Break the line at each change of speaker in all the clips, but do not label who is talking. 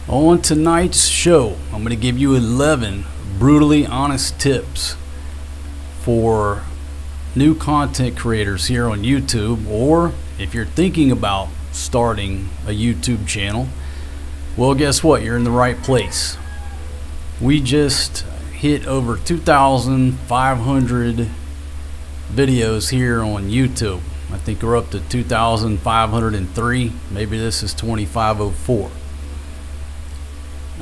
On tonight's show, I'm going to give you 11 brutally honest tips for new content creators here on YouTube, or if you're thinking about starting a YouTube channel, well, guess what? You're in the right place. We just hit over 2,500 videos here on YouTube. I think we're up to 2,503. Maybe this is 2,504.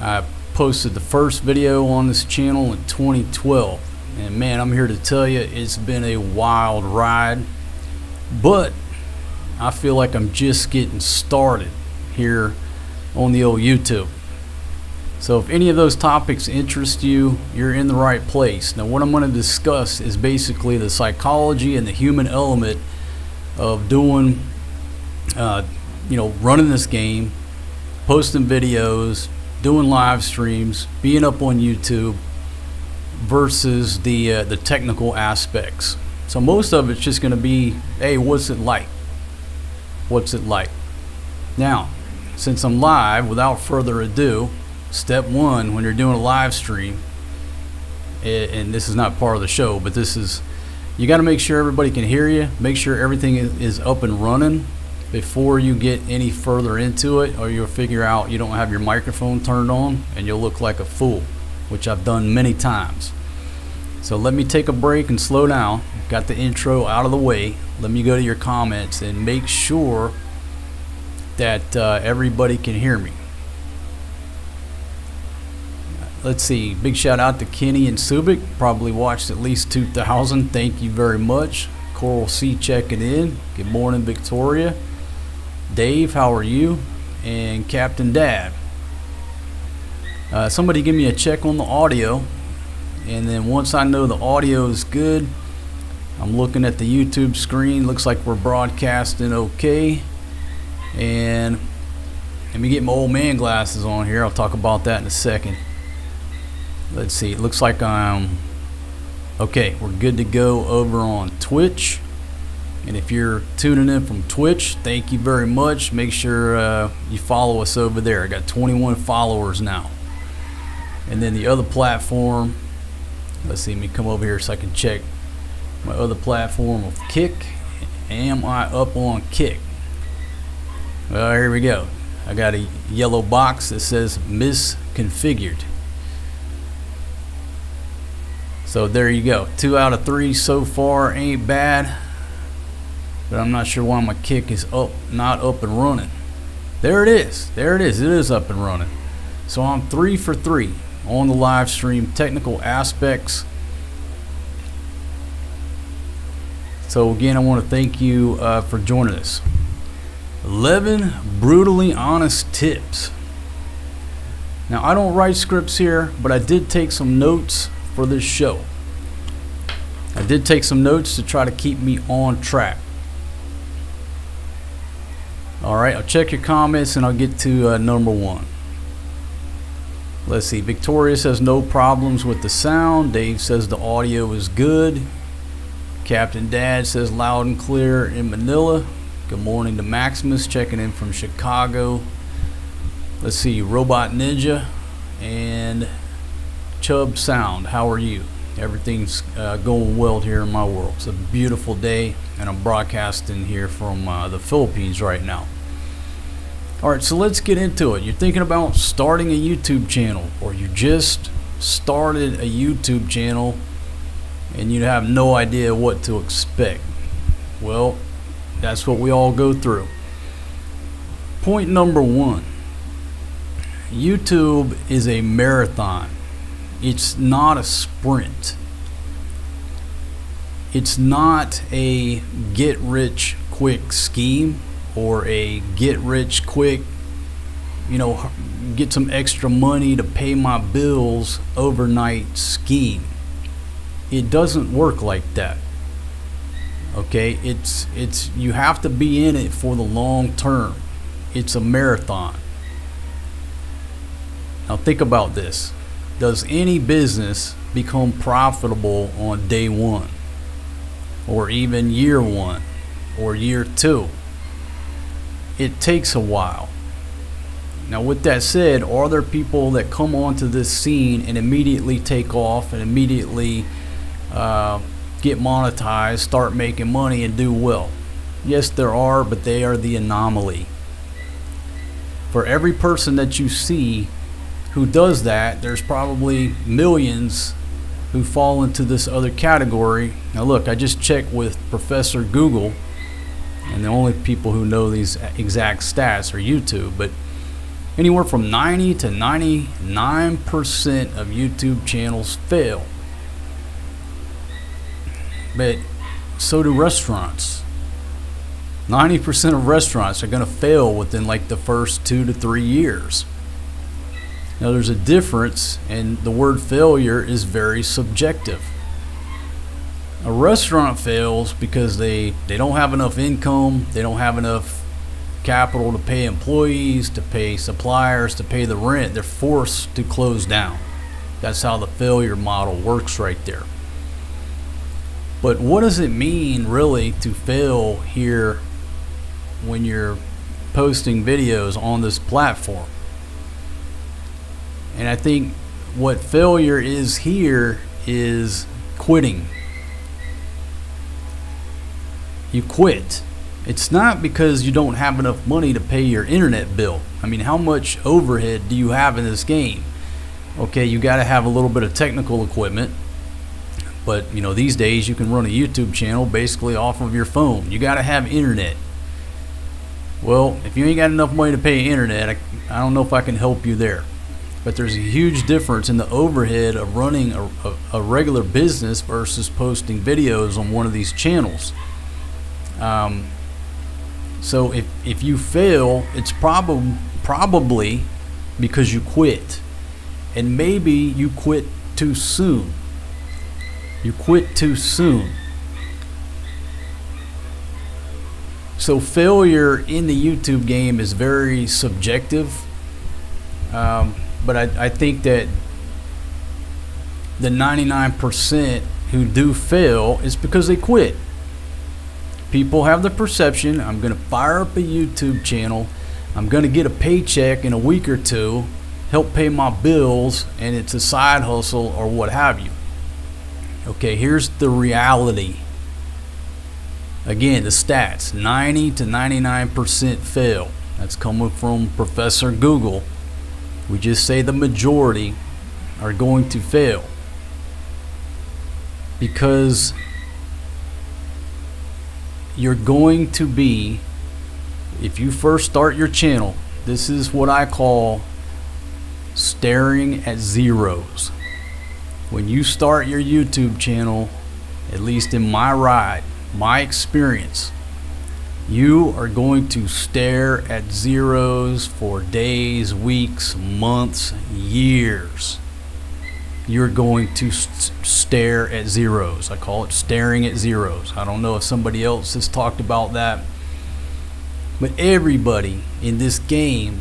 I posted the first video on this channel in 2012, and man, I'm here to tell you it's been a wild ride, but I feel like I'm just getting started here on the old YouTube. So if any of those topics interest you, you're in the right place. Now what I'm going to discuss is basically the psychology and the human element of doing running this game, posting videos, doing live streams, being up on YouTube, versus the technical aspects. So most of it's just going to be, hey, what's it like? What's it like? Now, since I'm live, without further ado, step one when you're doing a live stream, and this is not part of the show, but this is, you got to make sure everybody can hear you. Make sure everything is up and running before you get any further into it, or you'll figure out you don't have your microphone turned on and you'll look like a fool, which I've done many times. So let me take a break and slow down. Got the intro out of the way. Let me go to your comments and make sure that everybody can hear me. Let's see. Big shout out to Kenny and Subic. Probably watched at least 2,000. Thank you very much. Coral C checking in. Good morning, Victoria. Dave, how are you? And Captain Dad. Somebody give me a check on the audio, and then once I know the audio is good, I'm looking at the YouTube screen. Looks like we're broadcasting okay. And let me get my old man glasses on here. I'll talk about that in a second. Let's see. It looks like I'm okay. We're good to go over on Twitch. And if you're tuning in from Twitch, thank you very much. Make sure you follow us over there. I got 21 followers now. And then the other platform, let's see, let me come over here so I can check my other platform of Kick. Am I up on Kick? Well, here we go. I got a yellow box that says misconfigured. So there you go. 2 out of 3 so far. Ain't bad. But I'm not sure why my Kick is not up and running. There it is. There it is. It is up and running. So I'm 3 for 3 on the live stream technical aspects. So again, I want to thank you for joining us. 11 brutally honest tips. Now I don't write scripts here, but I did take some notes for this show. I did take some notes to try to keep me on track. Alright, I'll check your comments and I'll get to number 1. Let's see. Victoria says no problems with the sound. Dave says the audio is good. Captain Dad says loud and clear in Manila. Good morning to Maximus checking in from Chicago. Let's see. Robot Ninja and Chubb Sound. How are you? Everything's going well here in my world. It's a beautiful day, and I'm broadcasting here from the Philippines right now. Alright, so let's get into it. You're thinking about starting a YouTube channel, or you just started a YouTube channel and you have no idea what to expect. Well, that's what we all go through. Point number 1. YouTube is a marathon. It's not a sprint. It's not a get rich quick scheme or a get rich quick, get some extra money to pay my bills overnight scheme. It doesn't work like that. Okay, it's you have to be in it for the long term. It's a marathon. Now think about this. Does any business become profitable on day 1, or even year 1, or year 2? It takes a while. Now, with that said, are there people that come onto this scene and immediately take off and immediately get monetized, start making money, and do well? Yes, there are, but they are the anomaly. For every person that you see who does that, there's probably millions who fall into this other category. Now look, I just checked with Professor Google, and the only people who know these exact stats are YouTube, but anywhere from 90 to 99% of YouTube channels fail. But so do restaurants. 90% of restaurants are going to fail within like the first 2 to 3 years. Now there's a difference, and the word failure is very subjective. A restaurant fails because they don't have enough income, they don't have enough capital to pay employees, to pay suppliers, to pay the rent. They're forced to close down. That's how the failure model works right there. But what does it mean really to fail here when you're posting videos on this platform? And I think what failure is here is quitting. You quit. It's not because you don't have enough money to pay your internet bill. I mean, how much overhead do you have in this game? Okay, you got to have a little bit of technical equipment. But, you know, these days you can run a YouTube channel basically off of your phone. You got to have internet. Well, if you ain't got enough money to pay internet, I don't know if I can help you there. But there's a huge difference in the overhead of running a regular business versus posting videos on one of these channels. So if you fail, it's probably because you quit. And maybe you quit too soon. You quit too soon. So failure in the YouTube game is very subjective. But I think that the 99% who do fail is because they quit. People have the perception, I'm going to fire up a YouTube channel, I'm going to get a paycheck in a week or two, help pay my bills, and it's a side hustle or what have you. Okay, here's the reality. Again, the stats, 90 to 99% fail. That's coming from Professor Google. We just say the majority are going to fail because you're going to be, if you first start your channel, this is what I call staring at zeros. When you start your YouTube channel, at least in my experience, you are going to stare at zeros for days, weeks, months, years. You're going to stare at zeros. I call it staring at zeros. I don't know if somebody else has talked about that. But everybody in this game,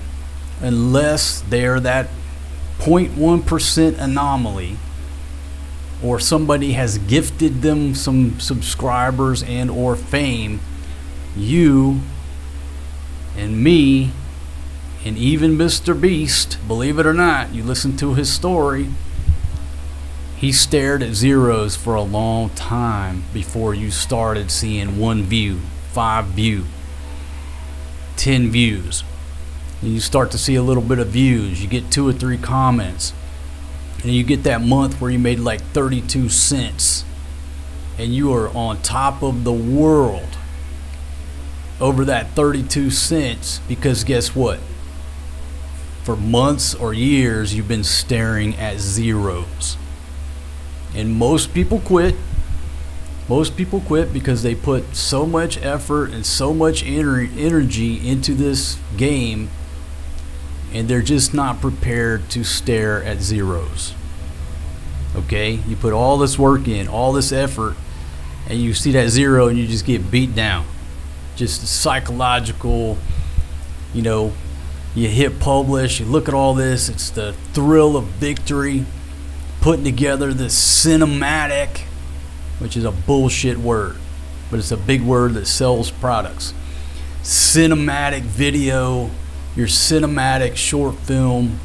unless they're that 0.1% anomaly, or somebody has gifted them some subscribers and or fame, you and me and even Mr. Beast, believe it or not, you listen to his story, he stared at zeros for a long time before you started seeing 1 view, 5 view, 10 views. And you start to see a little bit of views, you get 2 or 3 comments, and you get that month where you made like 32 cents and you are on top of the world over that 32 cents because guess what? For months or years you've been staring at zeros. And most people quit. Most people quit because they put so much effort and so much energy into this game, and they're just not prepared to stare at zeros. Okay? You put all this work in, all this effort, and you see that zero and you just get beat down. Just psychological, you hit publish, you look at all this, it's the thrill of victory, putting together this cinematic, which is a bullshit word, but it's a big word that sells products. Cinematic video your cinematic short film.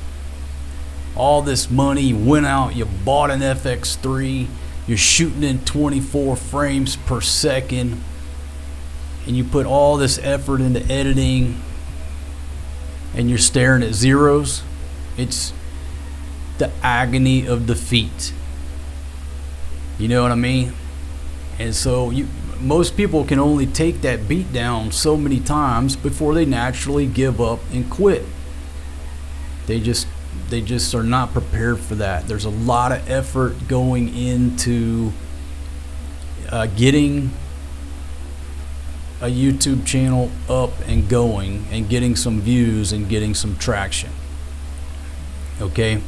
All this money went out, you bought an FX3, you're shooting in 24 frames per second, and you put all this effort into editing, and you're staring at zeros. It's the agony of defeat. You know what I mean? And so most people can only take that beat down so many times before they naturally give up and quit. They just are not prepared for that. There's a lot of effort going into getting a YouTube channel up and going and getting some views and getting some traction. Okay,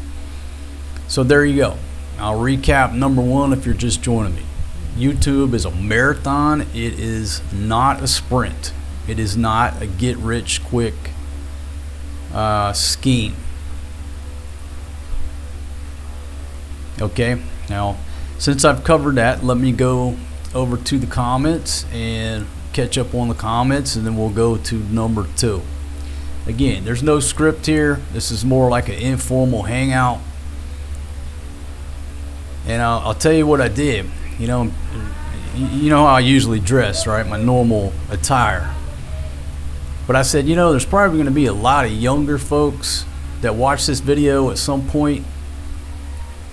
so there you go. I'll recap number one if you're just joining me. YouTube is a marathon. It is not a sprint. It is not a get rich quick scheme. Okay, now since I've covered that, let me go over to the comments and catch up on the comments, and then we'll go to number two. Again, there's no script here. This is more like an informal hangout. And I'll tell you what I did. You know how I usually dress, right? My normal attire. But I said, there's probably going to be a lot of younger folks that watch this video at some point.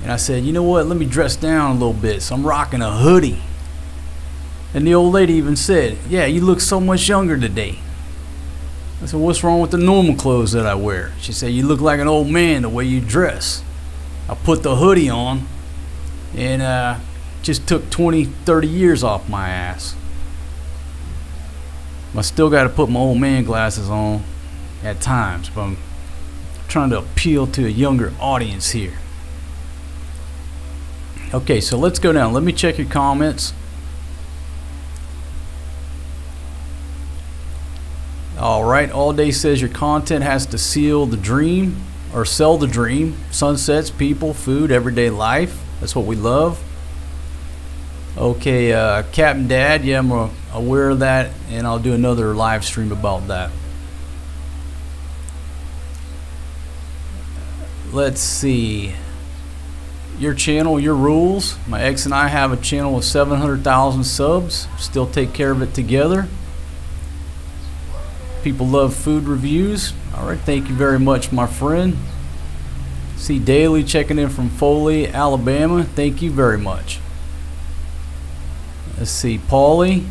And I said, you know what? Let me dress down a little bit. So I'm rocking a hoodie. And the old lady even said, yeah, you look so much younger today. I said, what's wrong with the normal clothes that I wear? She said, you look like an old man the way you dress. I put the hoodie on and just took 20, 30 years off my ass. I still got to put my old man glasses on at times, but I'm trying to appeal to a younger audience here. Okay, so let's go down. Let me check your comments. Alright, All Day says your content has to seal the dream or sell the dream. Sunsets, people, food, everyday life. That's what we love. Okay, Captain Dad, yeah, I'm aware of that, and I'll do another live stream about that. Let's see. Your channel, your rules. My ex and I have a channel with 700,000 subs. Still take care of it together. People love food reviews. All right, thank you very much, my friend. See Daily checking in from Foley, Alabama. Thank you very much. Let's see, Paulie.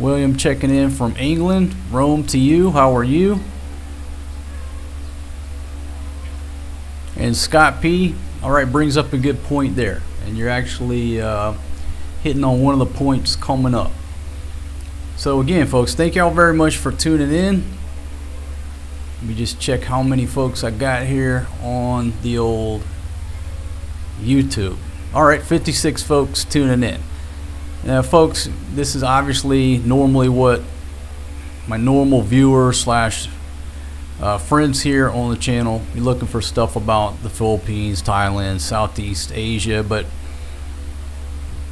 William checking in from England. Rome to you. How are you? And Scott P. All right, brings up a good point there. And you're actually hitting on one of the points coming up. So again, folks, thank y'all very much for tuning in. Let me just check how many folks I got here on the old YouTube. All right, 56 folks tuning in. Now, folks, this is obviously normally what my normal viewer slash friends here on the channel. You're looking for stuff about the Philippines, Thailand, Southeast Asia, but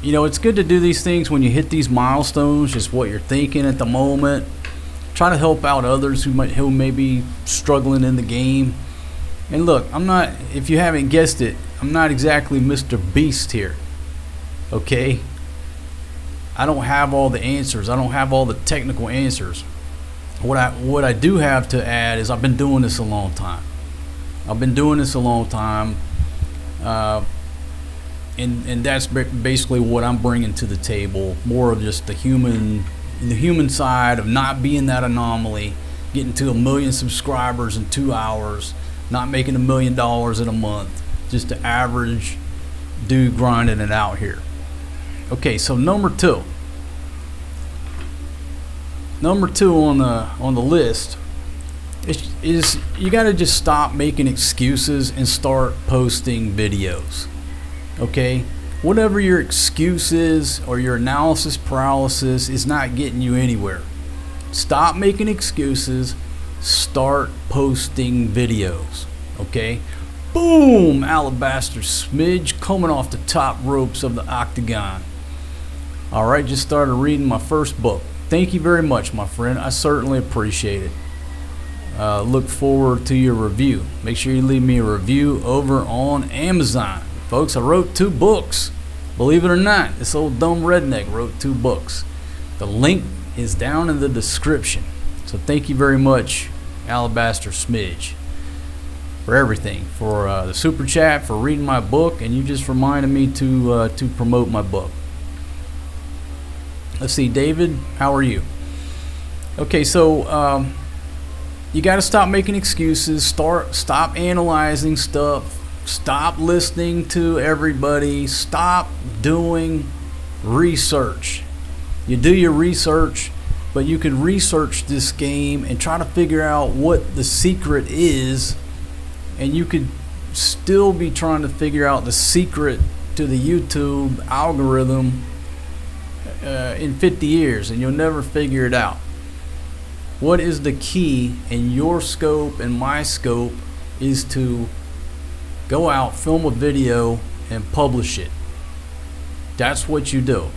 it's good to do these things when you hit these milestones, just what you're thinking at the moment. Try to help out others who may be struggling in the game. And look, if you haven't guessed it, I'm not exactly Mr. Beast here. Okay? I don't have all the answers. I don't have all the technical answers. What I do have to add is I've been doing this a long time. And that's basically what I'm bringing to the table. More of just the human side of not being that anomaly, getting to 1 million subscribers in 2 hours, not making $1 million in a month, just the average dude grinding it out here. Okay, so number two on the list is you got to just stop making excuses and start posting videos. Okay, whatever your excuse is or your analysis paralysis is not getting you anywhere. Stop making excuses. Start posting videos. Okay, Boom! Alabaster Smidge coming off the top ropes of the octagon. Alright, just started reading my first book. Thank you very much, my friend. I certainly appreciate it. Look forward to your review. Make sure you leave me a review over on Amazon. Folks, I wrote 2 books. Believe it or not, this old dumb redneck wrote 2 books. The link is down in the description. So thank you very much, Alabaster Smidge, for everything, for the super chat, for reading my book, and you just reminded me to promote my book. Let's see, David, how are you? Okay, so you got to stop making excuses. Stop analyzing stuff. Stop listening to everybody. Stop doing research. You do your research, but you can research this game and try to figure out what the secret is, and you could still be trying to figure out the secret to the YouTube algorithm in 50 years, and you'll never figure it out. What is the key in your scope and my scope is to go out, film a video, and publish it. That's what you do.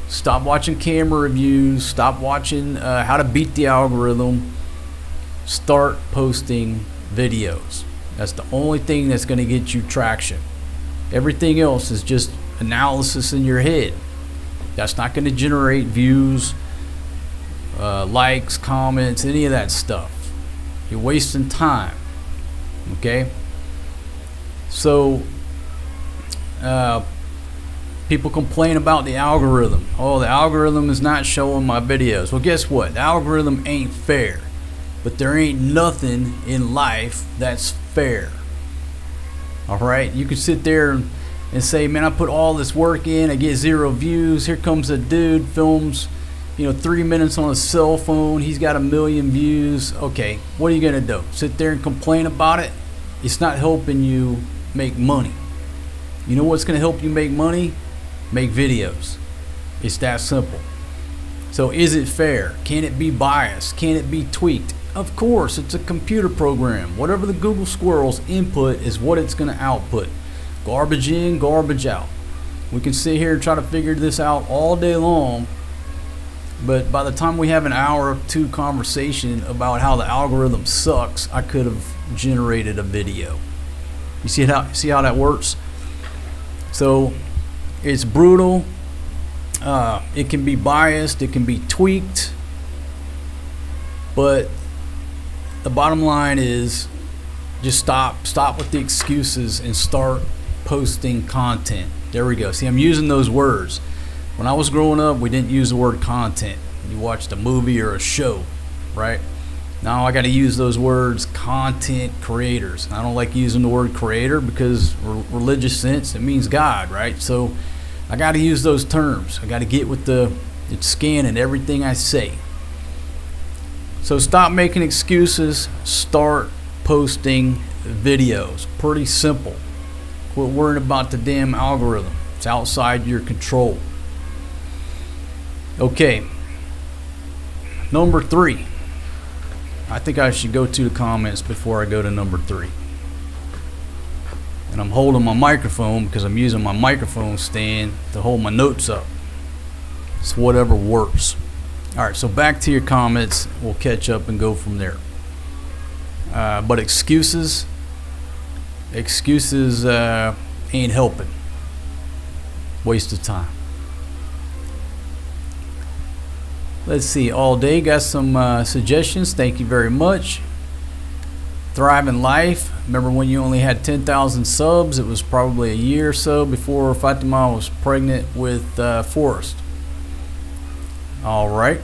Stop watching camera reviews. Stop watching how to beat the algorithm. Start posting videos. That's the only thing that's going to get you traction. Everything else is just analysis in your head. That's not going to generate views, likes, comments, any of that stuff. You're wasting time. Okay? So, people complain about the algorithm. Oh, the algorithm is not showing my videos. Well, guess what? The algorithm ain't fair. But there ain't nothing in life that's fair. Alright? You can sit there and say, man, I put all this work in, I get 0 views. Here comes a dude, films 3 minutes on a cell phone, he's got 1 million views. Okay, what are you gonna do? Sit there and complain about it? It's not helping you make money. You know what's gonna help you make money? Make videos. It's that simple. So is it fair? Can it be biased? Can it be tweaked? Of course, it's a computer program. Whatever the Google squirrel's input is what it's gonna output. Garbage in, garbage out. We can sit here and try to figure this out all day long, but by the time we have an hour or 2 conversation about how the algorithm sucks, I could have generated a video. You see how that works? So it's brutal. It can be biased. It can be tweaked. But the bottom line is just stop with the excuses and start posting content. There we go. See, I'm using those words. When I was growing up, we didn't use the word content. You watched a movie or a show, right? Now I got to use those words, content creators. I don't like using the word creator because religious sense, it means God, right? So I got to use those terms. I got to get with it's scanning everything I say. So stop making excuses. Start posting videos. Pretty simple. Quit worrying about the damn algorithm. It's outside your control. Okay. Number 3. I think I should go to the comments before I go to number 3. And I'm holding my microphone because I'm using my microphone stand to hold my notes up. It's whatever works. Alright, so back to your comments. We'll catch up and go from there. But excuses ain't helping. Waste of time. Let's see, all day got some suggestions. Thank you very much. Thriving Life. Remember when you only had 10,000 subs? It was probably a year or so before Fatima was pregnant with Forrest. All right.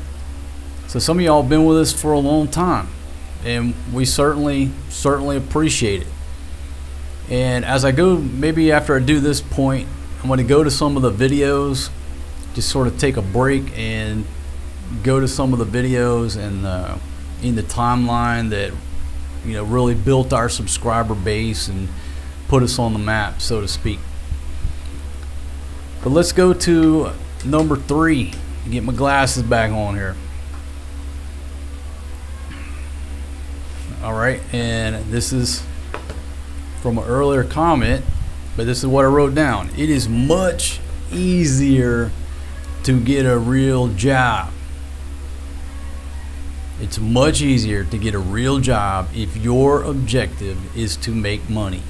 So some of y'all have been with us for a long time, and we certainly appreciate it. And as I go, maybe after I do this point, I'm going to go to some of the videos, just sort of take a break and go to some of the videos and in the timeline that really built our subscriber base and put us on the map, so to speak. But let's go to number 3. Get my glasses back on here. All right, and this is from an earlier comment, but this is what I wrote down. It is much easier to get a real job. It's much easier to get a real job if your objective is to make money.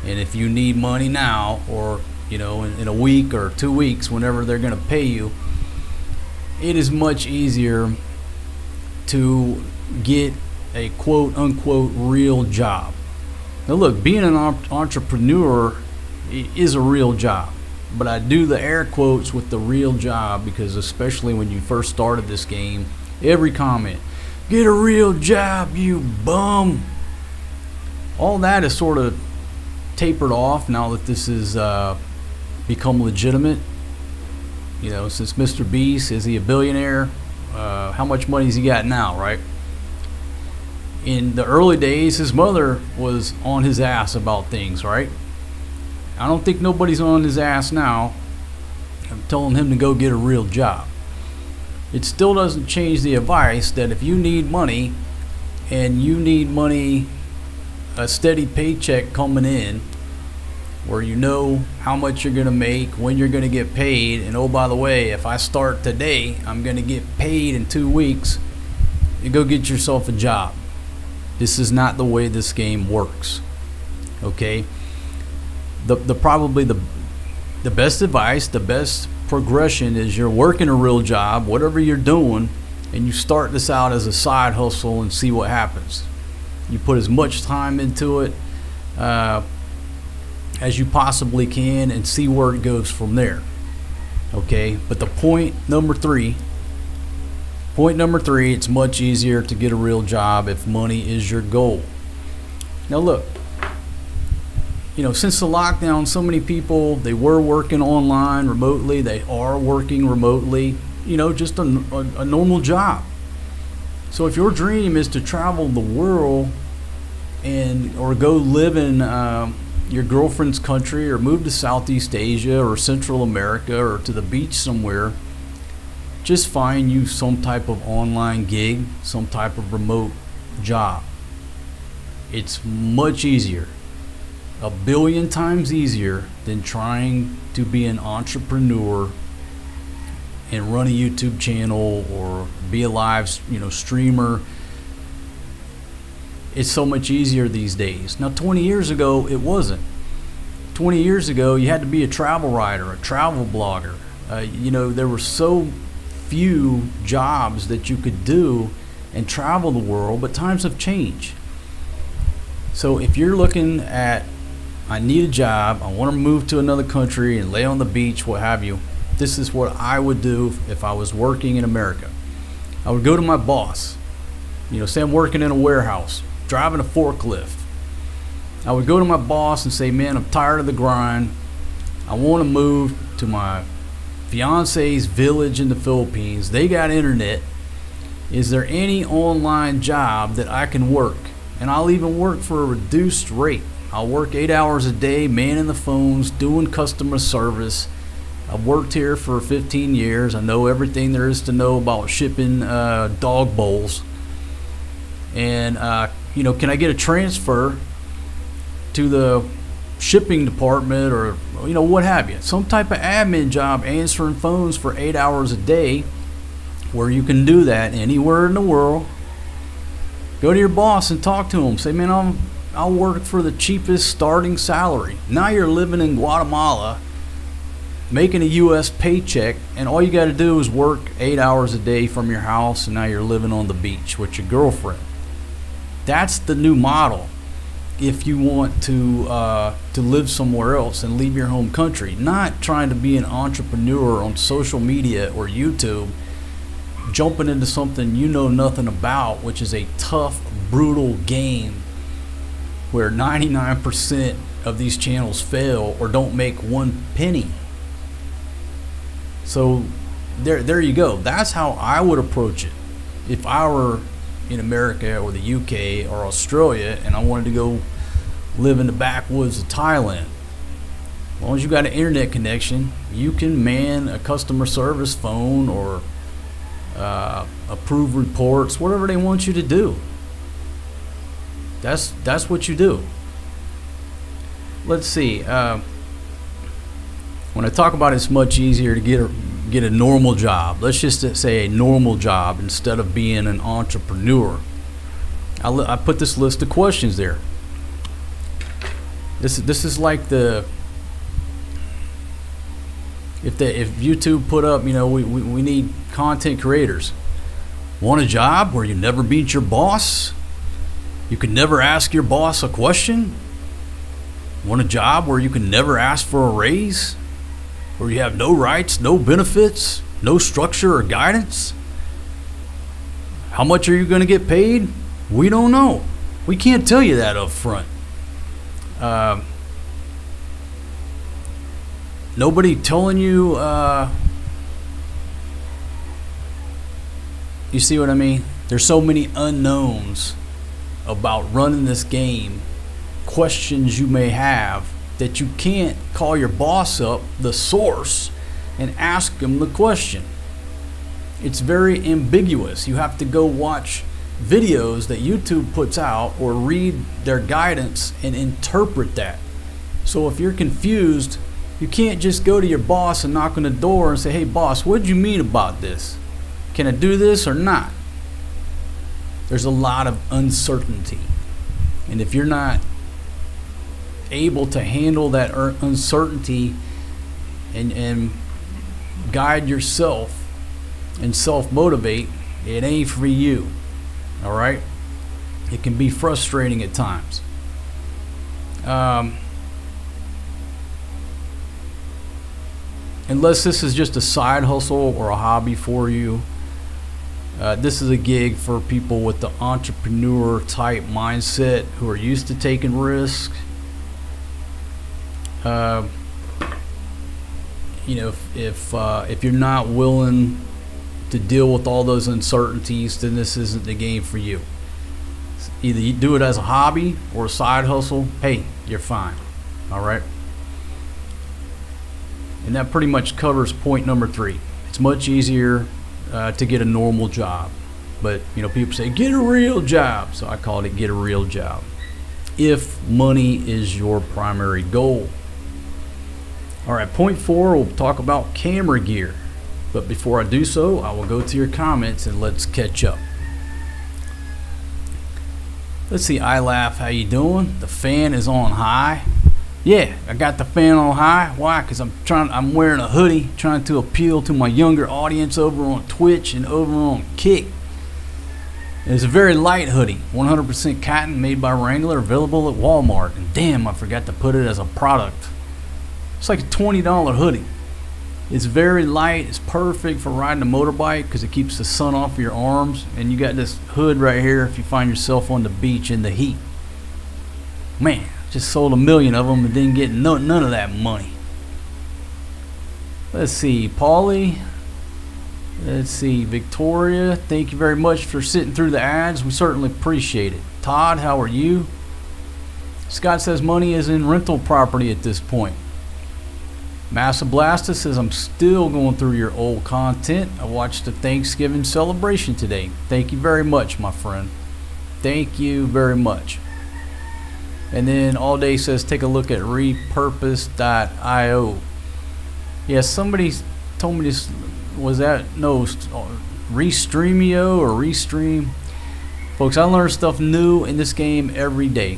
And if you need money now, or in a week or 2 weeks, whenever they're going to pay you, it is much easier to get a quote unquote real job. Now look, being an entrepreneur is a real job, but I do the air quotes with the real job because especially when you first started this game, every comment, get a real job, you bum. All that is sort of tapered off now that this has become legitimate. Since Mr. Beast, is he a billionaire? How much money has he got now, right? In the early days, his mother was on his ass about things, right? I don't think nobody's on his ass now. I'm telling him to go get a real job. It still doesn't change the advice that if you need money and you need money, a steady paycheck coming in, where you know how much you're going to make, when you're going to get paid, and oh, by the way, if I start today, I'm going to get paid in 2 weeks, you go get yourself a job. This is not the way this game works. Okay? Probably the best advice, the best progression is you're working a real job, whatever you're doing, and you start this out as a side hustle and see what happens. You put as much time into it as you possibly can and see where it goes from there. Okay? But the point number three, it's much easier to get a real job if money is your goal. Now look, since the lockdown, so many people, they were working online remotely, they are working remotely, just a normal job. So if your dream is to travel the world or go live in your girlfriend's country, or move to Southeast Asia or Central America or to the beach somewhere, just find you some type of online gig, some type of remote job. It's much easier, 1 billion times easier than trying to be an entrepreneur and run a YouTube channel or be a live streamer. It's so much easier these days. Now 20 years ago it wasn't. 20 years ago you had to be a travel writer, a travel blogger. There were so few jobs that you could do and travel the world, but times have changed. So if you're looking at, I need a job, I want to move to another country and lay on the beach, what have you, this is what I would do if I was working in America. I would go to my boss, say I'm working in a warehouse, driving a forklift. I would go to my boss and say, man, I'm tired of the grind. I want to move to my fiance's village in the Philippines. They got internet. Is there any online job that I can work? And I'll even work for a reduced rate. I'll work 8 hours a day, manning the phones, doing customer service. I've worked here for 15 years. I know everything there is to know about shipping dog bowls. And, can I get a transfer to the shipping department or, what have you? Some type of admin job, answering phones for 8 hours a day, where you can do that anywhere in the world. Go to your boss and talk to him. Say, man, I'll work for the cheapest starting salary. Now you're living in Guatemala, making a U.S. paycheck, and all you got to do is work 8 hours a day from your house, and now you're living on the beach with your girlfriend. That's the new model if you want to live somewhere else and leave your home country. Not trying to be an entrepreneur on social media or YouTube, jumping into something you know nothing about, which is a tough, brutal game where 99% of these channels fail or don't make 1 penny. So there you go. That's how I would approach it if I were in America or the UK or Australia and I wanted to go live in the backwoods of Thailand. As long as you got an internet connection, you can man a customer service phone or approve reports, whatever they want you to do. That's what you do. let's see. When I talk about it's much easier to get a normal job, let's just say a normal job instead of being an entrepreneur. I put this list of questions there. This is like if YouTube put up, we need content creators. Want a job where you never beat your boss? You could never ask your boss a question? Want a job where you can never ask for a raise? Where you have no rights, no benefits, no structure or guidance? How much are you going to get paid? We don't know. We can't tell you that up front. Nobody telling you, you see what I mean? There's so many unknowns about running this game, questions you may have, that you can't call your boss up, the source, and ask them the question. It's very ambiguous. You have to go watch videos that YouTube puts out or read their guidance and interpret that. So if you're confused, you can't just go to your boss and knock on the door and say, hey boss, what did you mean about this? Can I do this or not? There's a lot of uncertainty. And if you're not able to handle that uncertainty and guide yourself and self-motivate, it ain't for you. All right? It can be frustrating at times. Unless this is just a side hustle or a hobby for you, this is a gig for people with the entrepreneur type mindset who are used to taking risks. If you're not willing to deal with all those uncertainties, then this isn't the game for you. Either you do it as a hobby or a side hustle, hey, you're fine. All right? And that pretty much covers point number 3. It's much easier to get a normal job. But, people say, get a real job. So I call it get a real job. If money is your primary goal. All right, point 4, we'll talk about camera gear. But before I do so, I will go to your comments and let's catch up. Let's see, I Laugh, how you doing? The fan is on high. Yeah, I got the fan on high. Why? Because I'm wearing a hoodie, trying to appeal to my younger audience over on Twitch and over on Kick. It's a very light hoodie, 100% cotton, made by Wrangler, available at Walmart. And damn, I forgot to put it as a product. It's like a $20 hoodie. It's very light. It's perfect for riding a motorbike because it keeps the sun off of your arms. And you got this hood right here if you find yourself on the beach in the heat. Man, just sold 1 million of them and didn't get none of that money. Let's see, Paulie. Let's see, Victoria. Thank you very much for sitting through the ads. We certainly appreciate it. Todd, how are you? Scott says money is in rental property at this point. Massa Blasta says, I'm still going through your old content. I watched the Thanksgiving celebration today. Thank you very much, my friend. Thank you very much. And then All Day says, take a look at repurpose.io. Yeah, somebody told me this. Was that? No, Restreamio or Restream. Folks, I learn stuff new in this game every day.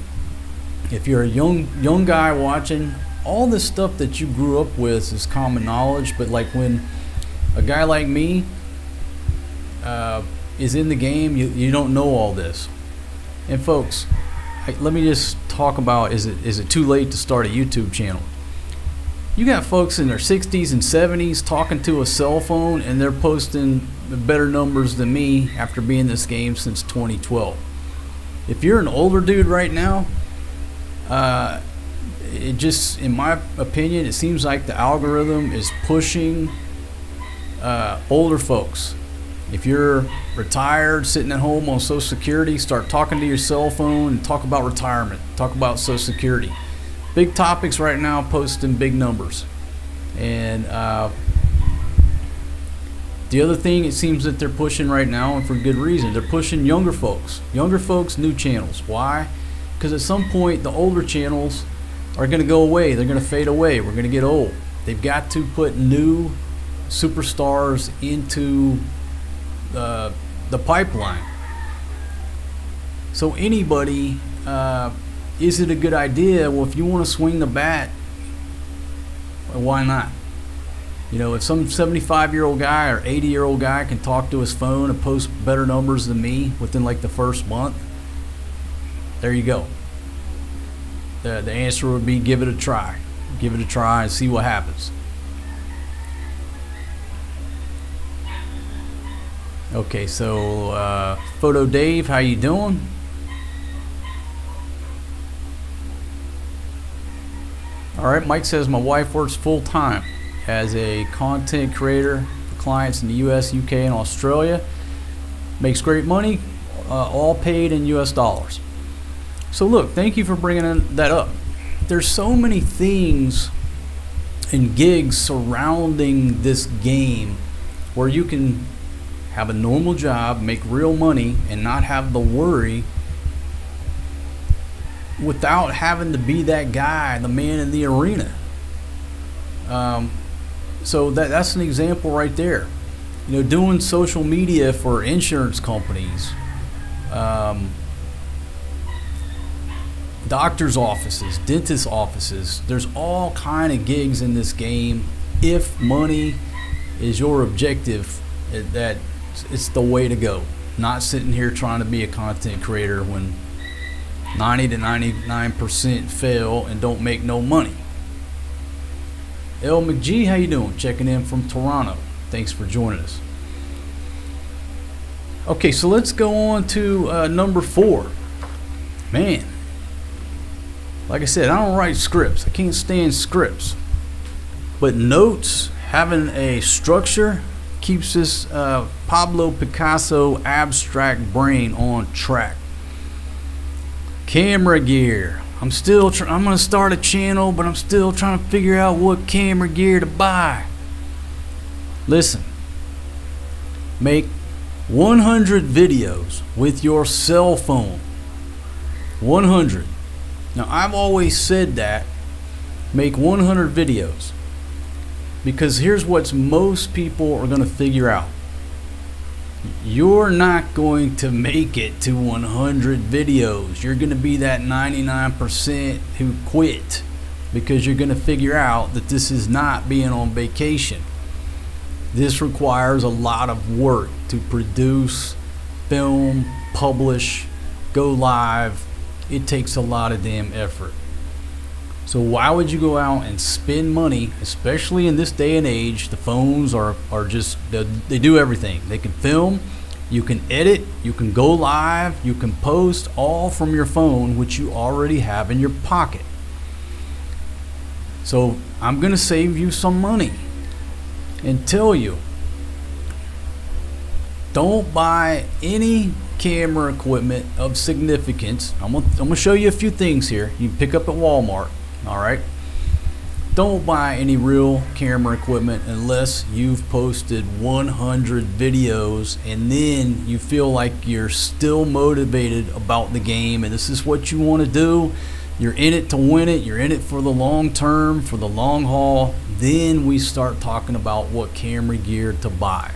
If you're a young guy watching, all this stuff that you grew up with is common knowledge, but like when a guy like me is in the game, you don't know all this. And folks, let me just talk about, is it too late to start a YouTube channel? You got folks in their 60s and 70s talking to a cell phone, and they're posting better numbers than me after being in this game since 2012. If you're an older dude right now, it just, in my opinion, it seems like the algorithm is pushing older folks. If you're retired, sitting at home on Social Security, start talking to your cell phone and talk about retirement, talk about Social Security. Big topics right now, posting big numbers. And the other thing, it seems that they're pushing right now, and for good reason, they're pushing younger folks, new channels. Why? Because at some point, the older channels, are going to go away. They're going to fade away. We're going to get old. They've got to put new superstars into the pipeline. So anybody, is it a good idea? Well, if you want to swing the bat, why not? You know, if some 75-year-old guy or 80-year-old guy can talk to his phone and post better numbers than me within like the first month, there you go. The answer would be give it a try. Give it a try and see what happens. Okay, so Photo Dave, how you doing? All right, Mike says my wife works full-time as a content creator for clients in the US, UK, and Australia. Makes great money, all paid in US dollars. So look, thank you for bringing that up. There's so many things and gigs surrounding this game where you can have a normal job, make real money, and not have the worry without having to be that guy, the man in the arena. So that's an example right there. You know, doing social media for insurance companies, doctors' offices, dentist offices. There's all kind of gigs in this game. If money is your objective, that it's the way to go. Not sitting here trying to be a content creator when 90 to 99% fail and don't make no money. L. McGee, how you doing? Checking in from Toronto. Thanks for joining us. Okay, so let's go on to number 4. Man, like I said, I don't write scripts. I can't stand scripts. But notes, having a structure, keeps this Pablo Picasso abstract brain on track. Camera gear. I'm going to start a channel, but I'm still trying to figure out what camera gear to buy. Listen, make 100 videos with your cell phone. 100. Now, I've always said that. Make 100 videos. Because here's what most people are going to figure out. You're not going to make it to 100 videos. You're going to be that 99% who quit because you're going to figure out that this is not being on vacation. This requires a lot of work to produce, film, publish, go live. It takes a lot of damn effort. So why would you go out and spend money, especially in this day and age? The phones are just, they do everything. They can film, you can edit, you can go live, you can post, all from your phone, which you already have in your pocket. So I'm going to save you some money and tell you, don't buy any camera equipment of significance. I'm gonna show you a few things here. You can pick up at Walmart. All right. Don't buy any real camera equipment unless you've posted 100 videos and then you feel like you're still motivated about the game and this is what you want to do. You're in it to win it. You're in it for the long term, for the long haul. Then we start talking about what camera gear to buy.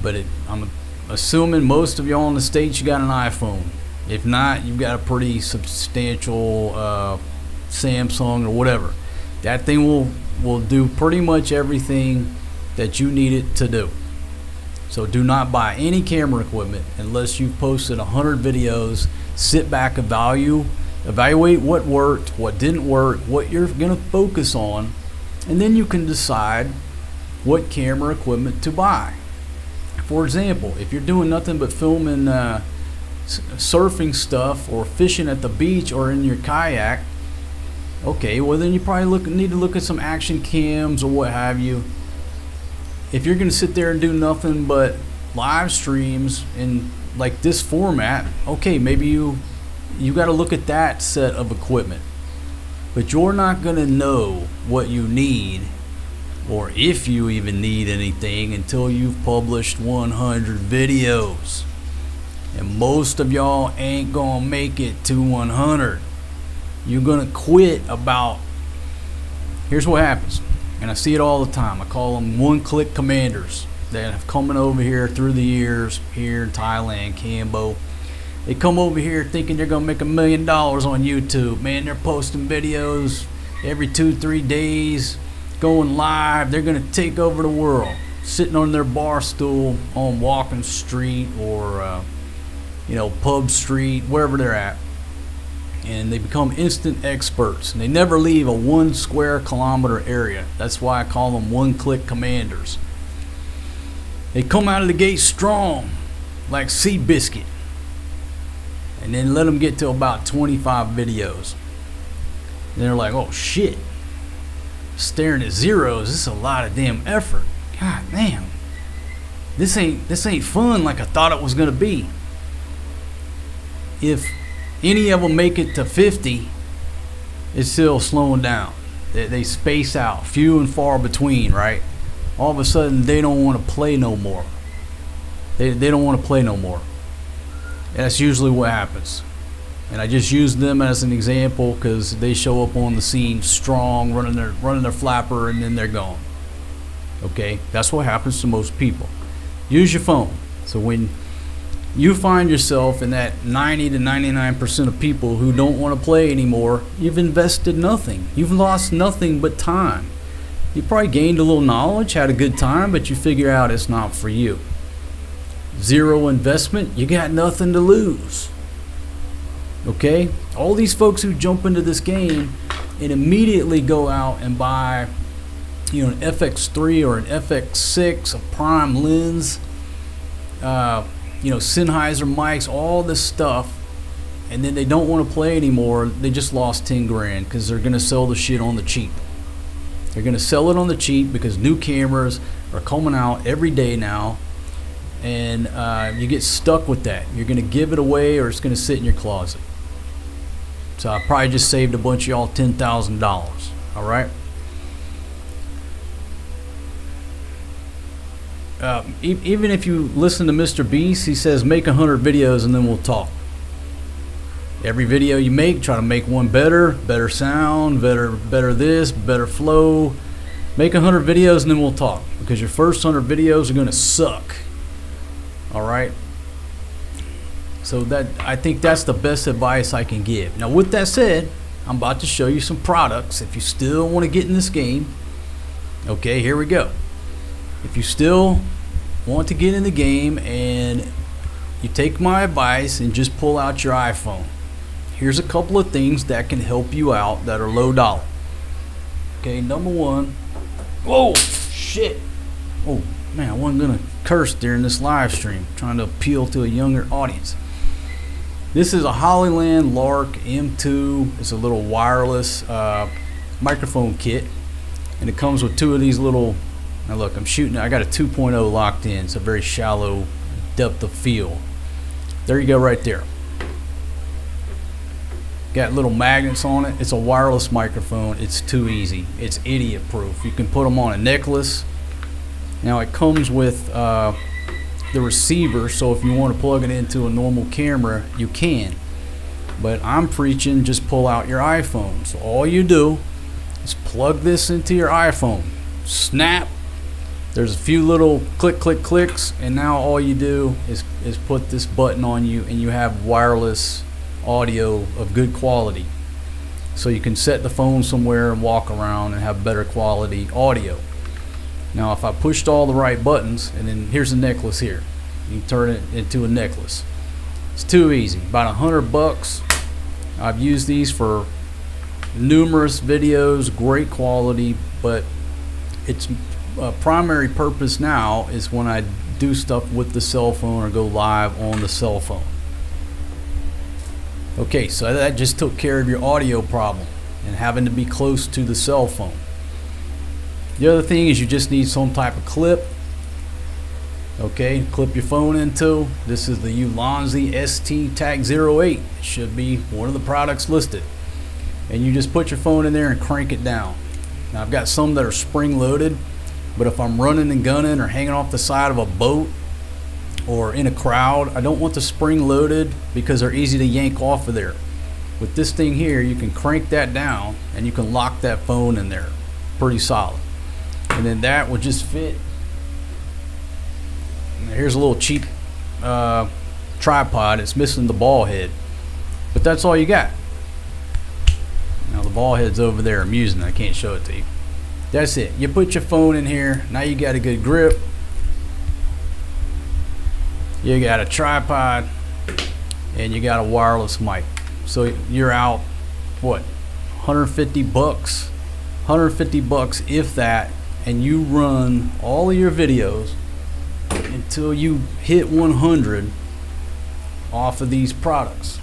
But I'm assuming most of y'all in the States, you got an iPhone. If not, you've got a pretty substantial Samsung or whatever. That thing will do pretty much everything that you need it to do. So do not buy any camera equipment unless you've posted 100 videos. Sit back, evaluate what worked, what didn't work, what you're going to focus on, and then you can decide what camera equipment to buy. For example, if you're doing nothing but filming surfing stuff or fishing at the beach or in your kayak, okay, well then you probably need to look at some action cams or what have you. If you're going to sit there and do nothing but live streams in like this format, okay, maybe you got to look at that set of equipment. But you're not going to know what you need or if you even need anything until you've published 100 videos. And most of y'all ain't gonna make it to 100. You're gonna quit about, here's what happens, and I see it all the time. I call them one-click commanders that have coming over here through the years here in Thailand, Cambo. They come over here thinking they're gonna make $1 million on YouTube. Man, they're posting videos every 2-3 days, going live. They're gonna take over the world, sitting on their bar stool on Walking Street or Pub Street, wherever they're at. And they become instant experts, and they never leave a 1 square kilometer area. That's why I call them one-click commanders. They come out of the gate strong, like Seabiscuit, and then let them get to about 25 videos. And they're like, oh shit, staring at zeros, this is a lot of damn effort. God damn, this ain't fun like I thought it was gonna be. If any of them make it to 50, it's still slowing down. They space out, few and far between, right? All of a sudden, they don't want to play no more. They don't want to play no more. That's usually what happens. And I just use them as an example because they show up on the scene strong, running their flapper, and then they're gone. Okay, that's what happens to most people. Use your phone. So when you find yourself in that 90 to 99% of people who don't want to play anymore, you've invested nothing. You've lost nothing but time. You probably gained a little knowledge, had a good time, but you figure out it's not for you. Zero investment, you got nothing to lose. Okay? All these folks who jump into this game and immediately go out and buy an FX3 or an FX6, a prime lens, Sennheiser mics, all this stuff, and then they don't want to play anymore. They just lost 10 grand because they're going to sell the shit on the cheap. They're going to sell it on the cheap because new cameras are coming out every day now, and you get stuck with that. You're going to give it away or it's going to sit in your closet. So I probably just saved a bunch of y'all $10,000. All right? Even if you listen to Mr. Beast, he says make 100 videos and then we'll talk. Every video you make, try to make one better sound, better this, better flow. Make 100 videos and then we'll talk, because your first 100 videos are going to suck. All right? So I think that's the best advice I can give. Now with that said, I'm about to show you some products if you still want to get in this game. Okay, here we go. If you still want to get in the game and you take my advice and just pull out your iPhone, here's a couple of things that can help you out that are low dollar. Okay, number one. Whoa, shit. Oh, man, I wasn't going to curse during this live stream, trying to appeal to a younger audience. This is a Hollyland Lark M2. It's a little wireless microphone kit, and it comes with two of these little. Now look, I got a 2.0 locked in. It's a very shallow depth of field. There you go right there. Got little magnets on it. It's a wireless microphone. It's too easy. It's idiot proof. You can put them on a necklace. Now it comes with the receiver, so if you want to plug it into a normal camera, you can. But I'm preaching just pull out your iPhone. So all you do is plug this into your iPhone. Snap. There's a few little clicks, and now all you do is put this button on you, and you have wireless audio of good quality. So you can set the phone somewhere and walk around and have better quality audio. Now if I pushed all the right buttons, and then here's a necklace here. You can turn it into a necklace. It's too easy. About $100. I've used these for numerous videos, great quality, but its primary purpose now is when I do stuff with the cell phone or go live on the cell phone. Okay, so that just took care of your audio problem and having to be close to the cell phone. The other thing is you just need some type of clip. Okay, clip your phone into. This is the Ulanzi ST TAC 08. It should be one of the products listed. And you just put your phone in there and crank it down. Now I've got some that are spring loaded, but if I'm running and gunning or hanging off the side of a boat or in a crowd, I don't want the spring loaded because they're easy to yank off of there. With this thing here, you can crank that down and you can lock that phone in there pretty solid. And then that would just fit. Here's a little cheap tripod. It's missing the ball head, but that's all you got. Now the ball head's over there. I'm using it. I can't show it to you. That's it. You put your phone in here. Now you got a good grip. You got a tripod, and you got a wireless mic. So you're out, what, 150 bucks? 150 bucks, if that, and you run all of your videos until you hit 100 off of these products.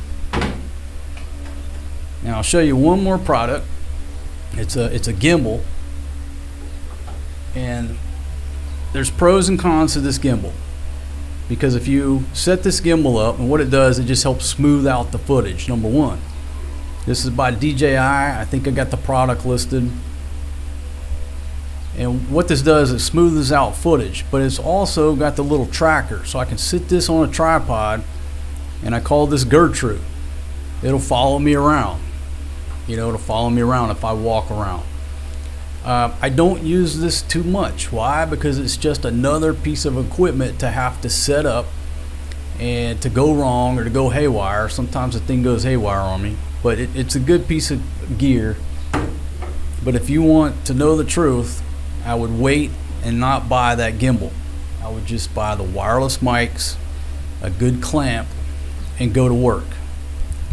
Now I'll show you one more product. It's a gimbal, and there's pros and cons to this gimbal. Because if you set this gimbal up, and what it does, it just helps smooth out the footage, number one. This is by DJI. I think I got the product listed. And what this does, it smooths out footage, but it's also got the little tracker. So I can sit this on a tripod, and I call this Gertrude. It'll follow me around. It'll follow me around if I walk around. I don't use this too much. Why? Because it's just another piece of equipment to have to set up and to go wrong or to go haywire. Sometimes the thing goes haywire on me, but it's a good piece of gear. But if you want to know the truth, I would wait and not buy that gimbal. I would just buy the wireless mics, a good clamp, and go to work.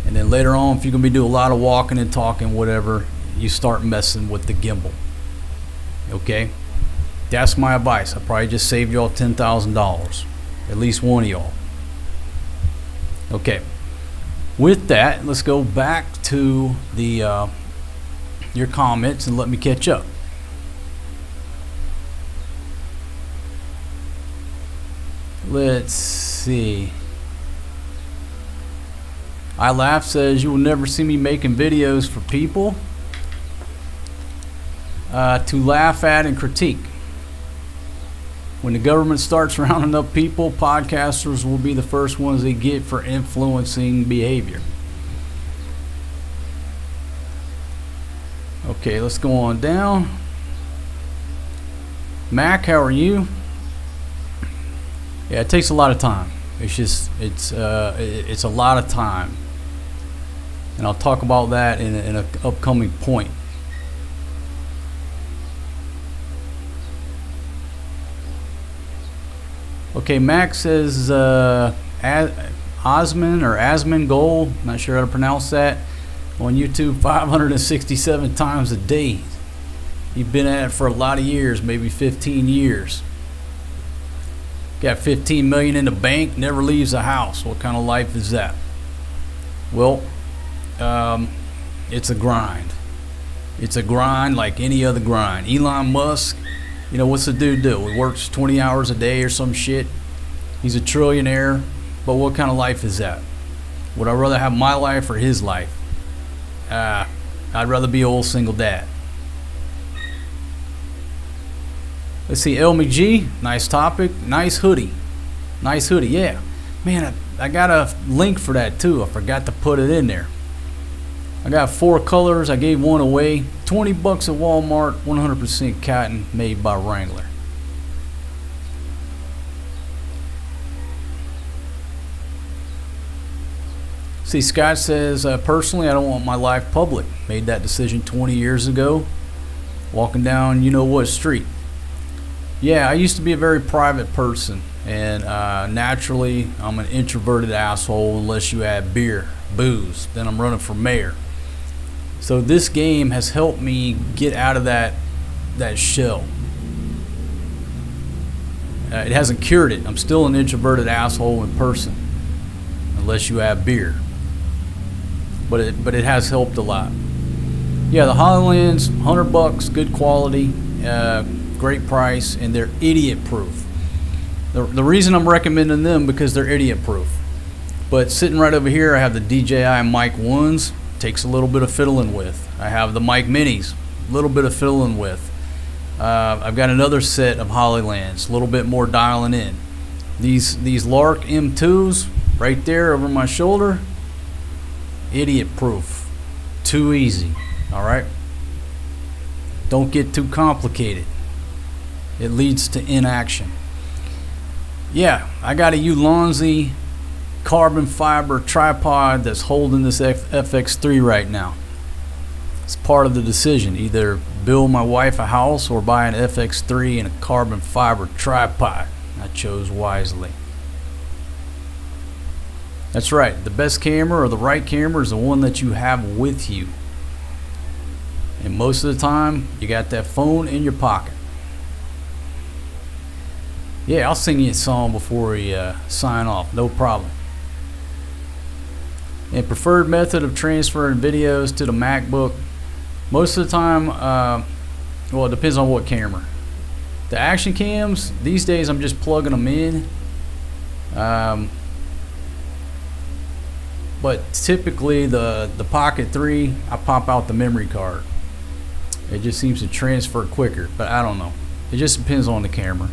And then later on, if you're going to be doing a lot of walking and talking, whatever, you start messing with the gimbal. Okay, that's my advice. I probably just saved y'all $10,000, at least one of y'all. Okay, with that, let's go back to the your comments and let me catch up. Let's see. I Laugh says, you will never see me making videos for people to laugh at and critique. When the government starts rounding up people, podcasters will be the first ones they get for influencing behavior. Okay, let's go on down. Mac, how are you? Yeah, it takes a lot of time. It's a lot of time, and I'll talk about that in an upcoming point. Okay, Max says Osman Gold, not sure how to pronounce that, on YouTube 567 times a day. You've been at it for a lot of years, maybe 15 years. Got 15 million in the bank, never leaves the house. What kind of life is that? Well, it's a grind. It's a grind like any other grind. Elon Musk, what's the dude do? He works 20 hours a day or some shit. He's a trillionaire, but what kind of life is that? Would I rather have my life or his life? I'd rather be an old single dad. Let's see, Elmy G, nice topic, nice hoodie. Nice hoodie, yeah. Man, I got a link for that too. I forgot to put it in there. I got 4 colors. I gave one away. $20 at Walmart, 100% cotton, made by Wrangler. See, Scott says, personally, I don't want my life public. Made that decision 20 years ago, walking down you-know-what street. Yeah, I used to be a very private person, and naturally, I'm an introverted asshole unless you add beer, booze. Then I'm running for mayor. So this game has helped me get out of that shell. It hasn't cured it. I'm still an introverted asshole in person, unless you add beer. But it has helped a lot. Yeah, the HoloLens, $100, good quality, great price, and they're idiot proof. The reason I'm recommending them because they're idiot proof. But sitting right over here, I have the DJI Mic 1s. Takes a little bit of fiddling with. I have the Mic Minis, a little bit of fiddling with. I've got another set of HoloLens, a little bit more dialing in. These Lark M2s right there over my shoulder, idiot proof. Too easy. Alright? Don't get too complicated. It leads to inaction. Yeah, I got a Ulanzi carbon fiber tripod that's holding this FX3 right now. It's part of the decision. Either build my wife a house or buy an FX3 and a carbon fiber tripod. I chose wisely. That's right. The best camera or the right camera is the one that you have with you. And most of the time, you got that phone in your pocket. Yeah, I'll sing you a song before we sign off. No problem. And preferred method of transferring videos to the MacBook. Most of the time, well, it depends on what camera. The action cams, these days I'm just plugging them in. But typically the Pocket 3, I pop out the memory card. It just seems to transfer quicker, but I don't know. It just depends on the camera.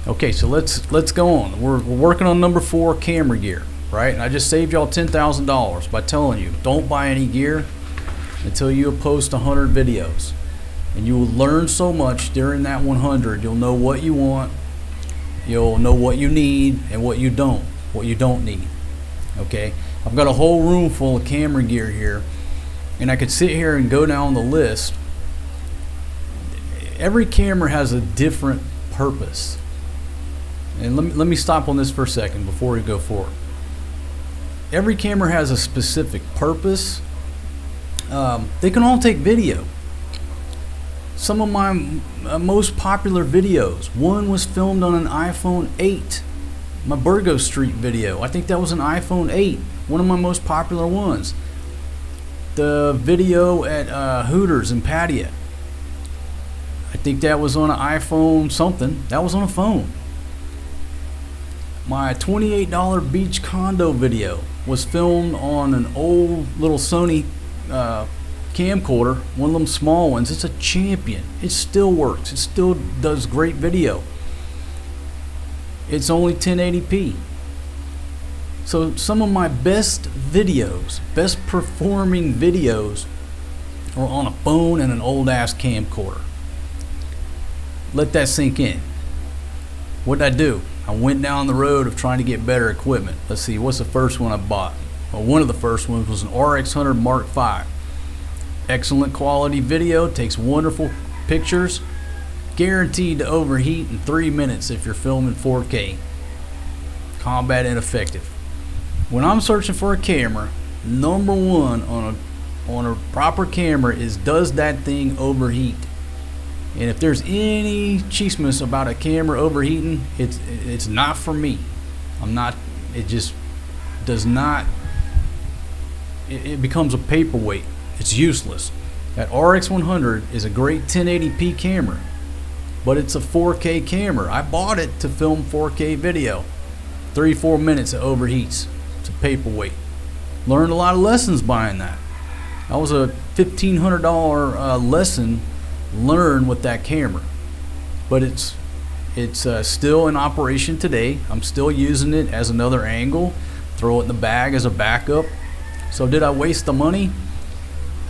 Okay, so let's go on. We're working on number 4, camera gear, right? And I just saved y'all $10,000 by telling you don't buy any gear until you post 100 videos, and you will learn so much during that 100. You'll know what you want, you'll know what you need, and what you don't need. Okay, I've got a whole room full of camera gear here, and I could sit here and go down the list. Every camera has a different purpose. And let me stop on this for a second before we go forward. Every camera has a specific purpose. They can all take video. Some of my most popular videos, one was filmed on an iPhone 8. My Burgo Street video, I think that was an iPhone 8. One of my most popular ones. The video at Hooters in Pattaya, I think that was on an iPhone something. That was on a phone. My $28 beach condo video was filmed on an old little Sony camcorder, one of them small ones. It's a Champion. It still works. It still does great video. It's only 1080p. So some of my best videos, best performing videos, are on a phone and an old ass camcorder. Let that sink in. What did I do? I went down the road of trying to get better equipment. Let's see, what's the first one I bought? Well, one of the first ones was an RX100 Mark V. Excellent quality video, takes wonderful pictures, guaranteed to overheat in 3 minutes if you're filming 4K. Combat ineffective. When I'm searching for a camera, number one on a proper camera is, does that thing overheat? And if there's any chismis about a camera overheating, it's not for me. It just does not, it becomes a paperweight. It's useless. That RX100 is a great 1080p camera, but it's a 4K camera. I bought it to film 4K video. 3-4 minutes it overheats. It's a paperweight. Learned a lot of lessons buying that. That was a $1,500 lesson learned with that camera, but it's still in operation today. I'm still using it as another angle, throw it in the bag as a backup. So did I waste the money?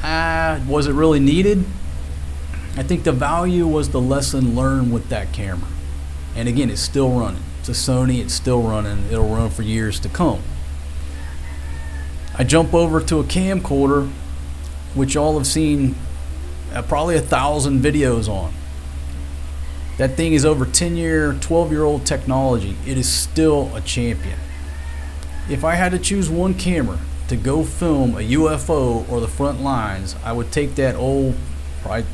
Was it really needed? I think the value was the lesson learned with that camera. And again, it's still running. It's a Sony, it's still running. It'll run for years to come. I jump over to a camcorder, which y'all have seen probably 1,000 videos on. That thing is over 10-year, 12-year-old technology. It is still a champion. If I had to choose one camera to go film a UFO or the front lines, I would take that old, probably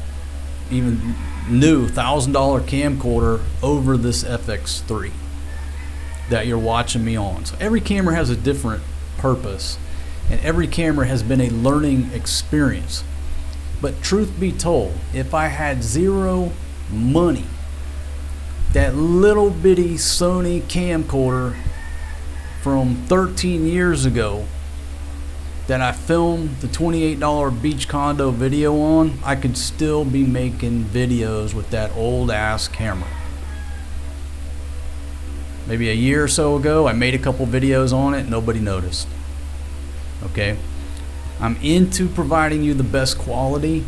even new $1,000 camcorder over this FX3 that you're watching me on. So every camera has a different purpose, and every camera has been a learning experience. But truth be told, if I had zero money, that little bitty Sony camcorder from 13 years ago that I filmed the $28 beach condo video on, I could still be making videos with that old ass camera. maybe a year or so ago. I made a couple videos on it. Nobody noticed. Okay, I'm into providing you the best quality,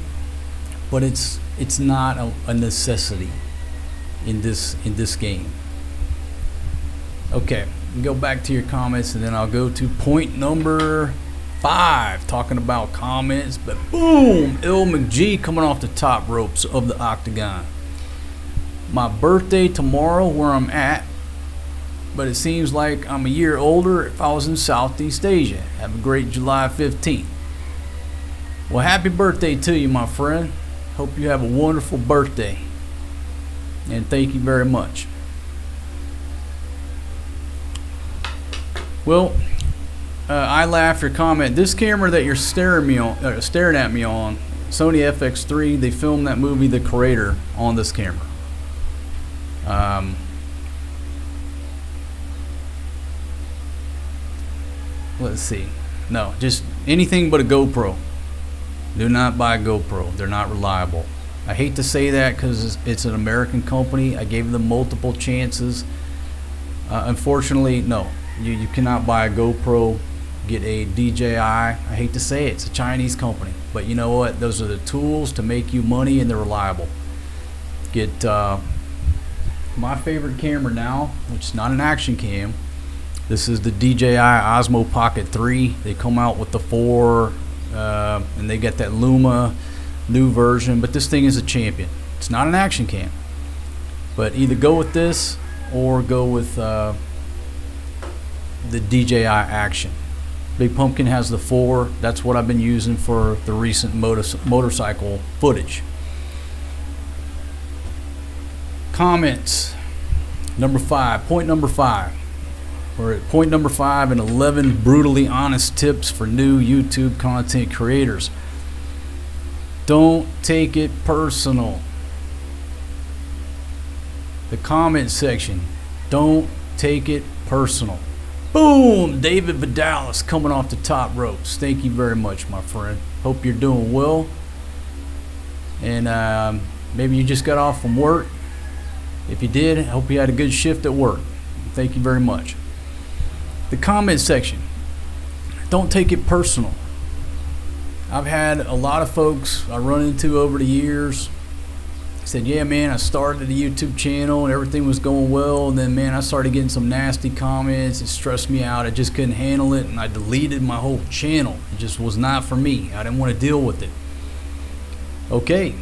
but it's not a necessity in this game. Okay, go back to your comments, and then I'll go to point number 5, talking about comments. But boom, Il McGee coming off the top ropes of the octagon. My birthday tomorrow where I'm at, but it seems like I'm a year older if I was in Southeast Asia. Have a great July 15th. Well, happy birthday to you, my friend. Hope you have a wonderful birthday. And thank you very much. Well, I laugh your comment. This camera that you're staring at me on, Sony FX3, they filmed that movie The Creator on this camera. Let's see. No, just anything but a GoPro. Do not buy a GoPro. They're not reliable. I hate to say that because it's an American company. I gave them multiple chances. Unfortunately, no. You cannot buy a GoPro, get a DJI. I hate to say it. It's a Chinese company. But you know what? Those are the tools to make you money, and they're reliable. Get my favorite camera now, which is not an action cam. This is the DJI Osmo Pocket 3. They come out with the 4, and they got that Luma new version, but this thing is a champion. It's not an action cam, but either go with this or go with the DJI Action. Big Pumpkin has the 4. That's what I've been using for the recent motorcycle footage. Comments. Number 5. Point number 5. We're at point number 5 and 11 brutally honest tips for new YouTube content creators. Don't take it personal. The comment section. Don't take it personal. Boom! David Vidalis coming off the top ropes. Thank you very much, my friend. Hope you're doing well. And maybe you just got off from work. If you did, I hope you had a good shift at work. Thank you very much. The comment section. Don't take it personal. I've had a lot of folks I run into over the years said, yeah, man, I started a YouTube channel and everything was going well, and then, man, I started getting some nasty comments. It stressed me out. I just couldn't handle it, and I deleted my whole channel. It just was not for me. I didn't want to deal with it. Okay.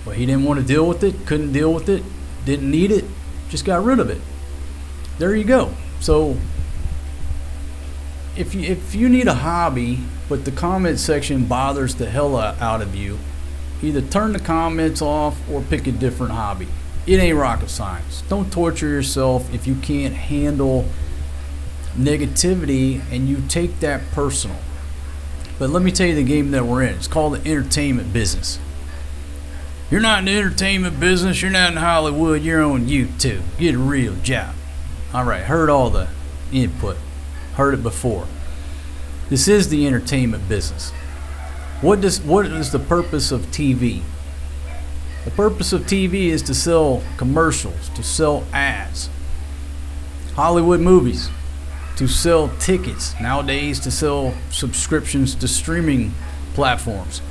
Well, he didn't want to deal with it, couldn't deal with it, didn't need it, just got rid of it. There you go. So if you need a hobby, but the comment section bothers the hell out of you, either turn the comments off or pick a different hobby. It ain't rocket science. Don't torture yourself if you can't handle negativity and you take that personal. But let me tell you the game that we're in. It's called the entertainment business. You're not in the entertainment business. You're not in Hollywood. You're on YouTube. Get a real job. All right, heard all the input. Heard it before. This is the entertainment business. What is the purpose of TV? The purpose of TV is to sell commercials, to sell ads. Hollywood movies, to sell tickets. Nowadays, to sell subscriptions to streaming platforms.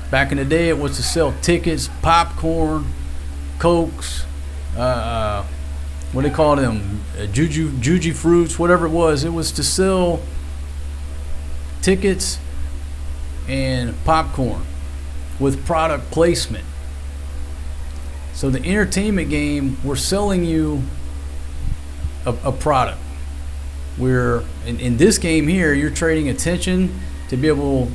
Back in the day, it was to sell tickets, popcorn, Cokes, what do they call them? Juji fruits, whatever it was. It was to sell tickets and popcorn with product placement. So the entertainment game, we're selling you a product. We're in this game here, you're trading attention to be able,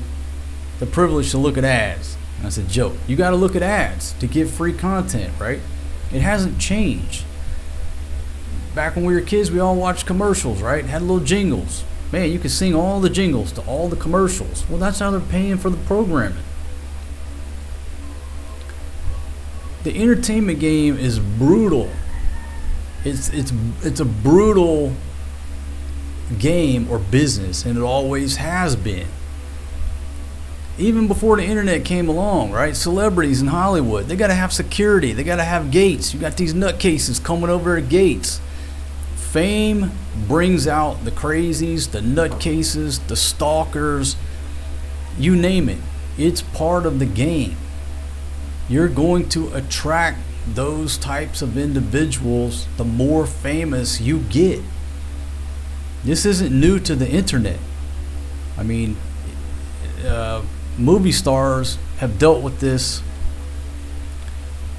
the privilege to look at ads. That's a joke. You got to look at ads to get free content, right? It hasn't changed. Back when we were kids, we all watched commercials, right? Had little jingles. Man, you could sing all the jingles to all the commercials. Well, that's how they're paying for the programming. The entertainment game is brutal. It's a brutal game or business, and it always has been. Even before the internet came along, right? Celebrities in Hollywood, they got to have security. They got to have gates. You got these nutcases coming over at gates, Fame brings out the crazies, the nutcases, the stalkers, you name it. It's part of the game. You're going to attract those types of individuals the more famous you get. This isn't new to the internet. I mean, movie stars have dealt with this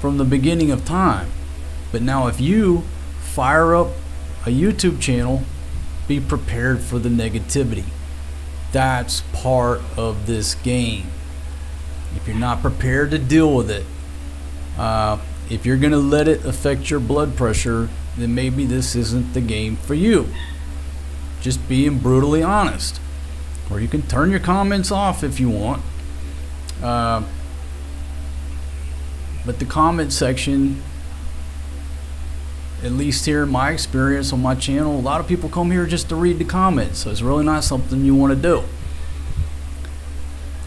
from the beginning of time. But now if you fire up a YouTube channel, be prepared for the negativity. That's part of this game. If you're not prepared to deal with it, if you're going to let it affect your blood pressure, then maybe this isn't the game for you. Just being brutally honest. Or you can turn your comments off if you want. But the comment section, at least here in my experience on my channel, a lot of people come here just to read the comments. So it's really not something you want to do.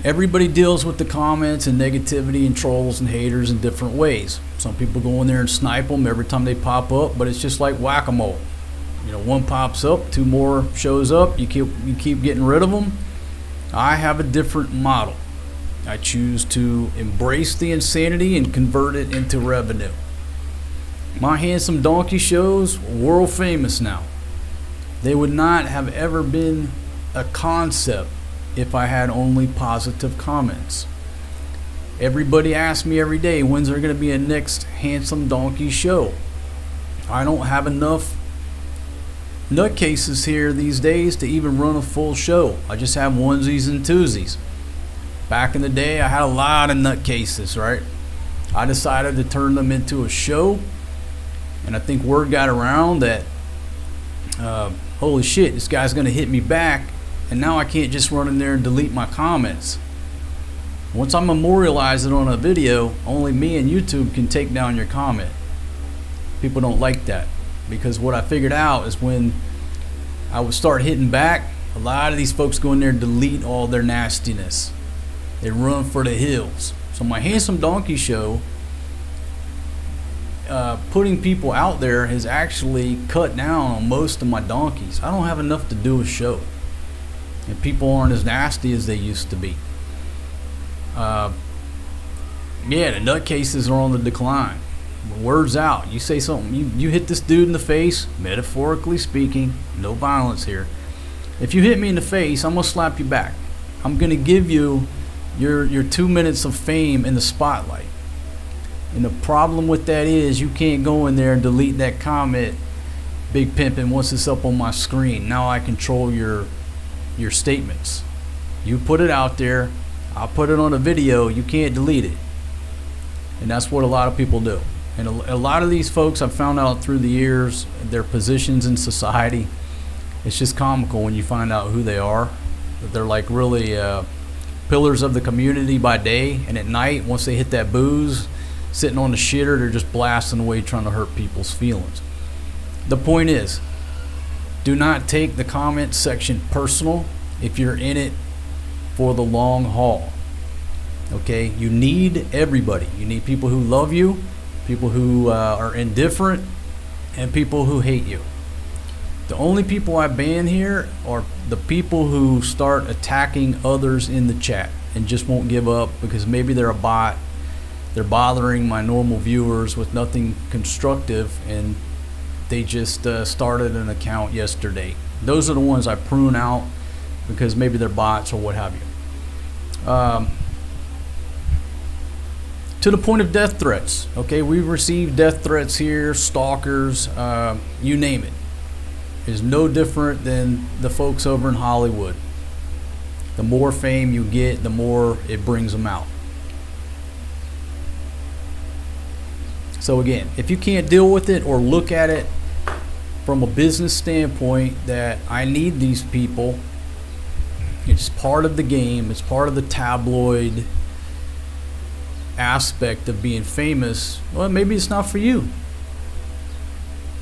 Everybody deals with the comments and negativity and trolls and haters in different ways. Some people go in there and snipe them every time they pop up, but it's just like whack-a-mole. You know, one pops up, two more shows up, you keep getting rid of them. I have a different model. I choose to embrace the insanity and convert it into revenue. My Handsome Donkey shows, world famous now. They would not have ever been a concept if I had only positive comments. Everybody asks me every day, when's there going to be a next Handsome Donkey show? I don't have enough nutcases here these days to even run a full show. I just have onesies and twosies. Back in the day, I had a lot of nutcases, right? I decided to turn them into a show, and I think word got around that, holy shit, this guy's going to hit me back, and now I can't just run in there and delete my comments. Once I memorialize it on a video, only me and YouTube can take down your comment. People don't like that, because what I figured out is when I would start hitting back, a lot of these folks go in there and delete all their nastiness. They run for the hills. So my Handsome Donkey show, putting people out there has actually cut down on most of my donkeys. I don't have enough to do a show, and people aren't as nasty as they used to be. Yeah, the nutcases are on the decline. Word's out. You say something, you hit this dude in the face, metaphorically speaking, no violence here. If you hit me in the face, I'm gonna slap you back. I'm gonna give you your 2 minutes of fame in the spotlight. And the problem with that is you can't go in there and delete that comment, Big Pimpin', once it's up on my screen. Now I control your statements. You put it out there, I'll put it on a video, you can't delete it. And that's what a lot of people do. And a lot of these folks, I've found out through the years, their positions in society, it's just comical when you find out who they are. They're like really pillars of the community by day, and at night, once they hit that booze, sitting on the shitter, they're just blasting away trying to hurt people's feelings. The point is, do not take the comment section personal if you're in it for the long haul. Okay, you need everybody. You need people who love you, people who are indifferent, and people who hate you. The only people I ban here are the people who start attacking others in the chat and just won't give up because maybe they're a bot. They're bothering my normal viewers with nothing constructive, and they just started an account yesterday. Those are the ones I prune out because maybe they're bots or what have you. To the point of death threats. Okay, we've received death threats here, stalkers, you name it. Is no different than the folks over in Hollywood. The more fame you get, the more it brings them out. So again, if you can't deal with it or look at it from a business standpoint that I need these people, it's part of the game, it's part of the tabloid aspect of being famous, well, maybe it's not for you.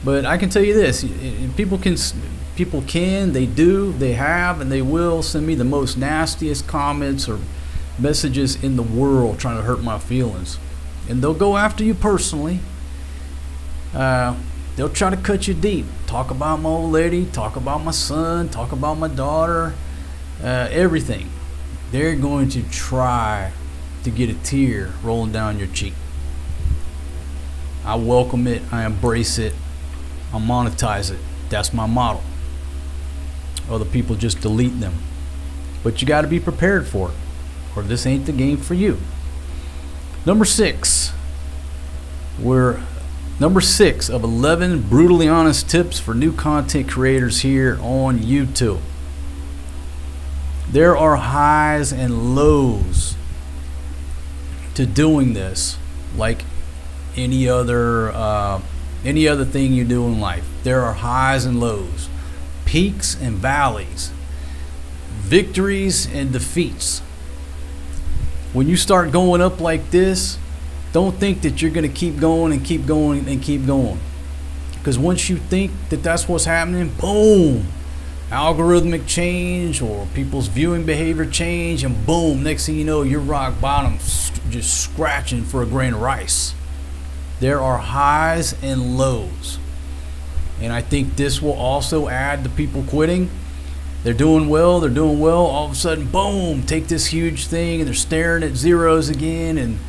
But I can tell you this, people can, they do, they have, and they will send me the most nastiest comments or messages in the world trying to hurt my feelings. And they'll go after you personally. They'll try to cut you deep. Talk about my old lady, talk about my son, talk about my daughter, everything. They're going to try to get a tear rolling down your cheek. I welcome it. I embrace it. I monetize it. That's my model. Other people just delete them. But you got to be prepared for it, or this ain't the game for you. Number 6. We're number 6 of 11 brutally honest tips for new content creators here on YouTube. There are highs and lows to doing this, like any other thing you do in life. There are highs and lows, peaks and valleys, victories and defeats. When you start going up like this, don't think that you're going to keep going and keep going and keep going. Because once you think that that's what's happening, boom, algorithmic change or people's viewing behavior change, and boom, next thing you know, you're rock bottom, just scratching for a grain of rice. There are highs and lows. And I think this will also add to people quitting. They're doing well, all of a sudden, boom, take this huge thing, and they're staring at zeros again, and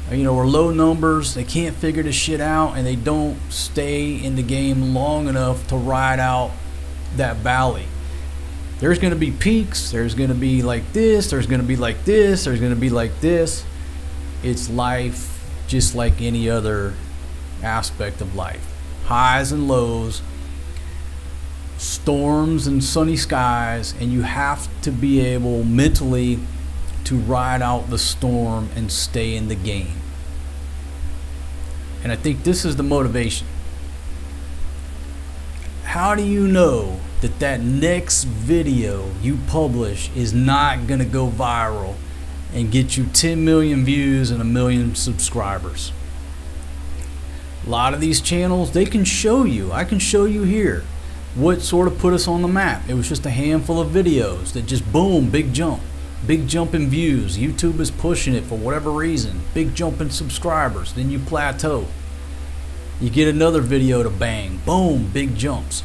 or low numbers. They can't figure this shit out, and they don't stay in the game long enough to ride out that valley. There's going to be peaks. There's going to be like this. There's going to be like this. There's going to be like this. It's life, just like any other aspect of life. Highs and lows, storms and sunny skies, and you have to be able mentally to ride out the storm and stay in the game. And I think this is the motivation. How do you know that next video you publish is not going to go viral and get you 10 million views and 1 million subscribers? A lot of these channels, they can show you, I can show you here, what sort of put us on the map. It was just a handful of videos that just boom, big jump in views. YouTube is pushing it for whatever reason. Big jump in subscribers. Then you plateau. You get another video to bang. Boom, big jumps.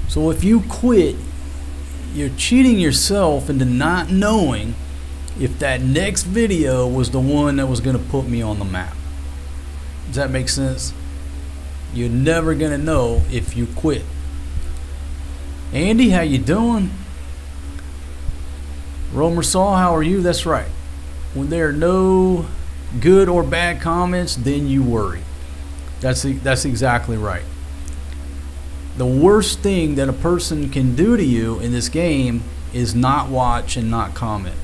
So if you quit, you're cheating yourself into not knowing if that next video was the one that was going to put me on the map. Does that make sense? You're never going to know if you quit. Andy, how you doing? Romer Saw, how are you? That's right. When there are no good or bad comments, then you worry. That's exactly right. The worst thing that a person can do to you in this game is not watch and not comment.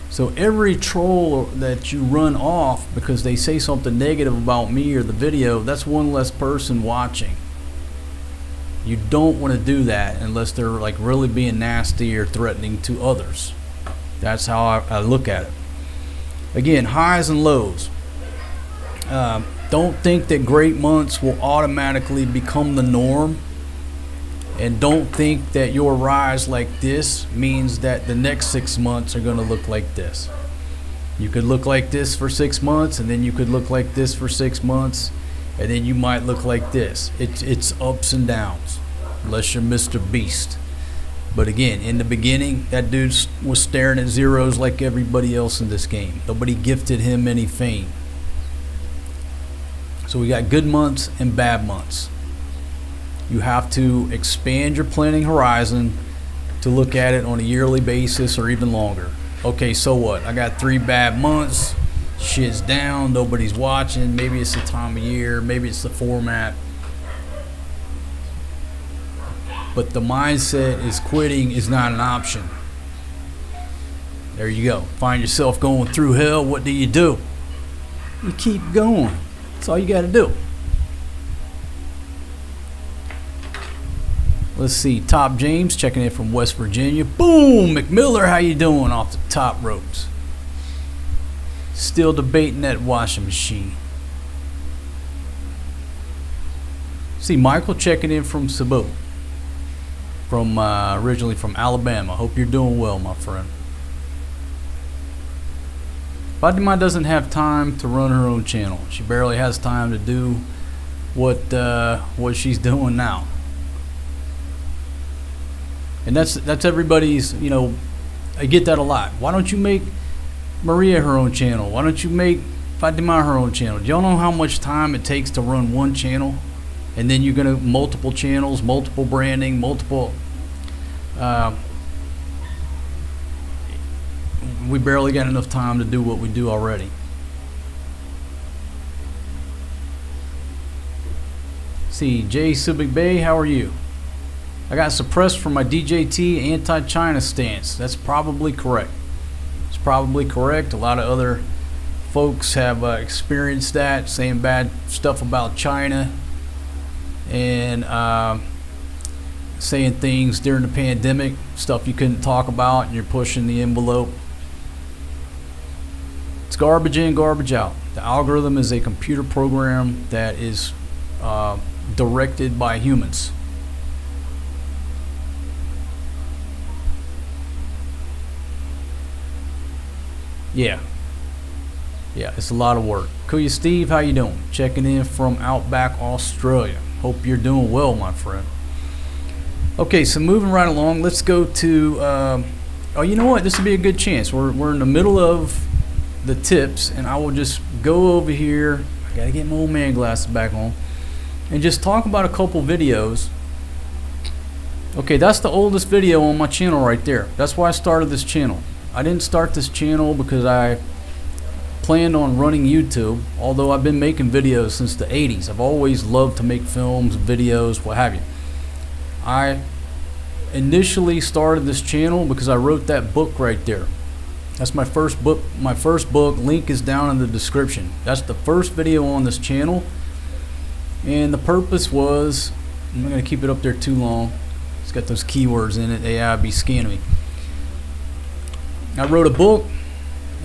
So every troll that you run off because they say something negative about me or the video, that's one less person watching. You don't want to do that unless they're like really being nasty or threatening to others. That's how I look at it. Again, highs and lows. Don't think that great months will automatically become the norm. And don't think that your rise like this means that the next 6 months are going to look like this. You could look like this for 6 months, and then you could look like this for 6 months, and then you might look like this. It's ups and downs, unless you're Mr. Beast. But again, in the beginning, that dude was staring at zeros like everybody else in this game. Nobody gifted him any fame. So we got good months and bad months. You have to expand your planning horizon to look at it on a yearly basis or even longer. Okay, so what? I got 3 bad months. Shit's down. Nobody's watching. Maybe it's the time of year. Maybe it's the format. But the mindset is quitting is not an option. There you go. Find yourself going through hell. What do? You keep going. That's all you got to do. Let's see. Top James checking in from West Virginia. Boom! McMiller, how you doing off the top ropes? Still debating that washing machine. See Michael checking in from Cebu. From originally from Alabama. Hope you're doing well, my friend. Fatima doesn't have time to run her own channel. She barely has time to do what she's doing now. And that's everybody's, you know, I get that a lot. Why don't you make Maria her own channel? Why don't you make Fatima her own channel? Do y'all know how much time it takes to run one channel? And then you're gonna multiple channels, multiple branding, multiple. We barely got enough time to do what we do already. See, Jay Subic Bay, how are you? I got suppressed for my DJT anti-China stance. That's probably correct. It's probably correct. A lot of other folks have experienced that, saying bad stuff about China and saying things during the pandemic, stuff you couldn't talk about, and you're pushing the envelope. It's garbage in, garbage out. The algorithm is a computer program that is directed by humans. Yeah, it's a lot of work. Kuya Steve, how you doing? Checking in from Outback, Australia. Hope you're doing well, my friend. Okay, so moving right along, let's go to. Oh, you know what? This would be a good chance. We're in the middle of the tips, and I will just go over here. I gotta get my old man glasses back on, and just talk about a couple videos. Okay, that's the oldest video on my channel right there. That's why I started this channel. I didn't start this channel because I planned on running YouTube, although I've been making videos since the 80s. I've always loved to make films, videos, what have you. I initially started this channel because I wrote that book right there. That's my first book. My first book, link is down in the description. That's the first video on this channel. And the purpose was, I'm not going to keep it up there too long. It's got those keywords in it. AI be scanning me. I wrote a book,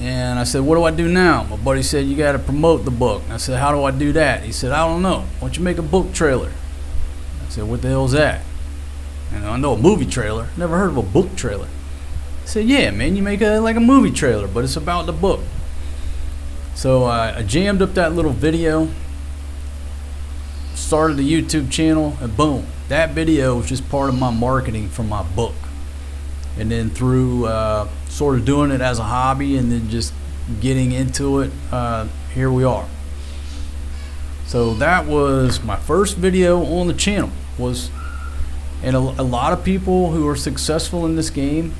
and I said, what do I do now? My buddy said, you got to promote the book. I said, how do I do that? He said, I don't know. Why don't you make a book trailer? I said, what the hell is that? And I know a movie trailer. Never heard of a book trailer. I said, yeah, man, you make like a movie trailer, but it's about the book. So I jammed up that little video, started the YouTube channel, and boom. That video was just part of my marketing for my book. And then through sort of doing it as a hobby and then just getting into it, here we are. So that was my first video on the channel. And a lot of people who are successful in this game,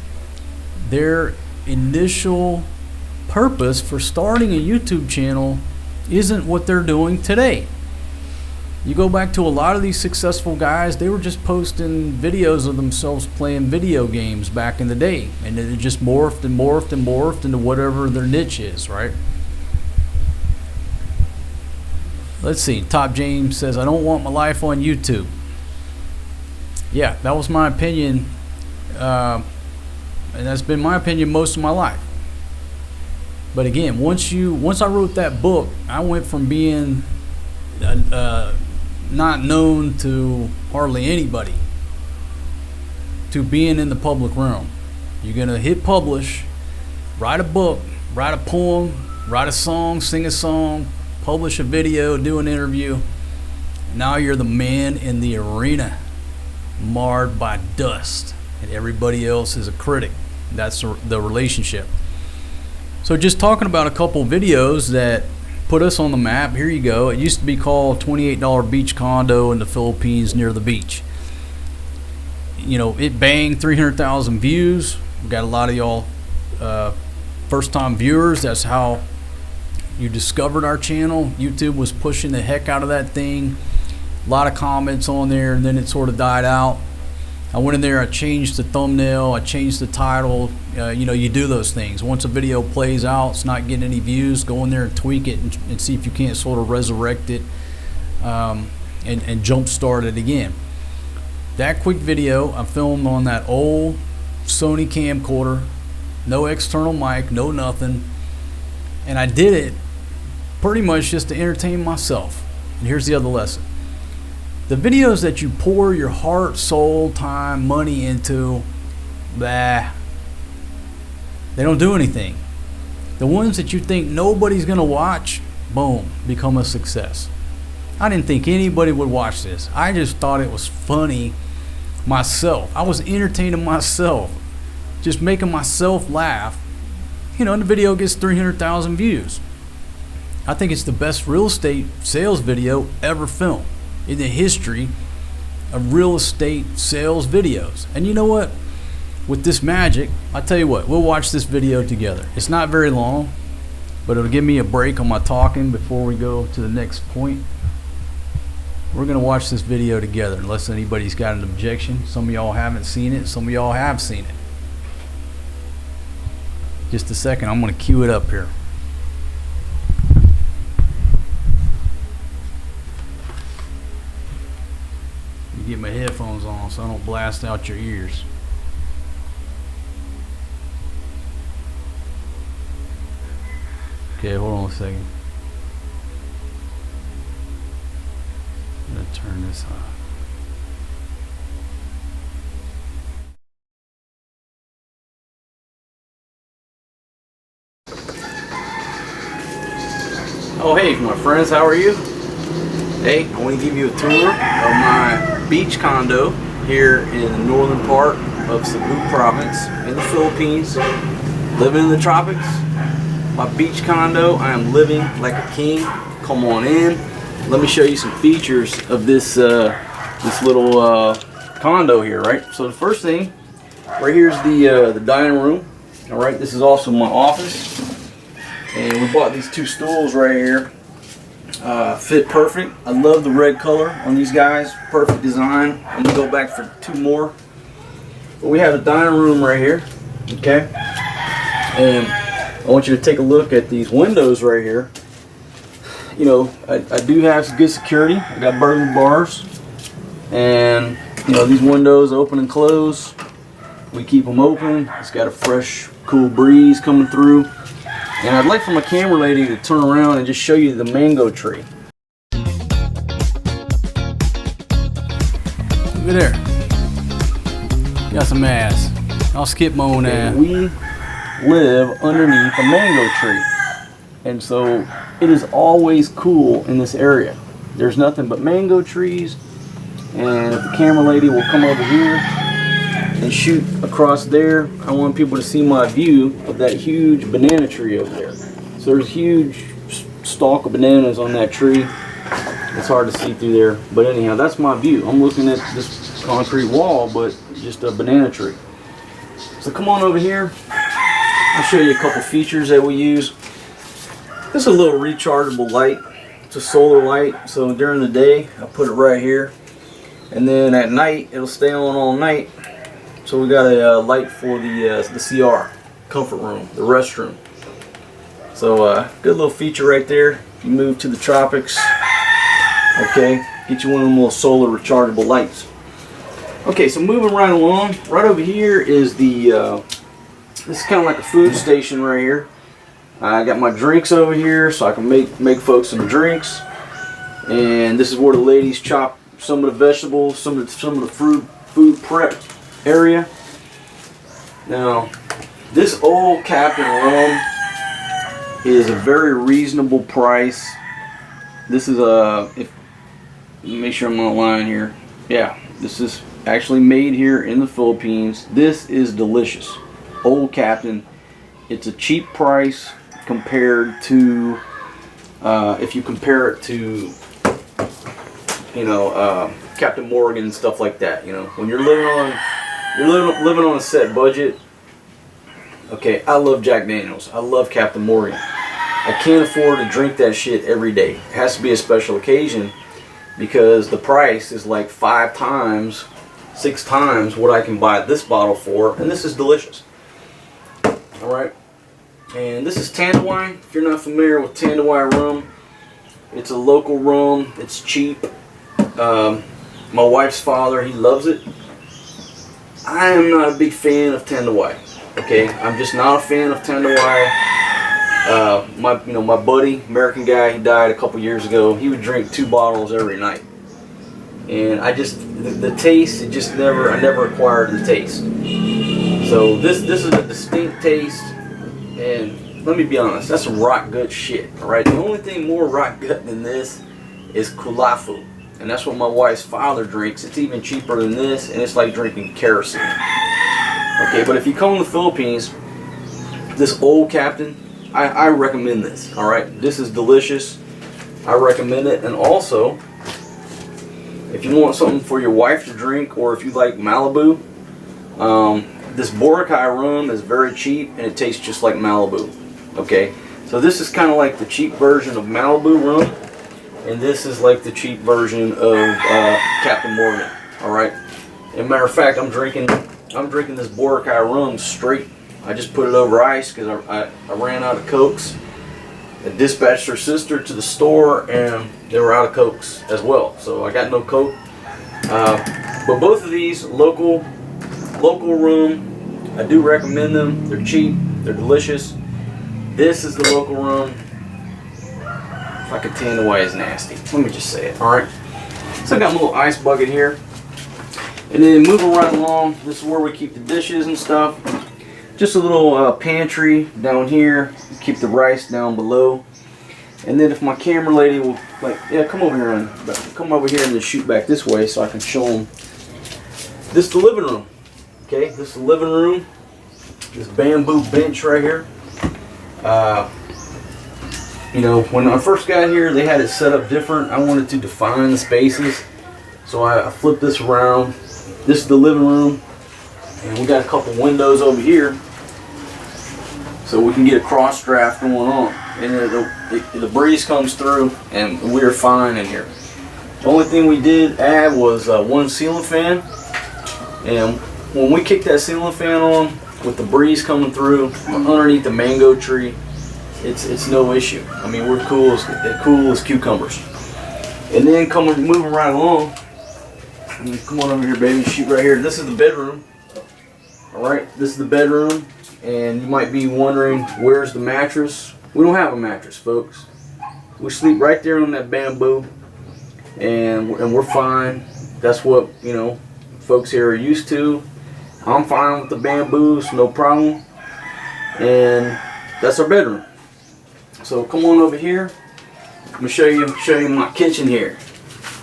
their initial purpose for starting a YouTube channel isn't what they're doing today. You go back to a lot of these successful guys, they were just posting videos of themselves playing video games back in the day. And it just morphed and morphed and morphed into whatever their niche is, right? Let's see. Top James says, I don't want my life on YouTube. Yeah, that was my opinion. And that's been my opinion most of my life. But again, once I wrote that book, I went from being not known to hardly anybody to being in the public realm. You're gonna hit publish, write a book, write a poem, write a song, sing a song, publish a video, do an interview. Now you're the man in the arena, marred by dust, and everybody else is a critic. That's the relationship. So just talking about a couple videos that put us on the map. Here you go. It used to be called $28 beach condo in the Philippines near the beach. You know, it banged 300,000 views. We got a lot of y'all first time viewers. That's how you discovered our channel. YouTube was pushing the heck out of that thing. A lot of comments on there, and then it sort of died out. I went in there, I changed the thumbnail, I changed the title. You know, you do those things. Once a video plays out, it's not getting any views, go in there and tweak it and see if you can't sort of resurrect it and jumpstart it again. That quick video I filmed on that old Sony camcorder, no external mic, no nothing. And I did it pretty much just to entertain myself. And here's the other lesson. The videos that you pour your heart, soul, time, money into, they don't do anything. The ones that you think nobody's gonna watch, boom, become a success. I didn't think anybody would watch this. I just thought it was funny myself. I was entertaining myself, just making myself laugh. You know, and the video gets 300,000 views. I think it's the best real estate sales video ever filmed in the history of real estate sales videos. And you know what? With this magic, I tell you what, we'll watch this video together. It's not very long, but it'll give me a break on my talking before we go to the next point. We're going to watch this video together unless anybody's got an objection. Some of y'all haven't seen it, some of y'all have seen it. Just a second, I'm going to cue it up here. Get my headphones on so I don't blast out your ears. Okay, hold on a second. I'm gonna turn this on. Oh hey my friends, how are you? Hey, I want to give you a tour of my beach condo here in the northern part of Cebu province in the Philippines. Living in the tropics. My beach condo, I am living like a king. Come on in. Let me show you some features of this this little condo here, right? So the first thing, right here is the dining room. All right, this is also my office. And we bought these two stools right here. Fit perfect. I love the red color on these guys. Perfect design. I'm gonna go back for two more. But we have a dining room right here. Okay. And I want you to take a look at these windows right here. You know, I do have some good security. I got burglar bars. And you know, these windows open and close. We keep them open. It's got a fresh, cool breeze coming through. And I'd like for my camera lady to turn around and just show you the mango tree. Look at there. Got some ass. I'll skip my own ass. We live underneath a mango tree. And so it is always cool in this area. There's nothing but mango trees. And if the camera lady will come over here and shoot across there, I want people to see my view of that huge banana tree over there. So there's a huge stalk of bananas on that tree. It's hard to see through there, but anyhow, that's my view. I'm looking at this concrete wall, but just a banana tree. So come on over here. I'll show you a couple features that we use. This is a little rechargeable light. It's a solar light, so during the day I put it right here, and then at night it'll stay on all night. So we got a light for the CR, comfort room, the restroom. So good little feature right there. You move to the tropics, okay, get you one of them little solar rechargeable lights. Okay, so moving right along, right over here is the, this is kind of like a food station right here. I got my drinks over here so I can make folks some drinks. And this is where the ladies chop some of the vegetables, some of the food prep area. Now, this Old Captain rum is a very reasonable price. This is make sure I'm on the line here. Yeah, this is actually made here in the Philippines. This is delicious. Old Captain. It's a cheap price compared to if you compare it to, you know, Captain Morgan and stuff like that. You know, when you're living on a set budget. Okay, I love Jack Daniels. I love Captain Morgan. I can't afford to drink that shit every day. It has to be a special occasion because the price is like 5 times, 6 times what I can buy this bottle for, and this is delicious. All right, and this is Tanduay. If you're not familiar with Tanduay rum, it's a local rum. It's cheap. My wife's father, he loves it. I am not a big fan of Tanduay. Okay, I'm just not a fan of Tanduay. My buddy, American guy, he died a couple years ago. He would drink 2 bottles every night, and I just the taste. It just I never acquired the taste. So this is a distinct taste, and let me be honest, that's some rock gut shit. All right, the only thing more rock gut than this
is Kulafu. And that's what my wife's father drinks. It's even cheaper than this, and it's like drinking kerosene. Okay, but if you come to the Philippines, this Old Captain, I recommend this. Alright, this is delicious. I recommend it. And also, if you want something for your wife to drink, or if you like Malibu, this Boracay rum is very cheap and it tastes just like Malibu. Okay, so this is kind of like the cheap version of Malibu rum, and this is like the cheap version of Captain Morgan. All right. As a matter of fact, I'm drinking this Boracay rum straight. I just put it over ice because I ran out of Cokes. I dispatched her sister to the store and they were out of Cokes as well, so I got no Coke. But both of these local rum, I do recommend them. They're cheap, they're delicious. This is the local rum. If I could tell you why it's nasty, let me just say it. All right. So I got my little ice bucket here, and then moving right along, this is where we keep the dishes and stuff. Just a little pantry down here. Keep the rice down below. And then if my camera lady will, like, yeah, come over here and just shoot back this way so I can show them. This is the living room. Okay, this is the living room. This bamboo bench right here. You know, when I first got here, they had it set up different. I wanted to define the spaces, so I flipped this around. This is the living room, and we got a couple windows over here, so we can get a cross draft going on, and the breeze comes through, and we're fine in here. The only thing we did add was one ceiling fan, and when we kick that ceiling fan on with the breeze coming through underneath the mango tree, it's no issue. I mean, we're cool as cucumbers. And then moving right along, come on over here, baby, shoot right here. This is the bedroom. All right, this is the bedroom, and you might be wondering, where's the mattress? We don't have a mattress, folks. We sleep right there on that bamboo, and we're fine. That's what, you know, folks here are used to. I'm fine with the bamboos, no problem. And that's our bedroom. So come on over here. I'm gonna show you my kitchen here.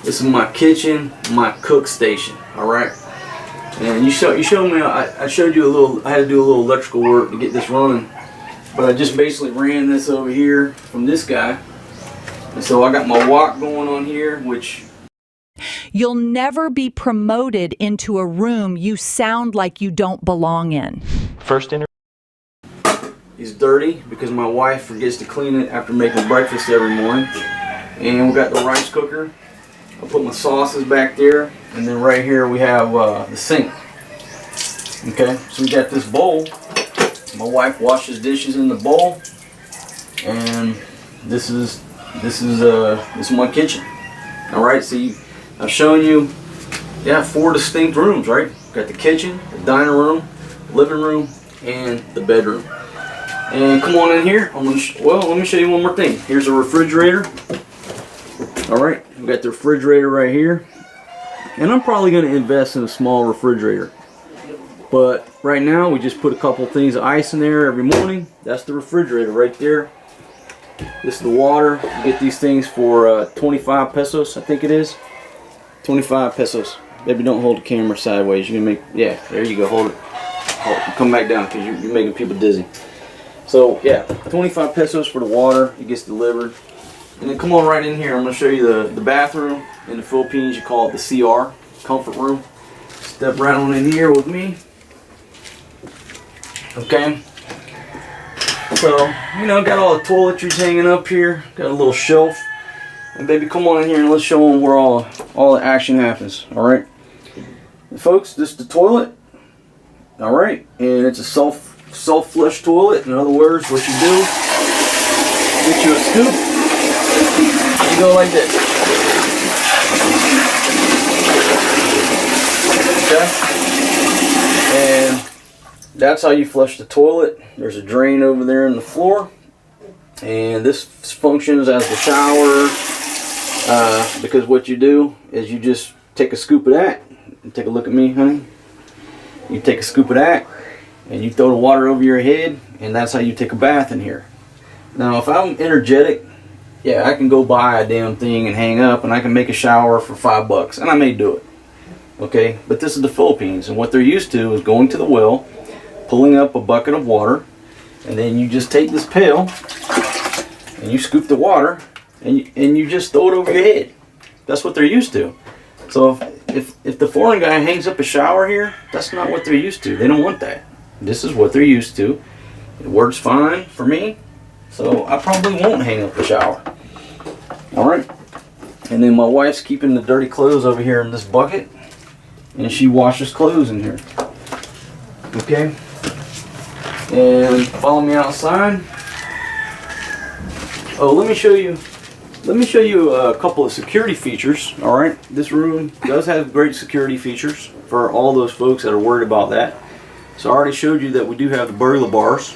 This is my kitchen, my cook station. All right. And you showed me. I showed you a little. I had to do a little electrical work to get this running, but I just basically ran this over here from this guy. And so I got my wok going on here, which.
You'll never be promoted into a room you sound like you don't belong in.
First interview. It's dirty because my wife forgets to clean it after making breakfast every morning. And we got the rice cooker. I'll put my sauces back there. And then right here we have the sink. Okay, so we got this bowl. My wife washes dishes in the bowl. And this is my kitchen. All right, so I've shown you, yeah, 4 distinct rooms, right? Got the kitchen, the dining room, living room, and the bedroom. And come on in here. Let me show you one more thing. Here's a refrigerator. All right, we got the refrigerator right here. And I'm probably going to invest in a small refrigerator. But right now, we just put a couple things of ice in there every morning. That's the refrigerator right there. This is the water. You get these things for 25 pesos, I think it is. 25 pesos. Maybe don't hold the camera sideways. You can make, yeah, there you go. Hold it. Come back down because you're making people dizzy. So yeah, 25 pesos for the water. It gets delivered. And then come on right in here. I'm going to show you the bathroom. In the Philippines, you call it the CR, comfort room. Step right on in here with me. Okay. So, you know, got all the toiletries hanging up here. Got a little shelf. And baby, come on in here and let's show them where all the action happens. All right. And folks, this is the toilet. All right. And it's a self-flush toilet. In other words, what you do, get you a scoop. You go like this. Okay. And that's how you flush the toilet. There's a drain over there in the floor. And this functions as the shower. Because what you do is you just take a scoop of that. And take a look at me, honey. You take a scoop of that. And you throw the water over your head. And that's how you take a bath in here. Now, if I'm energetic yeah, I can go buy a damn thing and hang up, and I can make a shower for $5, and I may do it. Okay, but this is the Philippines, and what they're used to is going to the well, pulling up a bucket of water, and then you just take this pail and you scoop the water and you just throw it over your head. That's what they're used to. So if the foreign guy hangs up a shower here, that's not what they're used to. They don't want that. This is what they're used to. It works fine for me, so I probably won't hang up a shower. Alright, and then my wife's keeping the dirty clothes over here in this bucket, and she washes clothes in here. Okay, and follow me outside. Oh, let me show you a couple of security features. All right, this room does have great security features for all those folks that are worried about that. So I already showed you that we do have the burglar bars.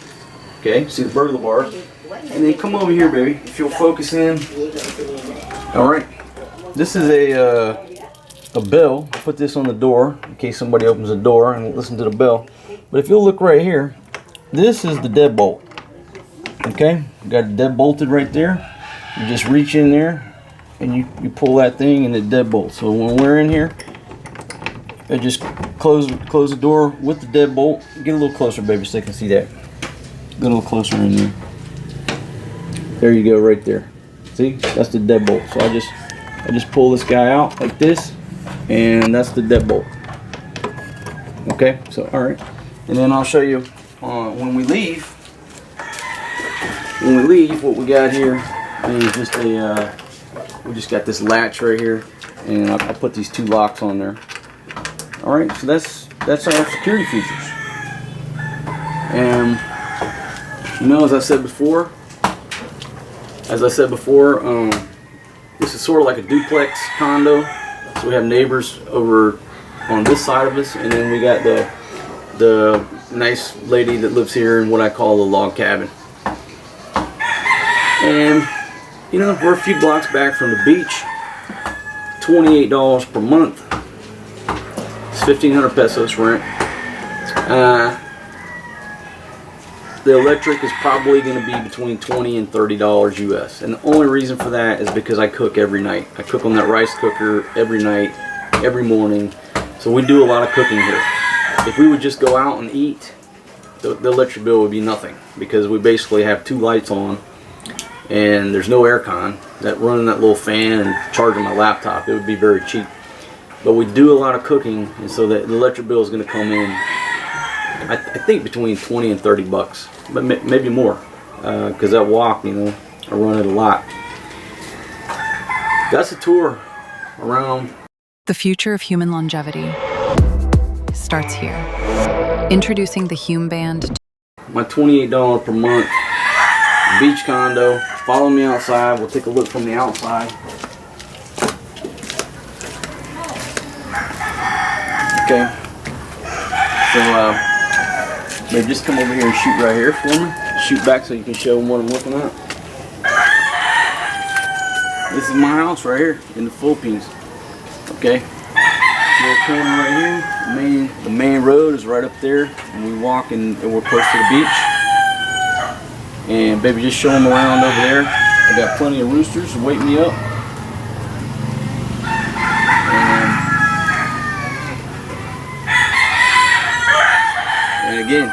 Okay, see the burglar bars, and then come over here, baby. If you'll focus in. All right, this is a bell. I put this on the door in case somebody opens the door and listen to the bell. But if you'll look right here, this is the deadbolt. Okay, got it dead bolted right there. You just reach in there and you pull that thing and it deadbolts. So when we're in here, I just close the door with the deadbolt. Get a little closer, baby, so they can see that. Get a little closer in there. There you go, right there. See, that's the deadbolt. So I just pull this guy out like this, and that's the deadbolt. Okay, so all right, and then I'll show you when we leave. When we leave, what we got here is just we just got this latch right here, and I put these two locks on there. All right, so that's our security features. And you know, as I said before, this is sort of like a duplex condo. So we have neighbors over on this side of us, and then we got the nice lady that lives here in what I call the log cabin. And you know, we're a few blocks back from the beach. $28 per month. It's 1,500 pesos rent. The electric is probably going to be between $20 and $30 US. And the only reason for that is because I cook every night. I cook on that rice cooker every night, every morning. So we do a lot of cooking here. If we would just go out and eat, the electric bill would be nothing, because we basically have two lights on and there's no aircon. That running that little fan and charging my laptop, it would be very cheap. But we do a lot of cooking, and so the electric bill is going to come in, I think, between 20 and 30 bucks, but maybe more, because that wok, you know, I run it a lot. That's a tour around.
The future of human longevity starts here. Introducing the Hume Band.
My $28 per month beach condo. Follow me outside. We'll take a look from the outside. Okay. So, maybe just come over here and shoot right here for me. Shoot back so you can show them what I'm looking at. This is my house right here in the Philippines. Okay. Little corner right here. The main road is right up there, and we walk and we're close to the beach. And baby, just show them around over there. I got plenty of roosters to wake me up. And again,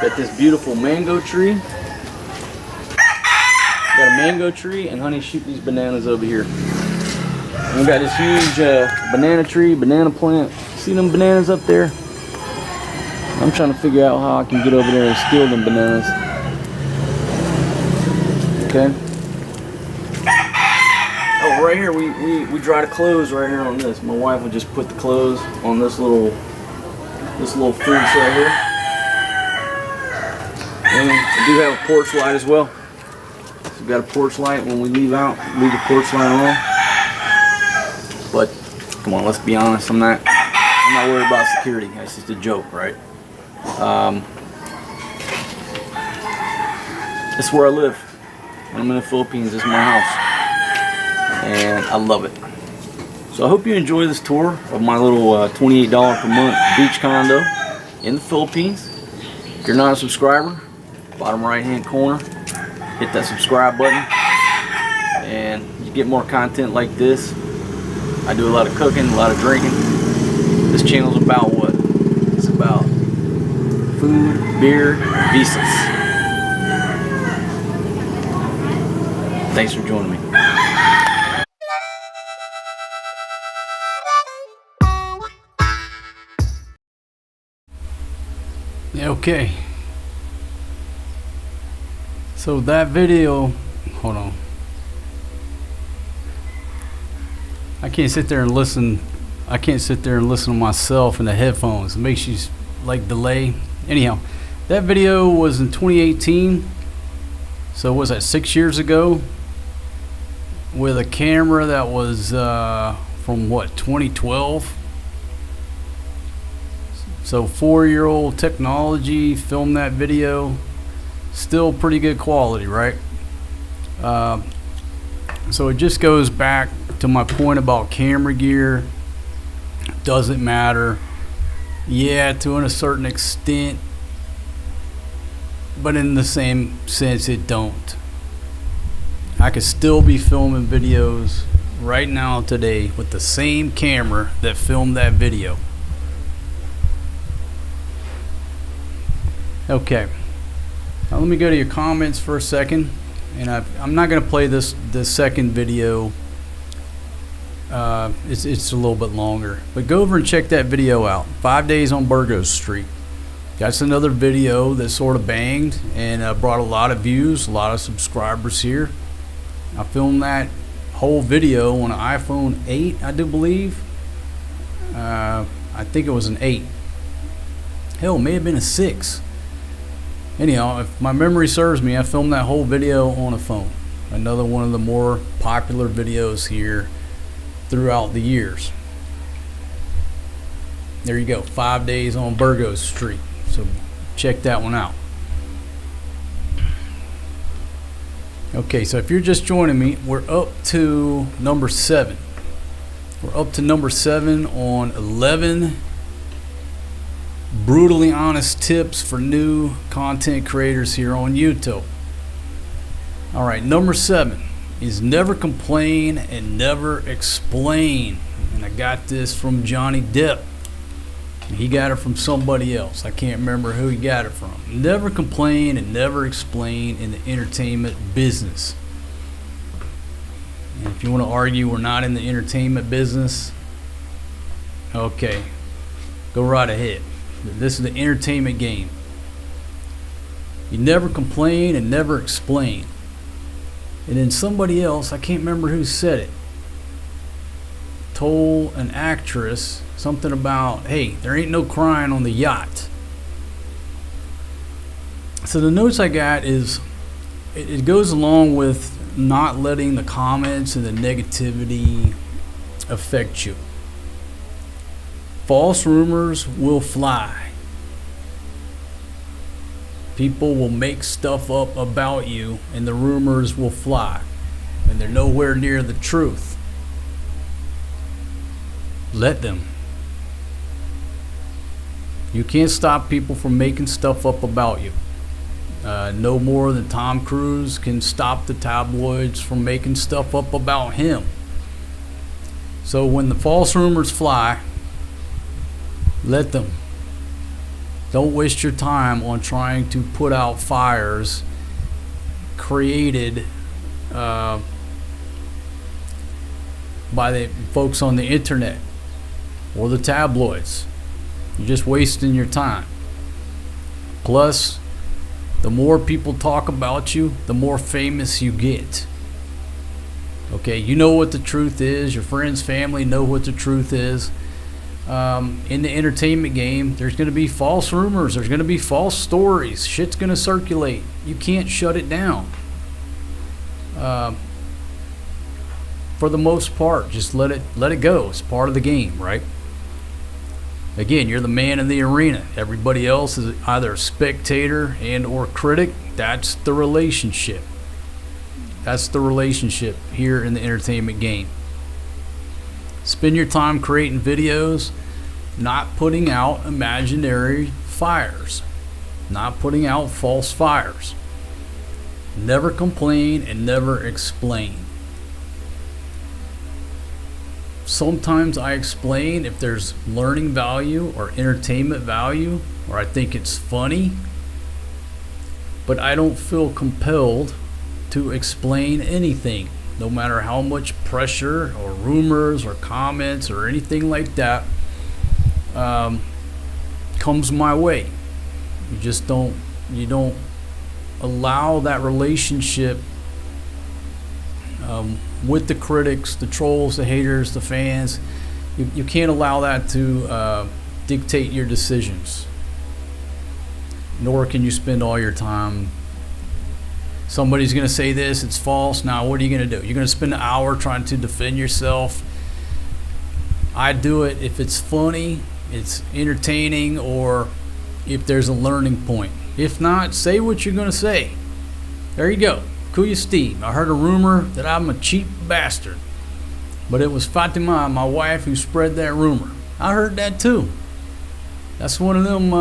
got this beautiful mango tree. Got a mango tree, and honey, shoot these bananas over here. And we got this huge banana tree, banana plant. See them bananas up there? I'm trying to figure out how I can get over there and steal them bananas. Okay. Oh, right here we dry the clothes right here on this. My wife would just put the clothes on this little fence right here. And we do have a porch light as well. So we've got a porch light when we leave the porch light on. But come on, let's be honest. I'm not worried about security. That's just a joke, right? This is where I live. When I'm in the Philippines, this is my house, and I love it. So I hope you enjoy this tour of my little $28 per month beach condo in the Philippines. If you're not a subscriber, bottom right hand corner, hit that subscribe button, and you get more content like this. I do a lot of cooking, a lot of drinking. This channel's about what? It's about food, beer, visas. Thanks for joining me.
Okay. So that video, hold on. I can't sit there and listen. I can't sit there and listen to myself in the headphones. It makes you like delay. Anyhow, that video was in 2018. So was that 6 years ago? With a camera that was from what, 2012? So 4-year-old technology, filmed that video. Still pretty good quality, right? So it just goes back to my point about camera gear. Doesn't matter. Yeah, to a certain extent, but in the same sense it don't. I could still be filming videos right now today with the same camera that filmed that video. Okay, now let me go to your comments for a second, and I'm not going to play this second video. It's a little bit longer, but go over and check that video out. 5 days on Burgos Street. That's another video that sort of banged and brought a lot of views, a lot of subscribers here. I filmed that whole video on an iPhone 8, I do believe. I think it was an 8. Hell, it may have been a 6. Anyhow, if my memory serves me, I filmed that whole video on a phone. Another one of the more popular videos here throughout the years. There you go, 5 days on Burgos Street. So check that one out. Okay, so if you're just joining me, we're up to number 7. We're up to number 7 on 11 brutally honest tips for new content creators here on YouTube. All right, number 7 is never complain and never explain. And I got this from Johnny Depp. He got it from somebody else. I can't remember who he got it from. Never complain and never explain in the entertainment business. And if you want to argue we're not in the entertainment business, okay, go right ahead. This is the entertainment game. You never complain and never explain. And then somebody else, I can't remember who said it, told an actress something about, hey, there ain't no crying on the yacht. So the notes I got is, it goes along with not letting the comments and the negativity affect you. False rumors will fly. People will make stuff up about you and the rumors will fly. And they're nowhere near the truth. Let them. You can't stop people from making stuff up about you. No more than Tom Cruise can stop the tabloids from making stuff up about him. So when the false rumors fly, let them. Don't waste your time on trying to put out fires created by the folks on the internet or the tabloids. You're just wasting your time. Plus, the more people talk about you, the more famous you get. Okay, you know what the truth is. Your friends, family know what the truth is. In the entertainment game, there's going to be false rumors. There's going to be false stories. Shit's going to circulate. You can't shut it down. For the most part, just let it go. It's part of the game, right? Again, you're the man in the arena. Everybody else is either a spectator and or critic. That's the relationship. That's the relationship here in the entertainment game. Spend your time creating videos, not putting out imaginary fires, not putting out false fires. Never complain and never explain. Sometimes I explain if there's learning value or entertainment value, or I think it's funny, but I don't feel compelled to explain anything, no matter how much pressure or rumors or comments or anything like that comes my way. You don't allow that relationship with the critics, the trolls, the haters, the fans. You can't allow that to dictate your decisions. Nor can you spend all your time. Somebody's going to say this, it's false. Now, what are you going to do? You're going to spend an hour trying to defend yourself. I do it if it's funny, it's entertaining, or if there's a learning point. If not, say what you're going to say. There you go. Kuya Steve. I heard a rumor that I'm a cheap bastard. But it was Fatima, my wife, who spread that rumor. I heard that too. That's one of them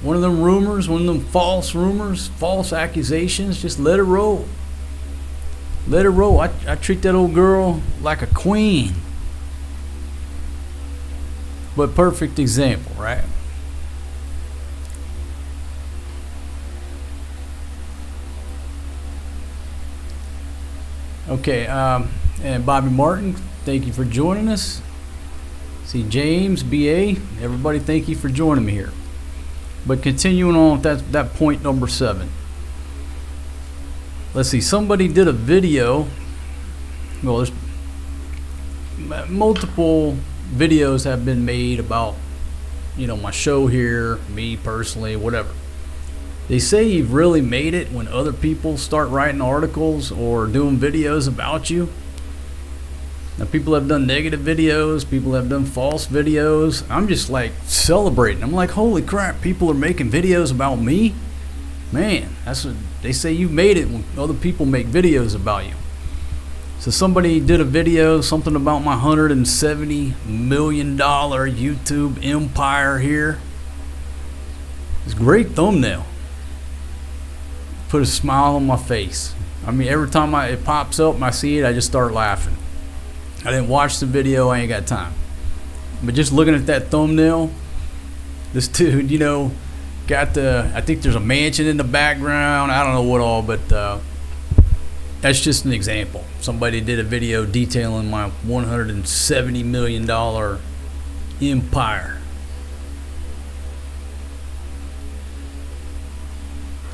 rumors, one of them false rumors, false accusations. Just let it roll. Let it roll. I treat that old girl like a queen. But perfect example, right? Okay, and Bobby Martin, thank you for joining us. See James, BA, everybody, thank you for joining me here. But continuing on with that point number 7. Let's see, somebody did a video. Well, there's multiple videos have been made about, my show here, me personally, whatever. They say you've really made it when other people start writing articles or doing videos about you. Now, people have done negative videos, people have done false videos. I'm just like celebrating. I'm like, holy crap, people are making videos about me? Man, that's what they say, you made it when other people make videos about you. So somebody did a video, something about my $170 million YouTube empire here. It's a great thumbnail. Put a smile on my face. I mean, every time it pops up and I see it, I just start laughing. I didn't watch the video, I ain't got time. But just looking at that thumbnail, this dude, got I think there's a mansion in the background. I don't know what all, but that's just an example. Somebody did a video detailing my $170 million empire.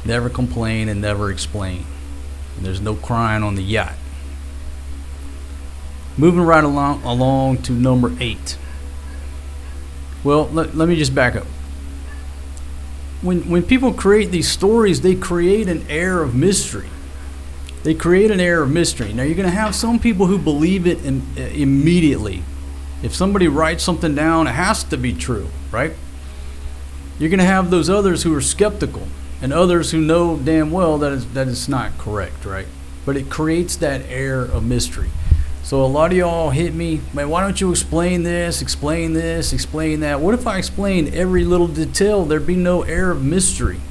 Never complain and never explain. There's no crying on the yacht. Moving right along to number 8. Well, let me just back up. When people create these stories, they create an air of mystery. They create an air of mystery. Now, you're going to have some people who believe it immediately. If somebody writes something down, it has to be true, right? You're going to have those others who are skeptical, and others who know damn well that it's not correct, right? But it creates that air of mystery. So a lot of y'all hit me, man, why don't you explain this, explain that? What if I explained every little detail? There'd be no air of mystery.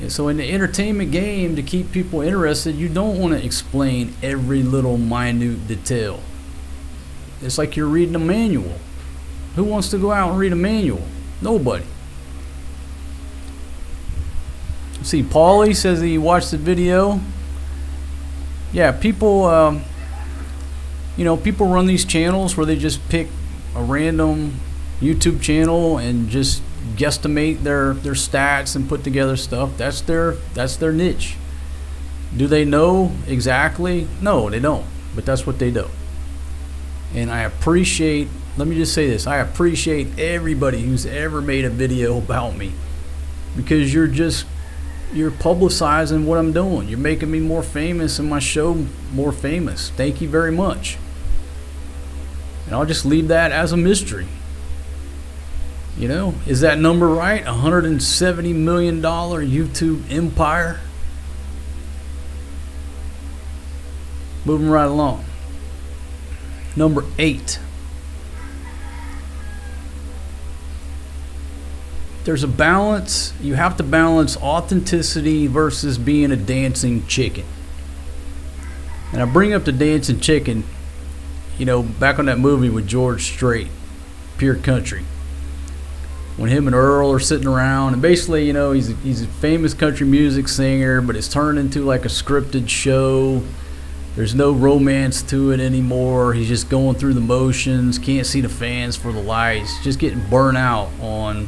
And so in the entertainment game, to keep people interested, you don't want to explain every little minute detail. It's like you're reading a manual. Who wants to go out and read a manual? Nobody. See, Paulie says he watched the video. Yeah, people, people run these channels where they just pick a random YouTube channel and just guesstimate their stats and put together stuff. That's their niche. Do they know exactly? No, they don't. But that's what they do. And let me just say this, I appreciate everybody who's ever made a video about me, because you're publicizing what I'm doing. You're making me more famous and my show more famous. Thank you very much. And I'll just leave that as a mystery. Is that number right? $170 million YouTube empire? Moving right along. Number 8. There's a balance. You have to balance authenticity versus being a dancing chicken. And I bring up the dancing chicken. you know, back on that movie with George Strait, Pure Country, when him and Earl are sitting around, and basically, you know, he's a famous country music singer, but it's turned into like a scripted show. There's no romance to it anymore. He's just going through the motions, can't see the fans for the lights, just getting burnt out on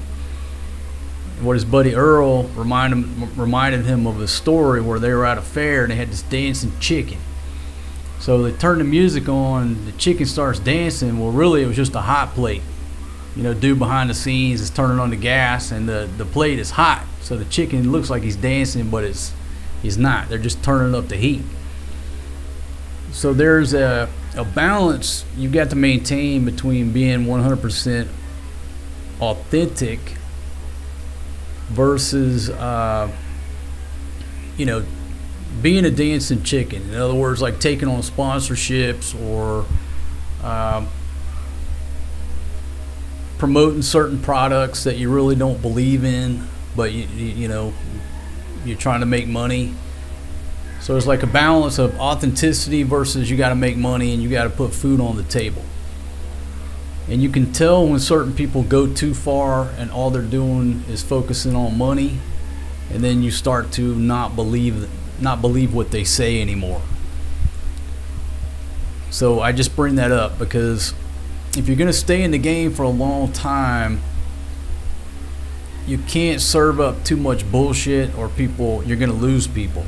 what his buddy Earl reminded him of a story where they were at a fair and they had this dancing chicken. So they turn the music on, the chicken starts dancing. Well, really, it was just a hot plate. You know, dude behind the scenes is turning on the gas, and the plate is hot. So the chicken looks like he's dancing, but he's not. They're just turning up the heat. So there's a balance you've got to maintain between being 100% authentic versus, you know, being a dancing chicken. In other words, like taking on sponsorships or promoting certain products that you really don't believe in, but you know, you're trying to make money. So it's like a balance of authenticity versus you got to make money and you got to put food on the table. And you can tell when certain people go too far and all they're doing is focusing on money, and then you start to not believe what they say anymore. So I just bring that up because if you're going to stay in the game for a long time, you can't serve up too much bullshit or you're going to lose people.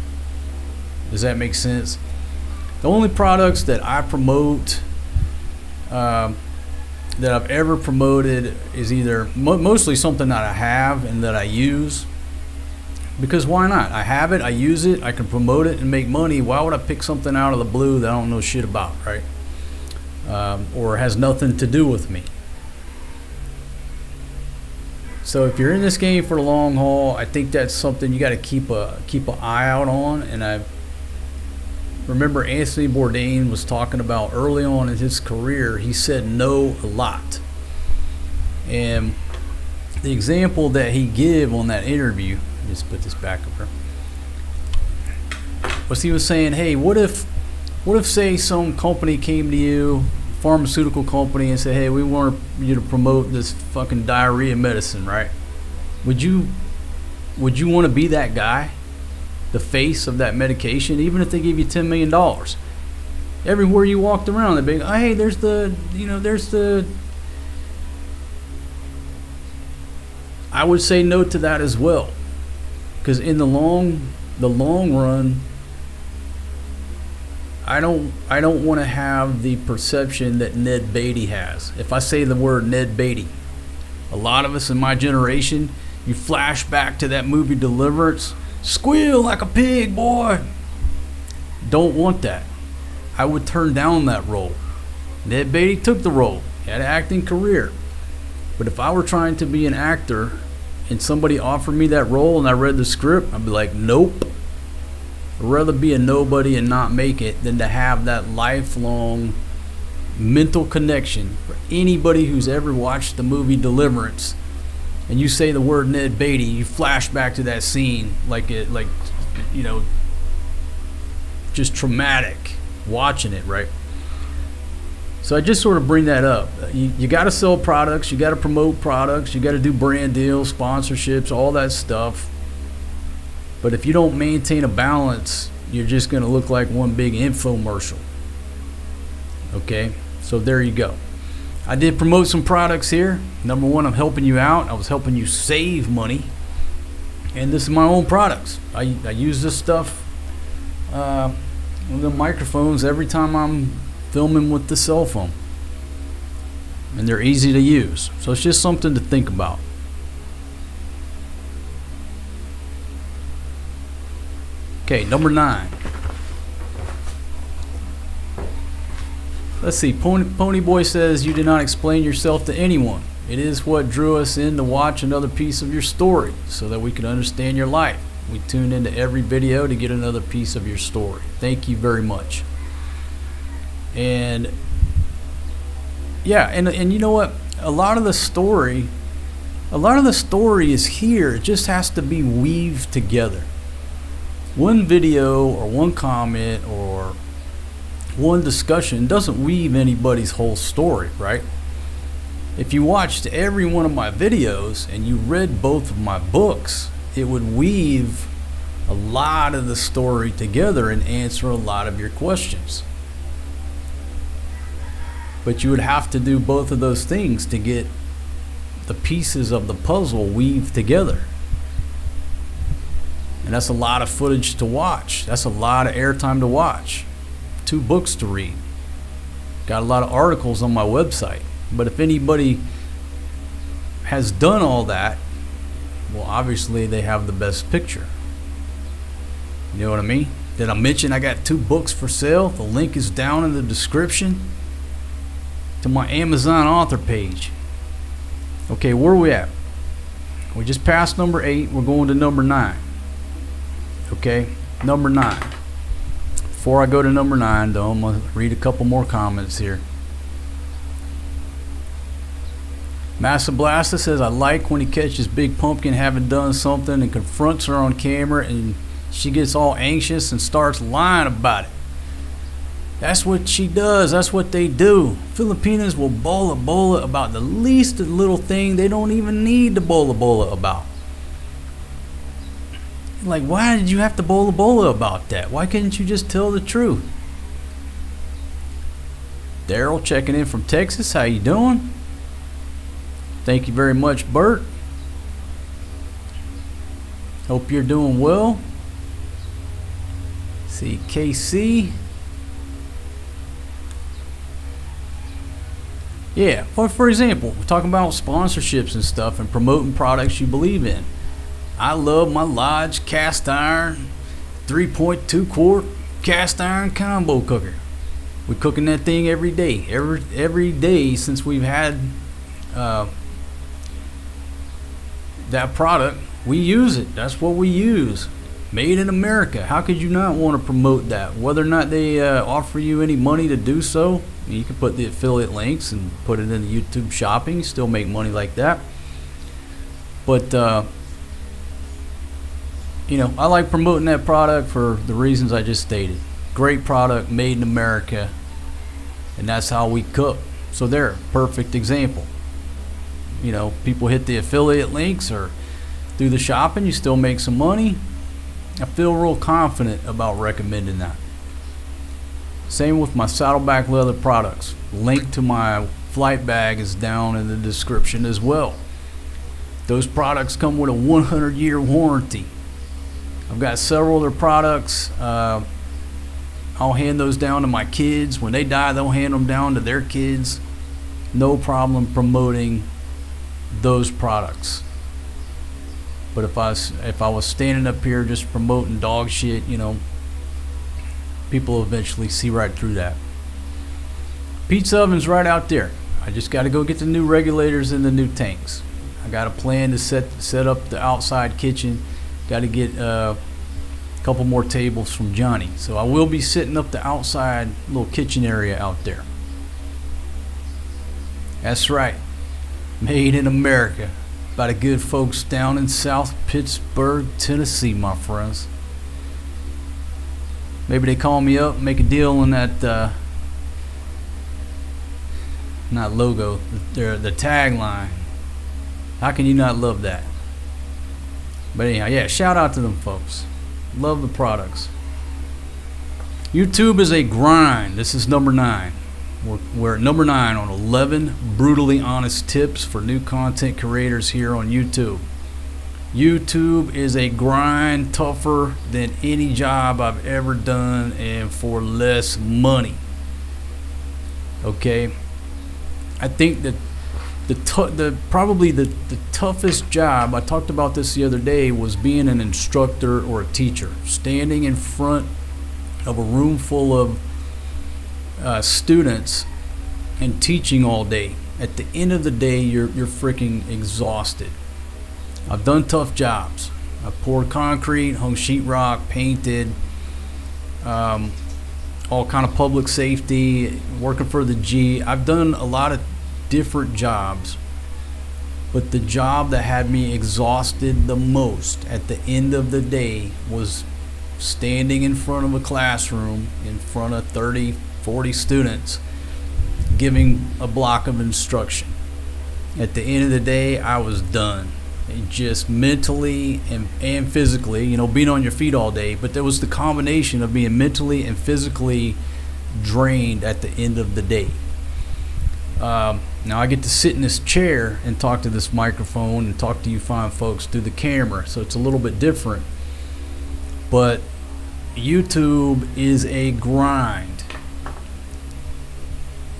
Does that make sense? The only products that I promote, that I've ever promoted, is either mostly something that I have and that I use. Because why not? I have it, I use it, I can promote it and make money. Why would I pick something out of the blue that I don't know shit about, right? Or has nothing to do with me. So if you're in this game for the long haul, I think that's something you got to keep an eye out on. And I remember Anthony Bourdain was talking about early on in his career, he said no a lot. And the example that he gave on that interview, just put this back over, was he was saying, hey, what if say some company came to you, pharmaceutical company, and said, hey, we want you to promote this fucking diarrhea medicine, right? Would you want to be that guy, the face of that medication, even if they gave you $10 million? Everywhere you walked around, they'd be, oh, hey, there's the I would say no to that as well, because in the long run, I don't want to have the perception that Ned Beatty has. If I say the word Ned Beatty, a lot of us in my generation, you flash back to that movie Deliverance, squeal like a pig, boy. Don't want that. I would turn down that role. Ned Beatty took the role, he had an acting career. But if I were trying to be an actor and somebody offered me that role and I read the script, I'd be like, nope. I'd rather be a nobody and not make it than to have that lifelong mental connection. For anybody who's ever watched the movie Deliverance and you say the word Ned Beatty, you flash back to that scene like just traumatic watching it, right? So I just sort of bring that up. You got to sell products, you got to promote products, you got to do brand deals, sponsorships, all that stuff. But if you don't maintain a balance, you're just going to look like one big infomercial. Okay, so there you go. I did promote some products here. Number one, I'm helping you out. I was helping you save money. And this is my own products. I use this stuff with the microphones every time I'm filming with the cell phone. And they're easy to use. So it's just something to think about. Okay, number 9. Let's see. Ponyboy says, you did not explain yourself to anyone. It is what drew us in to watch another piece of your story so that we could understand your life. We tuned into every video to get another piece of your story. Thank you very much. And yeah, and you know what? A lot of the story is here. It just has to be weaved together. One video or one comment or one discussion. It doesn't weave anybody's whole story, right? If you watched every one of my videos and you read both of my books, it would weave a lot of the story together and answer a lot of your questions. But you would have to do both of those things to get the pieces of the puzzle weaved together. And that's a lot of footage to watch. That's a lot of airtime to watch. 2 books to read. Got a lot of articles on my website. But if anybody has done all that, well, obviously they have the best picture. You know what I mean? Did I mention I got 2 books for sale? The link is down in the description to my Amazon author page. Okay, where are we at? We just passed number 8. We're going to number 9. Okay, number 9. Before I go to number 9, though, I'm going to read a couple more comments here. Massa Blasta says, I like when he catches Big Pumpkin having done something and confronts her on camera and she gets all anxious and starts lying about it. That's what she does. That's what they do. Filipinas will bola about the least little thing they don't even need to bola about. Like, why did you have to bola about that? Why couldn't you just tell the truth? Daryl checking in from Texas. How you doing? Thank you very much, Bert. Hope you're doing well. See, KC. Yeah, for example, we're talking about sponsorships and stuff and promoting products you believe in. I love my Lodge cast iron 3.2 quart cast iron combo cooker. We're cooking that thing every day. Every day since we've had that product, we use it. That's what we use. Made in America. How could you not want to promote that? Whether or not they offer you any money to do so, you can put the affiliate links and put it in the YouTube shopping. You still make money like that. But you know, I like promoting that product for the reasons I just stated. Great product, made in America, and that's how we cook. So there, perfect example. You know, people hit the affiliate links or do the shopping, you still make some money. I feel real confident about recommending that. Same with my Saddleback leather products. Link to my flight bag is down in the description as well. Those products come with a 100-year warranty. I've got several of their products. I'll hand those down to my kids. When they die, they'll hand them down to their kids. No problem promoting those products. But if I was standing up here just promoting dog shit, you know, people eventually see right through that. Pizza oven's right out there. I just got to go get the new regulators and the new tanks. I got a plan to set up the outside kitchen. Got to get a couple more tables from Johnny. So I will be setting up the outside little kitchen area out there. That's right. Made in America. By the good folks down in South Pittsburgh, Tennessee, my friends. Maybe they call me up and make a deal on that, not logo, the tagline. How can you not love that? But anyhow, yeah, shout out to them folks. Love the products. YouTube is a grind. This is number 9. We're at number 9 on 11 brutally honest tips for new content creators here on YouTube. YouTube is a grind, tougher than any job I've ever done, and for less money. Okay, I think that probably the toughest job, I talked about this the other day, was being an instructor or a teacher, standing in front of a room full of students and teaching all day. At the end of the day, you're freaking exhausted. I've done tough jobs. I poured concrete, hung sheetrock, painted, all kind of public safety, working for the G. I've done a lot of different jobs, but the job that had me exhausted the most at the end of the day was standing in front of a classroom in front of 30, 40 students, giving a block of instruction. At the end of the day, I was done. Just mentally and physically, you know, being on your feet all day, but there was the combination of being mentally and physically drained at the end of the day. Now I get to sit in this chair and talk to this microphone and talk to you fine folks through the camera, so it's a little bit different. But YouTube is a grind,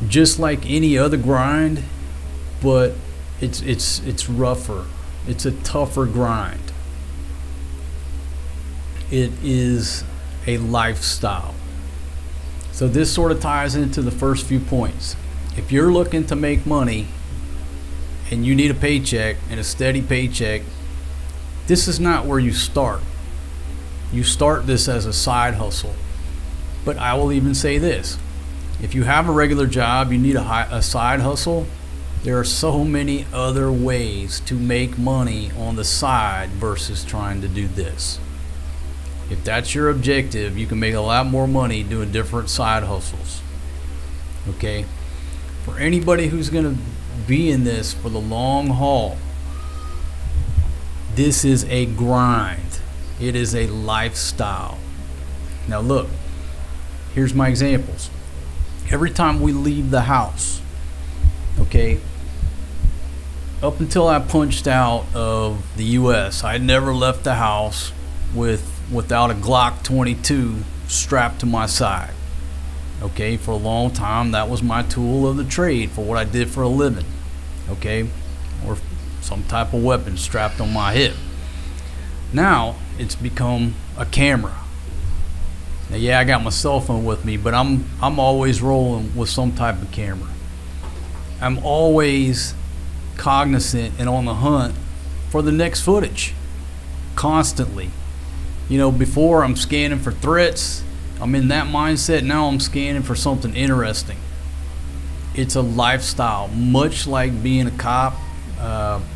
just like any other grind, but it's rougher. It's a tougher grind. It is a lifestyle. So this sort of ties into the first few points. If you're looking to make money and you need a paycheck and a steady paycheck, this is not where you start. You start this as a side hustle. But I will even say this. If you have a regular job, you need a side hustle. There are so many other ways to make money on the side versus trying to do this. If that's your objective, you can make a lot more money doing different side hustles. Okay? For anybody who's going to be in this for the long haul, this is a grind. It is a lifestyle. Now look, here's my examples. Every time we leave the house, okay, up until I punched out of the U.S., I never left the house without a Glock 22 strapped to my side. Okay, for a long time, that was my tool of the trade for what I did for a living. Okay, or some type of weapon strapped on my hip. Now it's become a camera. Now, yeah, I got my cell phone with me, but I'm always rolling with some type of camera. I'm always cognizant and on the hunt for the next footage, constantly. You know, before I'm scanning for threats, I'm in that mindset. Now I'm scanning for something interesting. It's a lifestyle, much like being a cop,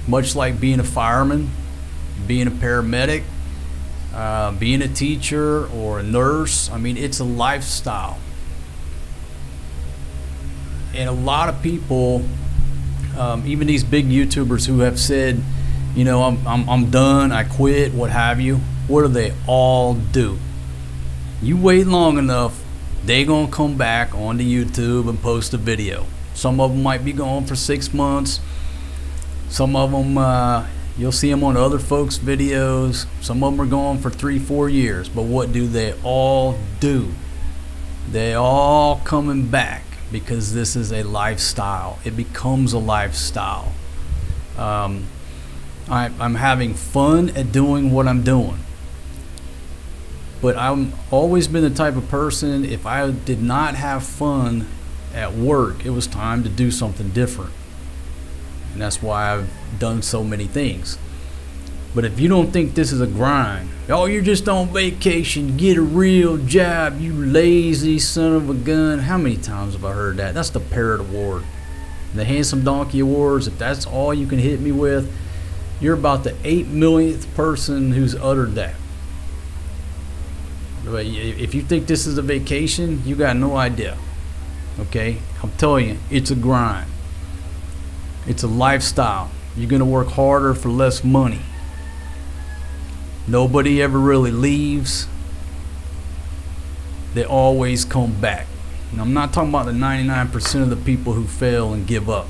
much like being a fireman, being a paramedic, being a teacher or a nurse. I mean, it's a lifestyle. And a lot of people, even these big YouTubers who have said, you know, I'm done, I quit, what have you. What do they all do? You wait long enough, they gonna come back onto YouTube and post a video. Some of them might be gone for 6 months. Some of them, you'll see them on other folks' videos. Some of them are gone for 3-4 years. But what do they all do? They all coming back because this is a lifestyle. It becomes a lifestyle. I'm having fun at doing what I'm doing. But I've always been the type of person, if I did not have fun at work, it was time to do something different. And that's why I've done so many things. But if you don't think this is a grind, oh, you're just on vacation, get a real job, you lazy son of a gun. How many times have I heard that? That's the Parrot Award. The Handsome Donkey Awards, if that's all you can hit me with, you're about the 8 millionth person who's uttered that. If you think this is a vacation, you got no idea. Okay? I'm telling you, it's a grind. It's a lifestyle. You're going to work harder for less money. Nobody ever really leaves. They always come back. And I'm not talking about the 99% of the people who fail and give up.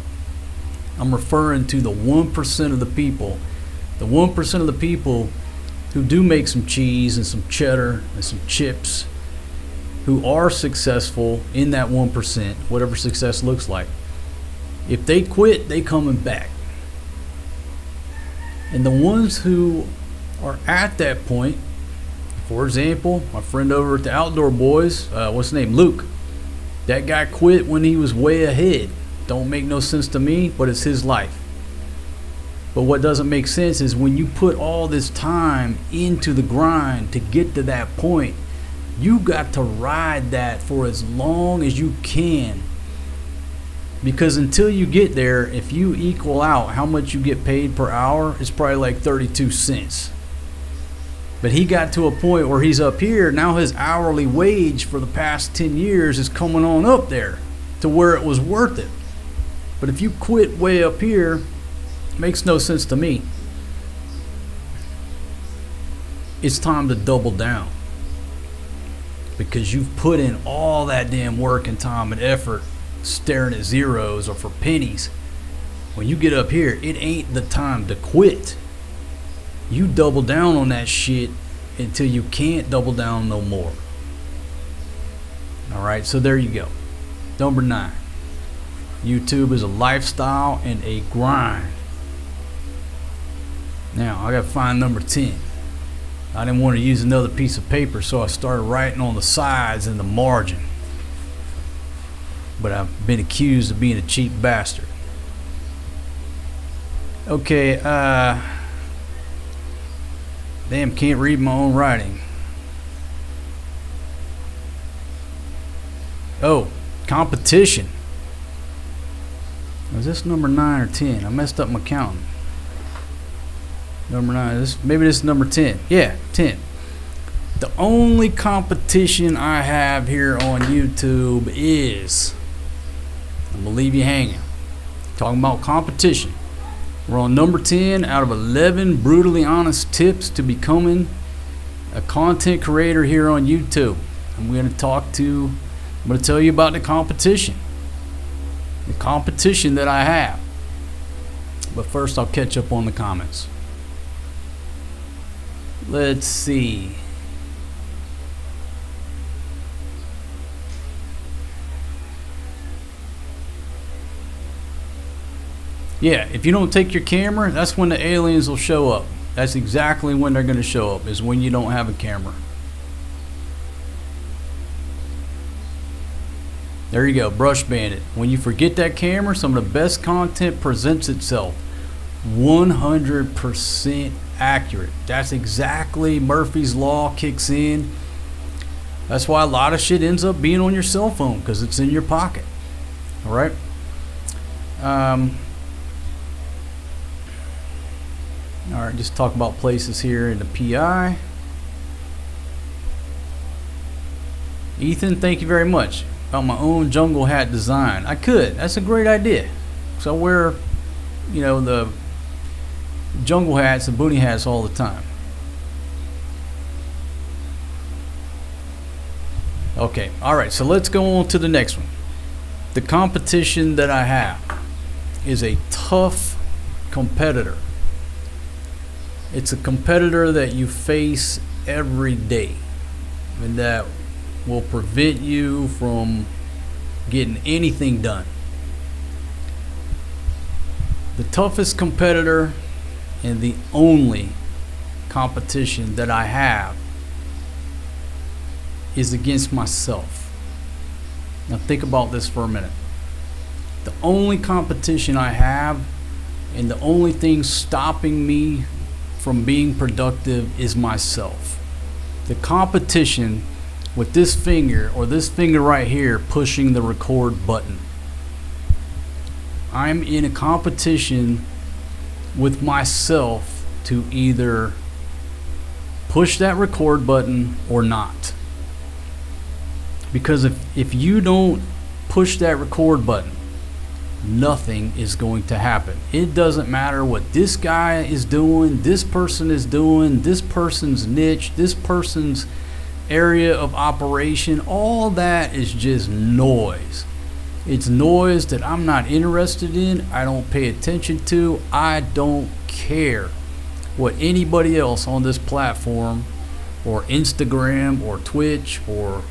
I'm referring to the 1% of the people. The 1% of the people who do make some cheese and some cheddar and some chips, who are successful in that 1%, whatever success looks like. If they quit, they coming back. And the ones who are at that point, for example, my friend over at the Outdoor Boys, what's his name, Luke, that guy quit when he was way ahead. Don't make no sense to me, but it's his life. But what doesn't make sense is when you put all this time into the grind to get to that point, you got to ride that for as long as you can. Because until you get there, if you equal out how much you get paid per hour, it's probably like 32 cents. But he got to a point where he's up here. Now his hourly wage for the past 10 years is coming on up there to where it was worth it. But if you quit way up here, it makes no sense to me. It's time to double down. Because you've put in all that damn work and time and effort staring at zeros or for pennies. When you get up here, it ain't the time to quit. You double down on that shit until you can't double down no more. Alright, so there you go. Number 9. YouTube is a lifestyle and a grind. Now, I gotta find number 10. I didn't want to use another piece of paper, so I started writing on the sides and the margin. But I've been accused of being a cheap bastard. Okay, damn, can't read my own writing. Oh, competition. Was this number 9 or 10? I messed up my counting. Number 9. Maybe this is number 10. Yeah, 10. The only competition I have here on YouTube is, I'm gonna leave you hanging. Talking about competition. We're on number 10 out of 11 brutally honest tips to becoming a content creator here on YouTube. I'm going to tell you about the competition. The competition that I have. But first I'll catch up on the comments. Let's see. Yeah, if you don't take your camera, that's when the aliens will show up. That's exactly when they're going to show up, is when you don't have a camera. There you go, Brush Bandit. When you forget that camera, some of the best content presents itself. 100% accurate. That's exactly Murphy's Law kicks in. That's why a lot of shit ends up being on your cell phone, because it's in your pocket. All right? Alright, just talk about places here in the PI. Ethan, thank you very much. About my own jungle hat design. I could. That's a great idea. So I wear, the jungle hats and booty hats all the time. Okay, alright, so let's go on to the next one. The competition that I have is a tough competitor. It's a competitor that you face every day, and that will prevent you from getting anything done. The toughest competitor and the only competition that I have is against myself. Now think about this for a minute. The only competition I have and the only thing stopping me from being productive is myself. The competition with this finger, or this finger right here, pushing the record button. I'm in a competition with myself to either push that record button or not. Because if you don't push that record button, nothing is going to happen. It doesn't matter what this guy is doing, this person is doing, this person's niche, this person's area of operation. All that is just noise. It's noise that I'm not interested in. I don't pay attention to. I don't care what anybody else on this platform or Instagram or Twitch or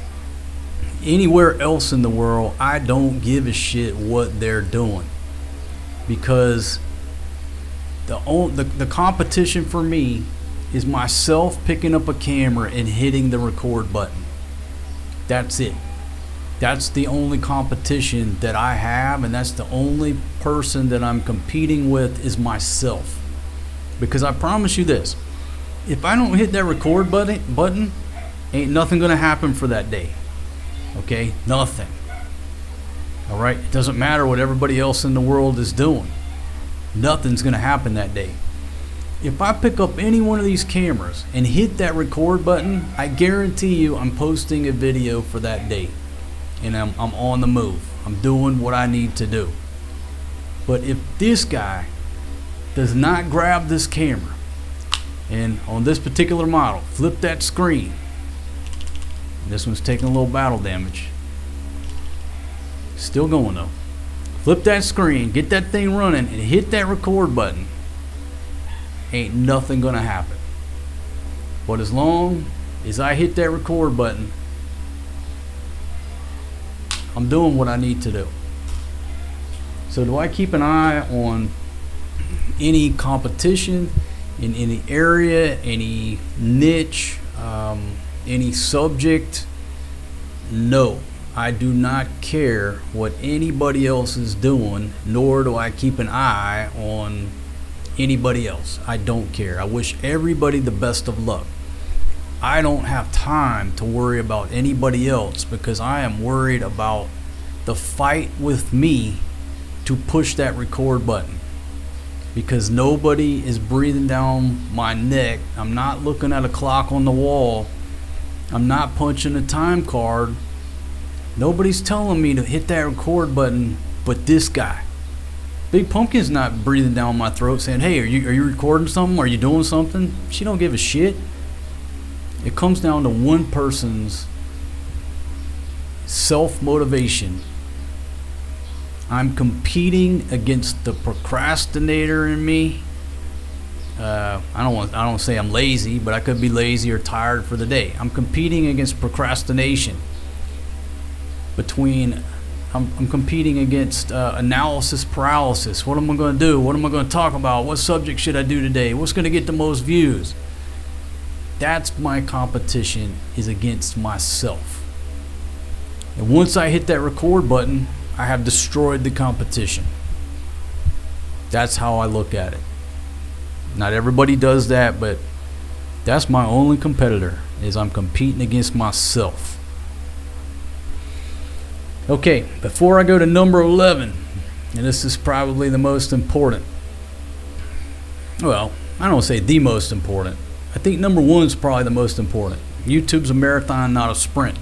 anywhere else in the world. I don't give a shit what they're doing, because the competition for me is myself picking up a camera and hitting the record button. That's it. That's the only competition that I have, and that's the only person that I'm competing with is myself. Because I promise you this, if I don't hit that record button, ain't nothing gonna happen for that day. Okay, nothing. All right, it doesn't matter what everybody else in the world is doing. Nothing's gonna happen that day. if I pick up any one of these cameras and hit that record button, I guarantee you I'm posting a video for that day. And I'm on the move. I'm doing what I need to do. But if this guy does not grab this camera and on this particular model, flip that screen. This one's taking a little battle damage. Still going though. Flip that screen, get that thing running, and hit that record button. Ain't nothing gonna happen. But as long as I hit that record button, I'm doing what I need to do. So do I keep an eye on any competition in any area, any niche, any subject? No, I do not care what anybody else is doing, nor do I keep an eye on anybody else. I don't care. I wish everybody the best of luck. I don't have time to worry about anybody else because I am worried about the fight with me to push that record button, because nobody is breathing down my neck. I'm not looking at a clock on the wall. I'm not punching a time card. Nobody's telling me to hit that record button but this guy. Big Pumpkin's not breathing down my throat saying, hey, are you recording something? Are you doing something? She don't give a shit. It comes down to one person's self-motivation. I'm competing against the procrastinator in me. I don't say I'm lazy, but I could be lazy or tired for the day. I'm competing against procrastination. I'm competing against analysis paralysis. What am I going to do? What am I going to talk about? What subject should I do today? What's going to get the most views? That's my competition, is against myself. And once I hit that record button, I have destroyed the competition. That's how I look at it. Not everybody does that, but that's my only competitor, is I'm competing against myself. Okay, before I go to number 11, and this is probably the most important. Well, I don't say the most important. I think number 1 is probably the most important. YouTube's a marathon, not a sprint.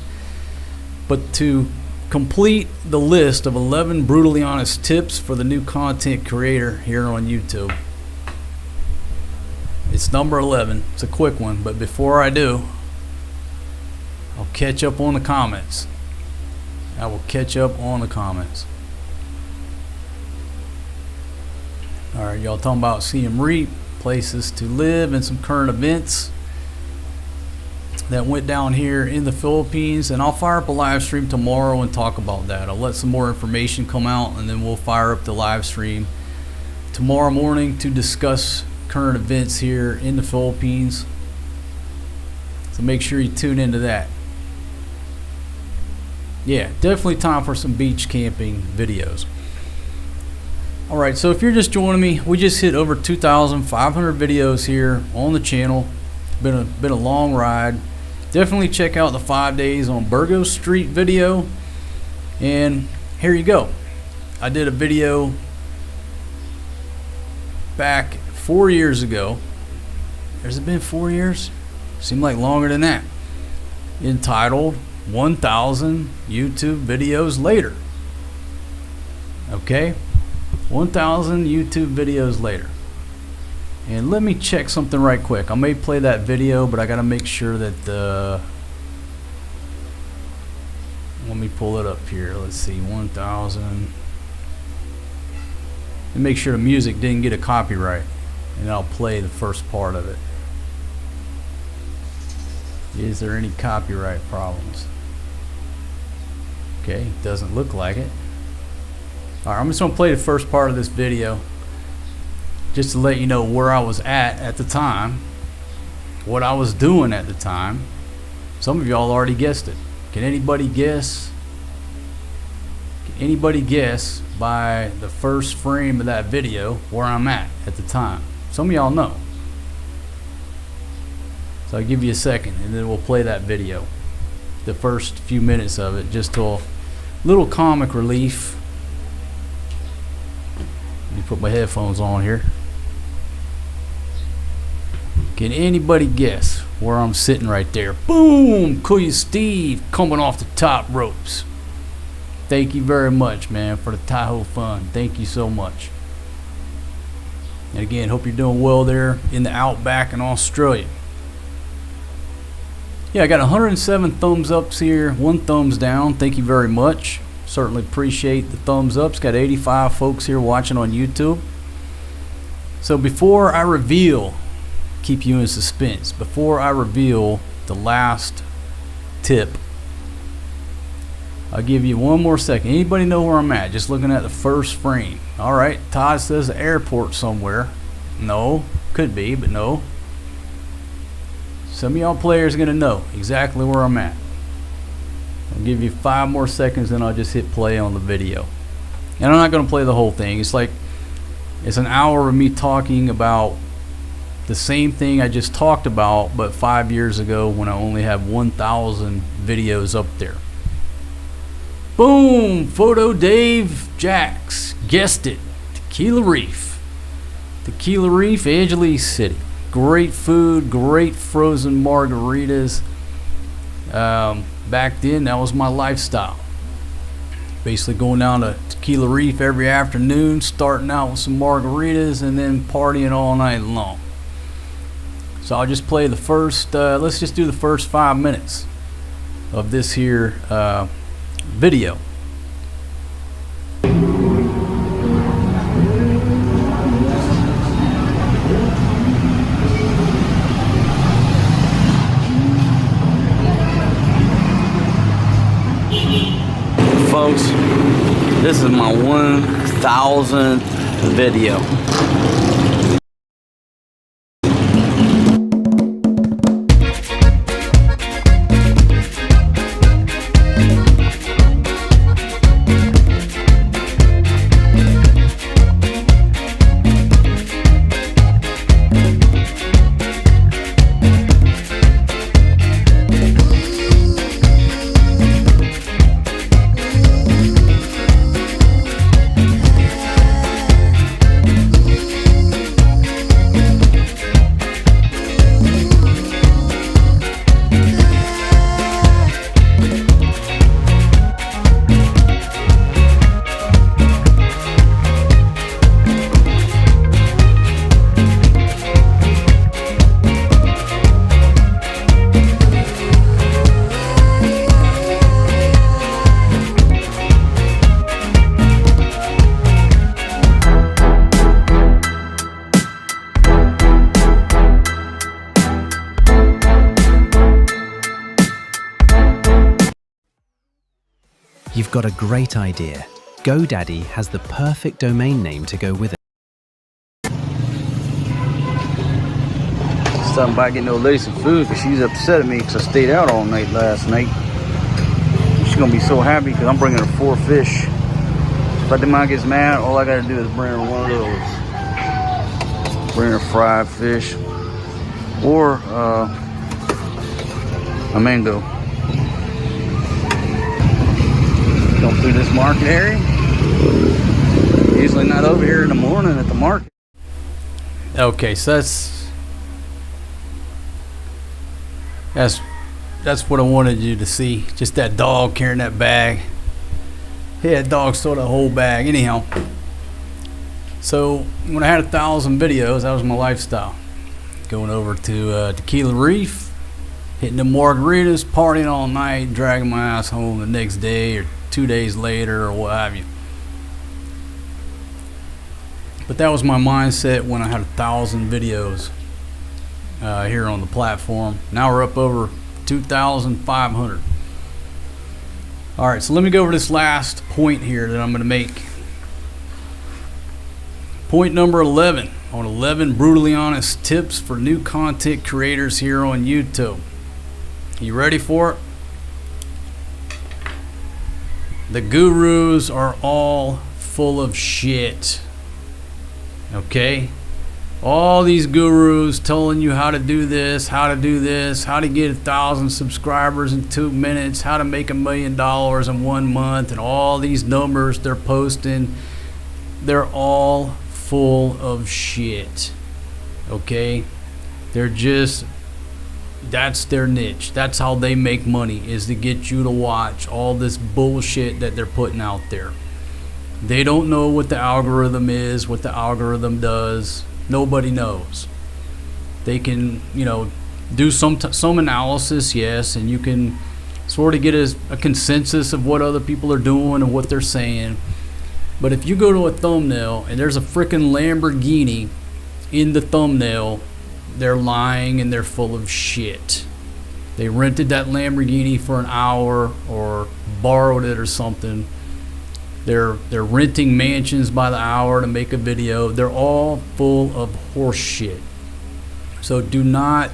But to complete the list of 11 brutally honest tips for the new content creator here on YouTube, it's number 11. It's a quick one, but before I do, I'll catch up on the comments. I will catch up on the comments. Alright, y'all talking about CM Reap, places to live, and some current events that went down here in the Philippines. And I'll fire up a live stream tomorrow and talk about that. I'll let some more information come out, and then we'll fire up the live stream tomorrow morning to discuss current events here in the Philippines. So make sure you tune into that. Yeah, definitely time for some beach camping videos. Alright, so if you're just joining me, we just hit over 2,500 videos here on the channel. Been a long ride. Definitely check out the 5 days on Burgos Street video. And here you go. I did a video back 4 years ago. Has it been 4 years? Seemed like longer than that. Entitled 1,000 YouTube videos later. Okay, 1,000 YouTube videos later. And let me check something right quick. I may play that video, but I gotta make sure that let me pull it up here. Let's see, 1,000. And make sure the music didn't get a copyright, and I'll play the first part of it. Is there any copyright problems? Okay, doesn't look like it. Alright, I'm just going to play the first part of this video just to let you know where I was at the time, what I was doing at the time. Some of y'all already guessed it. Can anybody guess? Can anybody guess by the first frame of that video where I'm at the time? Some of y'all know. So I'll give you a second and then we'll play that video. The first few minutes of it, just to a little comic relief. Let me put my headphones on here. Can anybody guess where I'm sitting right there? Boom! Kuya Steve coming off the top ropes. Thank you very much, man, for the Tahoe fun. Thank you so much. And again, hope you're doing well there in the outback in Australia. Yeah, I got 107 thumbs ups here, 1 thumbs down. Thank you very much. Certainly appreciate the thumbs ups. Got 85 folks here watching on YouTube. So before I reveal, keep you in suspense, before I reveal the last tip, I'll give you one more second. Anybody know where I'm at? Just looking at the first frame. All right, Todd says the airport somewhere. No, could be, but no. Some of y'all players are going to know exactly where I'm at. I'll give you 5 more seconds, then I'll just hit play on the video. And I'm not going to play the whole thing. It's an hour of me talking about the same thing I just talked about, but 5 years ago when I only have 1,000 videos up there. Boom! Photo Dave Jax guessed it. Tequila Reef. Tequila Reef, Angeles City. Great food, great frozen margaritas. Back then, that was my lifestyle. Basically going down to Tequila Reef every afternoon, starting out with some margaritas, and then partying all night long. So I'll just play the first, let's just do the first 5 minutes of this here video. Folks, this is my 1,000th video.
You've got a great idea. GoDaddy has the perfect domain name to go with it.
Stopping by getting old lady some food because she's upset at me because I stayed out all night last night. She's gonna be so happy because I'm bringing her 4 fish. If the mom gets mad, all I gotta do is bring her one of those. Bring her fried fish or a mango. Come through this market area. Usually not over here in the morning at the market. Okay, so that's what I wanted you to see. Just that dog carrying that bag. Yeah, that dog stole that whole bag. Anyhow, so when I had 1,000 videos, that was my lifestyle. Going over to Tequila Reef, hitting the margaritas, partying all night, dragging my ass home the next day or 2 days later or what have you. But that was my mindset when I had 1,000 videos here on the platform. Now we're up over 2,500. All right, so let me go over this last point here that I'm going to make. Point number 11 on 11 brutally honest tips for new content creators here on YouTube. You ready for it? The gurus are all full of shit. Okay? All these gurus telling you how to do this, how to get 1,000 subscribers in 2 minutes, how to make $1 million in 1 month, and all these numbers they're posting, they're all full of shit. Okay? They're just, that's their niche. That's how they make money, is to get you to watch all this bullshit that they're putting out there. They don't know what the algorithm is, what the algorithm does. Nobody knows. They can, do some analysis, yes, and you can sort of get a consensus of what other people are doing and what they're saying. But if you go to a thumbnail and there's a freaking Lamborghini in the thumbnail, they're lying and they're full of shit. They rented that Lamborghini for an hour or borrowed it or something. They're renting mansions by the hour to make a video. They're all full of horse shit. So do not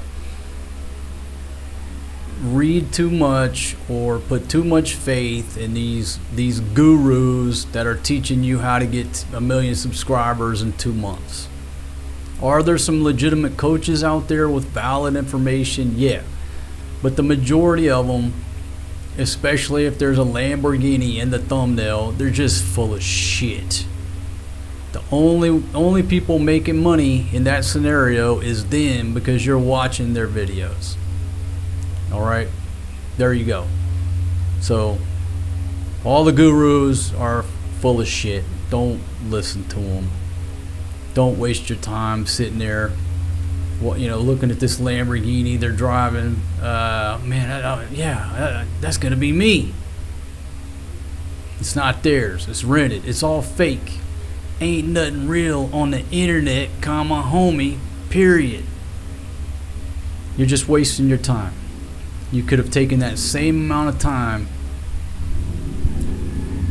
read too much or put too much faith in these gurus that are teaching you how to get 1 million subscribers in 2 months. Are there some legitimate coaches out there with valid information? Yeah. But the majority of them, especially if there's a Lamborghini in the thumbnail, they're just full of shit. The only people making money in that scenario is them, because you're watching their videos. Alright, there you go. So, all the gurus are full of shit. Don't listen to them. Don't waste your time sitting there, looking at this Lamborghini they're driving. That's gonna be me. It's not theirs. It's rented. It's all fake. Ain't nothing real on the internet, homie. Period. You're just wasting your time. You could have taken that same amount of time,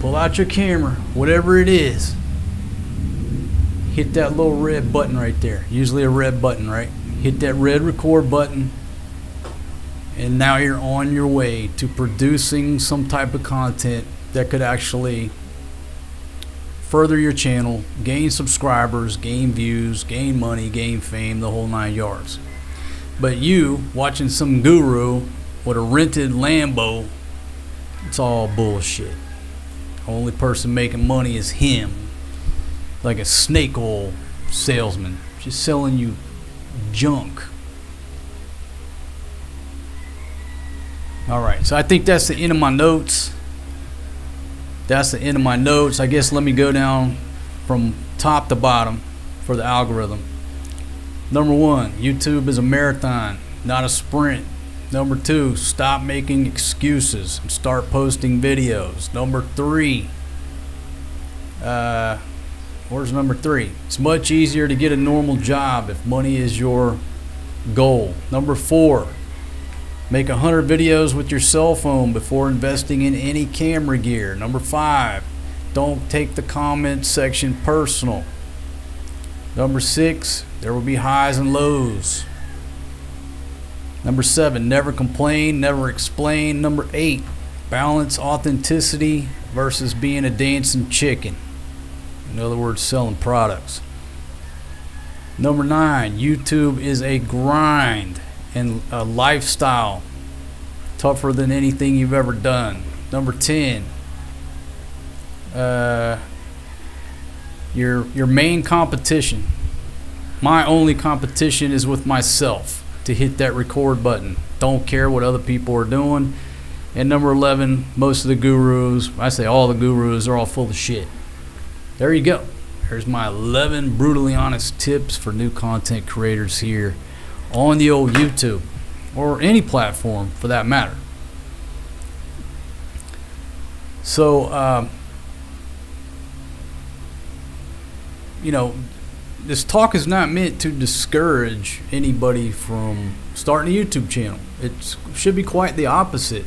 pull out your camera, whatever it is, hit that little red button right there. Usually a red button, right? Hit that red record button, and now you're on your way to producing some type of content that could actually further your channel, gain subscribers, gain views, gain money, gain fame, the whole 9 yards. But you watching some guru with a rented Lambo, it's all bullshit. Only person making money is him, like a snake oil salesman, just selling you junk. Alright, so I think that's the end of my notes. I guess let me go down from top to bottom for the algorithm. Number 1, YouTube is a marathon, not a sprint. Number 2, stop making excuses and start posting videos. Number 3, where's number 3? It's much easier to get a normal job if money is your goal. Number 4, make 100 videos with your cell phone before investing in any camera gear. Number 5, don't take the comment section personal. Number 6, there will be highs and lows. Number 7, never complain, never explain. Number 8, balance authenticity versus being a dancing chicken. In other words, selling products. Number 9, YouTube is a grind and a lifestyle, tougher than anything you've ever done. Number 10, your main competition, my only competition, is with myself. To hit that record button. Don't care what other people are doing. And number 11, most of the gurus, I say all the gurus, are all full of shit. There you go. There's my 11 brutally honest tips for new content creators here on the old YouTube, or any platform for that matter. So, this talk is not meant to discourage anybody from starting a YouTube channel. It should be quite the opposite.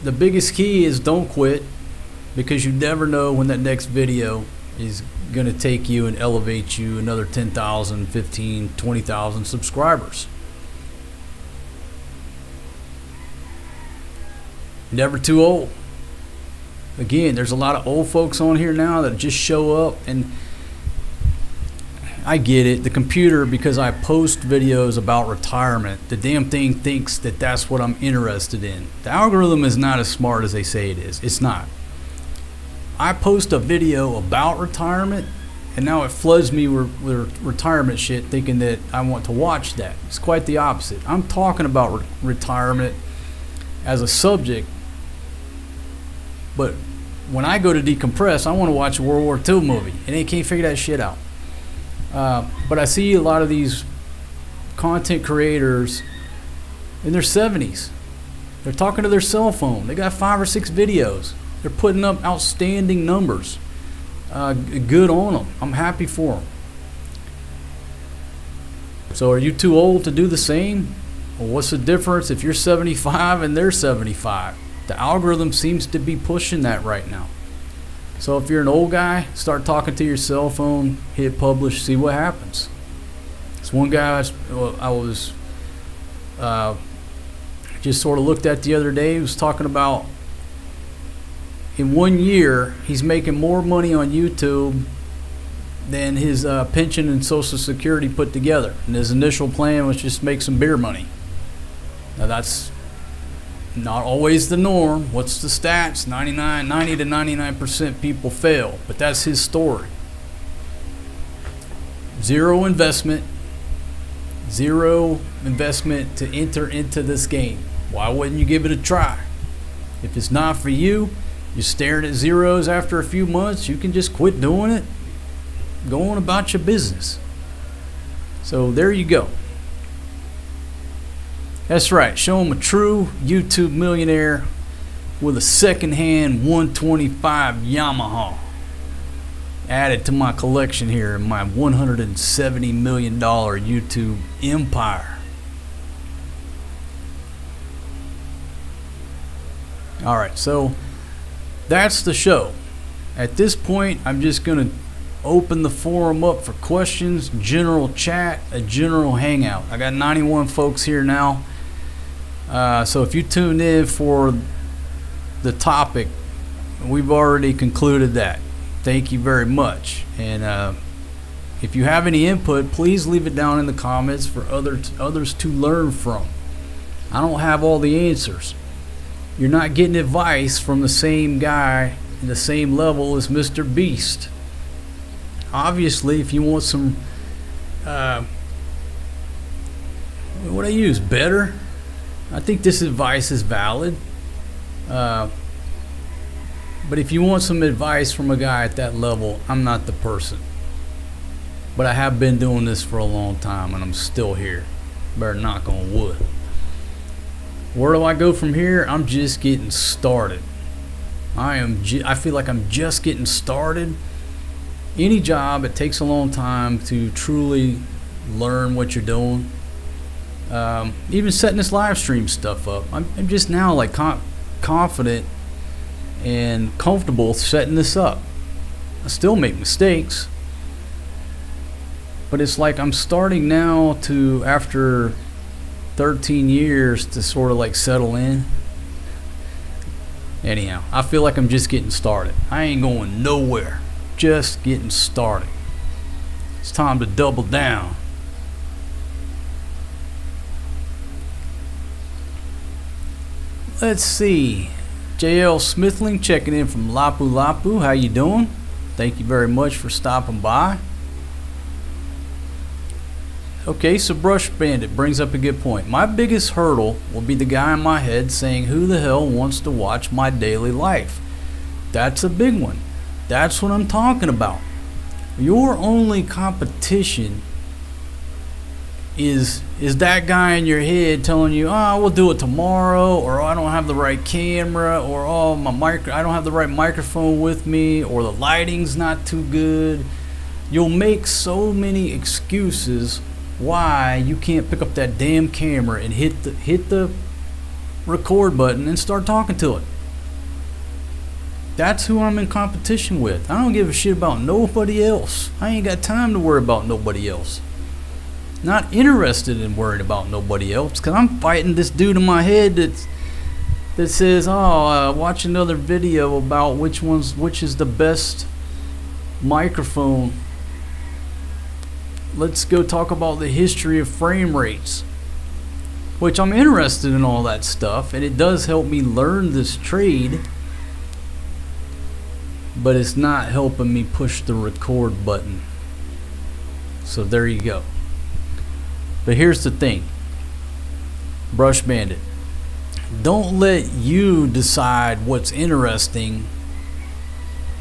The biggest key is don't quit, because you never know when that next video is going to take you and elevate you another 10,000, 15, 20,000 subscribers. Never too old. Again, there's a lot of old folks on here now that just show up, and I get it. The computer, because I post videos about retirement, the damn thing thinks that that's what I'm interested in. The algorithm is not as smart as they say it is. It's not. I post a video about retirement, and now it floods me with retirement shit, thinking that I want to watch that. It's quite the opposite. I'm talking about retirement as a subject, but when I go to decompress, I want to watch a World War II movie, and they can't figure that shit out. But I see a lot of these content creators in their 70s. They're talking to their cell phone. They got 5 or 6 videos. They're putting up outstanding numbers. Good on them. I'm happy for them. So are you too old to do the same? Well, what's the difference if you're 75 and they're 75? The algorithm seems to be pushing that right now. So if you're an old guy, start talking to your cell phone, hit publish, see what happens. This one guy I was just sort of looked at the other day. He was talking about in 1 year, he's making more money on YouTube than his pension and Social Security put together. And his initial plan was just make some beer money. Now that's not always the norm. What's the stats? 90 to 99% people fail. But that's his story. Zero investment to enter into this game. Why wouldn't you give it a try? If it's not for you, you're staring at zeros after a few months, you can just quit doing it. Go on about your business. So there you go. That's right. Show them a true YouTube millionaire with a second-hand 125 Yamaha added to my collection here in my $170 million YouTube empire. All right, so that's the show. At this point, I'm just going to open the forum up for questions, general chat, a general hangout. I got 91 folks here now. So if you tuned in for the topic, we've already concluded that. Thank you very much. And if you have any input, please leave it down in the comments for others to learn from. I don't have all the answers. You're not getting advice from the same guy in the same level as Mr. Beast. Obviously, if you want some, what I use, better. I think this advice is valid. But if you want some advice from a guy at that level, I'm not the person. But I have been doing this for a long time, and I'm still here. Better knock on wood. Where do I go from here? I'm just getting started. I feel like I'm just getting started. Any job, it takes a long time to truly learn what you're doing. Even setting this live stream stuff up, I'm just now like confident and comfortable setting this up. I still make mistakes, but it's like I'm starting now to, after 13 years, to sort of like settle in. Anyhow, I feel like I'm just getting started. I ain't going nowhere. Just getting started. It's time to double down. Let's see. JL Smithling checking in from Lapu Lapu. How you doing? Thank you very much for stopping by. Okay, so Brush Bandit brings up a good point. My biggest hurdle will be the guy in my head saying, who the hell wants to watch my daily life? That's a big one. That's what I'm talking about. Your only competition is that guy in your head telling you, oh, we'll do it tomorrow, or I don't have the right camera, or oh, I don't have the right microphone with me, or the lighting's not too good. You'll make so many excuses why you can't pick up that damn camera and hit the record button and start talking to it. That's who I'm in competition with. I don't give a shit about nobody else. I ain't got time to worry about nobody else. Not interested in worrying about nobody else, because I'm fighting this dude in my head that says, watch another video about which is the best microphone. Let's go talk about the history of frame rates. Which I'm interested in all that stuff, and it does help me learn this trade, but it's not helping me push the record button. So there you go. But here's the thing, Brush Bandit. Don't let you decide what's interesting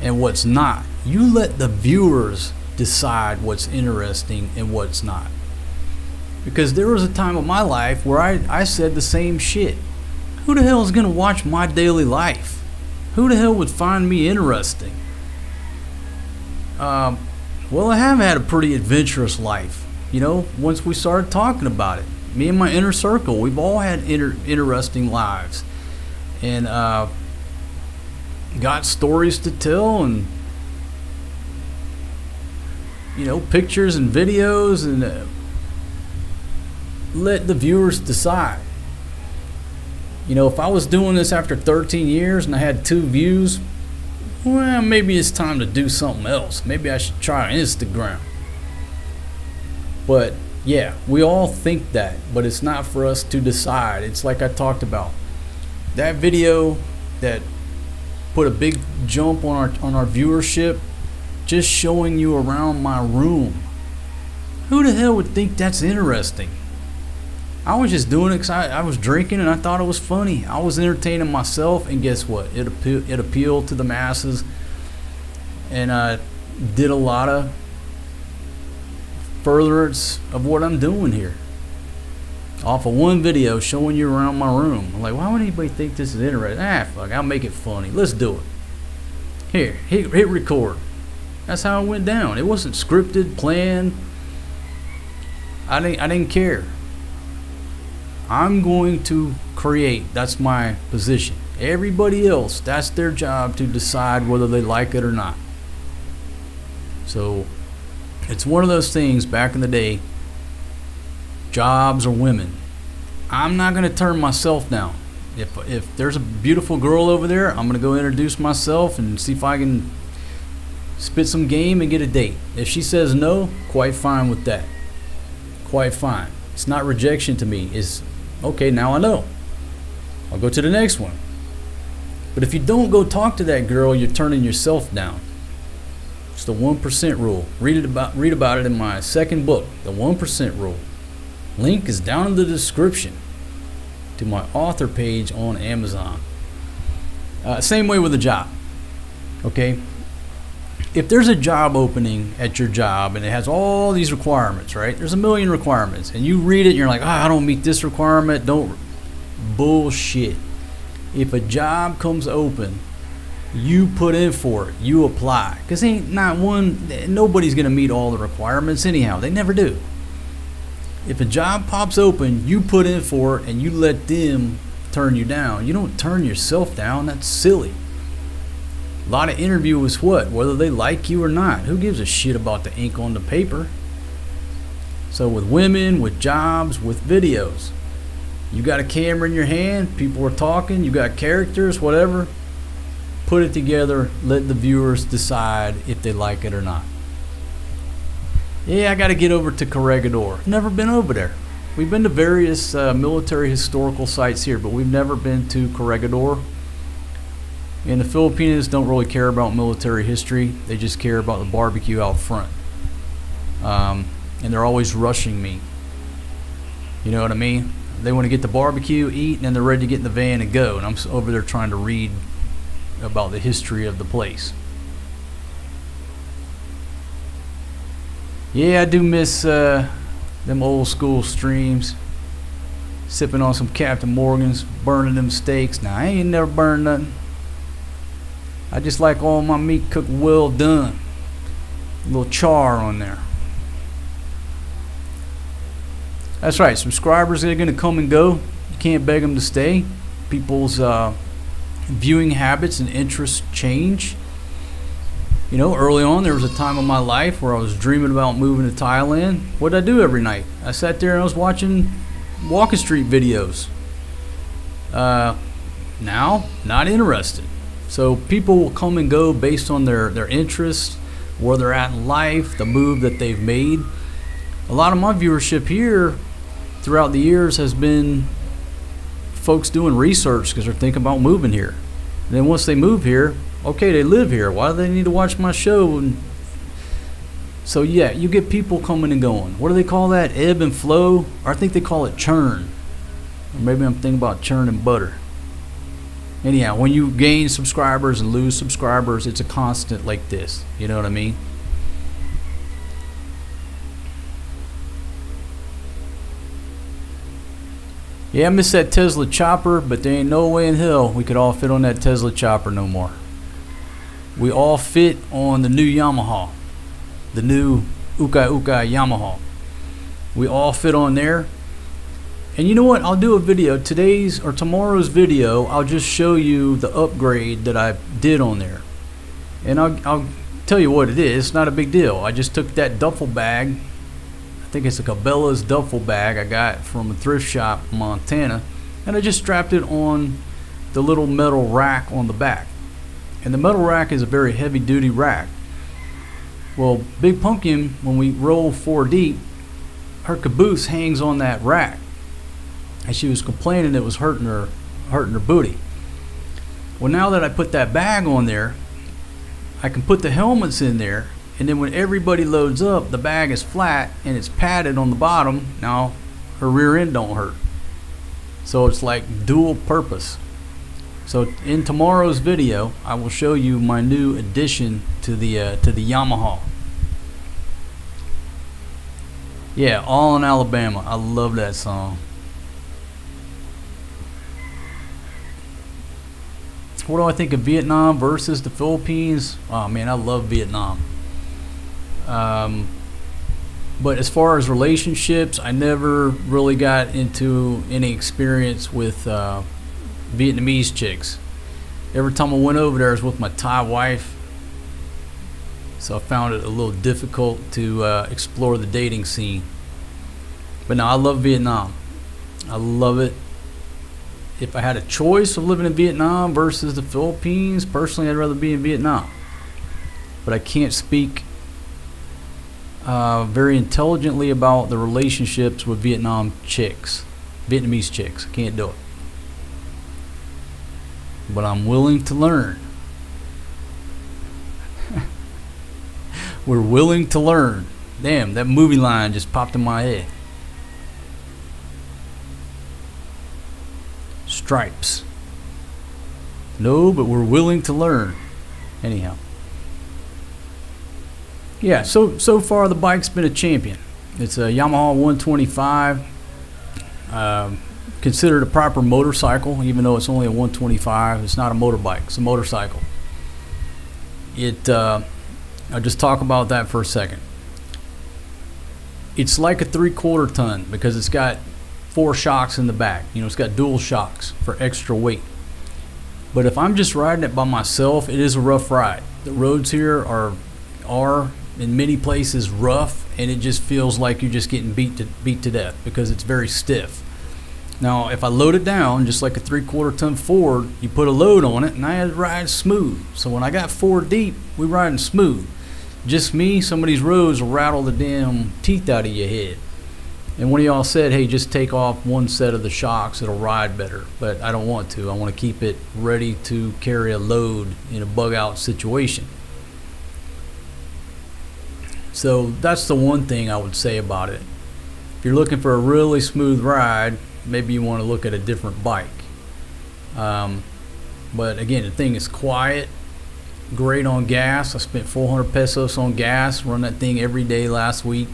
and what's not. You let the viewers decide what's interesting and what's not. Because there was a time of my life where I said the same shit. Who the hell is going to watch my daily life? Who the hell would find me interesting? Well, I have had a pretty adventurous life. You know, once we started talking about it. Me and my inner circle, we've all had interesting lives. And got stories to tell, and you know, pictures and videos, and let the viewers decide. You know, if I was doing this after 13 years and I had 2 views, well, maybe it's time to do something else. Maybe I should try Instagram. But yeah, we all think that, but it's not for us to decide. It's like I talked about. That video that put a big jump on our viewership, just showing you around my room. Who the hell would think that's interesting? I was just doing it because I was drinking and I thought it was funny. I was entertaining myself, and guess what? It appealed to the masses, and I did a lot of furtherance of what I'm doing here. Off of one video showing you around my room. I'm like, why would anybody think this is interesting? Fuck, I'll make it funny. Let's do it. Here, hit record. That's how it went down. It wasn't scripted, planned. I didn't care. I'm going to create. That's my position. Everybody else, that's their job to decide whether they like it or not. So it's one of those things back in the day, jobs or women. I'm not going to turn myself down. If there's a beautiful girl over there, I'm going to go introduce myself and see if I can spit some game and get a date. If she says no, quite fine with that. Quite fine. It's not rejection to me. It's okay, now I know. I'll go to the next one. But if you don't go talk to that girl, you're turning yourself down. It's the 1% rule. Read about it in my second book, The 1% Rule. Link is down in the description to my author page on Amazon. Same way with a job. Okay? If there's a job opening at your job and it has all these requirements, right? There's a million requirements, and you read it and you're like, I don't meet this requirement. Don't. Bullshit. If a job comes open, you put in for it. You apply. Because nobody's going to meet all the requirements anyhow. They never do. If a job pops open, you put in for it and you let them turn you down. You don't turn yourself down. That's silly. A lot of interview is what? Whether they like you or not. Who gives a shit about the ink on the paper? So with women, with jobs, with videos, you got a camera in your hand, people are talking, you got characters, whatever. Put it together, let the viewers decide if they like it or not. Yeah, I got to get over to Corregidor. Never been over there. We've been to various military historical sites here, but we've never been to Corregidor. And the Filipinos don't really care about military history. They just care about the barbecue out front. And they're always rushing me. You know what I mean? They want to get the barbecue, eat, and then they're ready to get in the van and go. And I'm over there trying to read about the history of the place. Yeah, I do miss them old school streams. Sipping on some Captain Morgan's, burning them steaks. Now, I ain't never burned nothing. I just like all my meat cooked well done. A little char on there. That's right, subscribers are going to come and go. You can't beg them to stay. People's viewing habits and interests change. You know, early on there was a time in my life where I was dreaming about moving to Thailand. What did I do every night? I sat there and I was watching Walking Street videos. Now, not interested. So people will come and go based on their interests, where they're at in life, the move that they've made. A lot of my viewership here throughout the years has been folks doing research because they're thinking about moving here. And then once they move here, okay, they live here. Why do they need to watch my show and So yeah, you get people coming and going. What do they call that? Ebb and flow? Or I think they call it churn. Or maybe I'm thinking about churn and butter. Anyhow, when you gain subscribers and lose subscribers, it's a constant like this. You know what I mean? Yeah, I miss that Tesla chopper, but there ain't no way in hell we could all fit on that Tesla chopper no more. We all fit on the new Yamaha. The new Uka Yamaha. We all fit on there. And you know what? I'll do a video. Today's or tomorrow's video, I'll just show you the upgrade that I did on there. And I'll tell you what it is. It's not a big deal. I just took that duffel bag. I think it's a Cabela's duffel bag I got from a thrift shop in Montana. And I just strapped it on the little metal rack on the back. And the metal rack is a very heavy duty rack. Well, Big Pumpkin, when we roll 4 deep, her caboose hangs on that rack. And she was complaining it was hurting her booty. Well, now that I put that bag on there, I can put the helmets in there, and then when everybody loads up, the bag is flat and it's padded on the bottom. Now her rear end don't hurt. So it's like dual purpose. So in tomorrow's video, I will show you my new addition to the Yamaha. Yeah, All in Alabama. I love that song. What do I think of Vietnam versus the Philippines? Oh man, I love Vietnam. But as far as relationships, I never really got into any experience with Vietnamese chicks. Every time I went over there, I was with my Thai wife. So I found it a little difficult to explore the dating scene. But no, I love Vietnam. I love it. If I had a choice of living in Vietnam versus the Philippines, personally, I'd rather be in Vietnam. But I can't speak very intelligently about the relationships with Vietnamese chicks. I can't do it. But I'm willing to learn. We're willing to learn. Damn, that movie line just popped in my head. Stripes. No, but we're willing to learn. Anyhow. Yeah, so far the bike's been a champion. It's a Yamaha 125. Considered a proper motorcycle, even though it's only a 125. It's not a motorbike, it's a motorcycle. I'll just talk about that for a second. It's like a 3/4 ton because it's got 4 shocks in the back. You know, it's got dual shocks for extra weight. But if I'm just riding it by myself, it is a rough ride. The roads here are in many places rough, and it just feels like you're just getting beat to death because it's very stiff. Now, if I load it down, just like a 3/4 ton Ford, you put a load on it, and I ride smooth. So when I got 4 deep, we riding smooth. Just me, some of these roads will rattle the damn teeth out of your head. And one of y'all said, hey, just take off one set of the shocks, it'll ride better. But I don't want to. I want to keep it ready to carry a load in a bug out situation. So that's the one thing I would say about it. If you're looking for a really smooth ride, maybe you want to look at a different bike. But again, the thing is quiet, great on gas. I spent 400 pesos on gas, run that thing every day last week.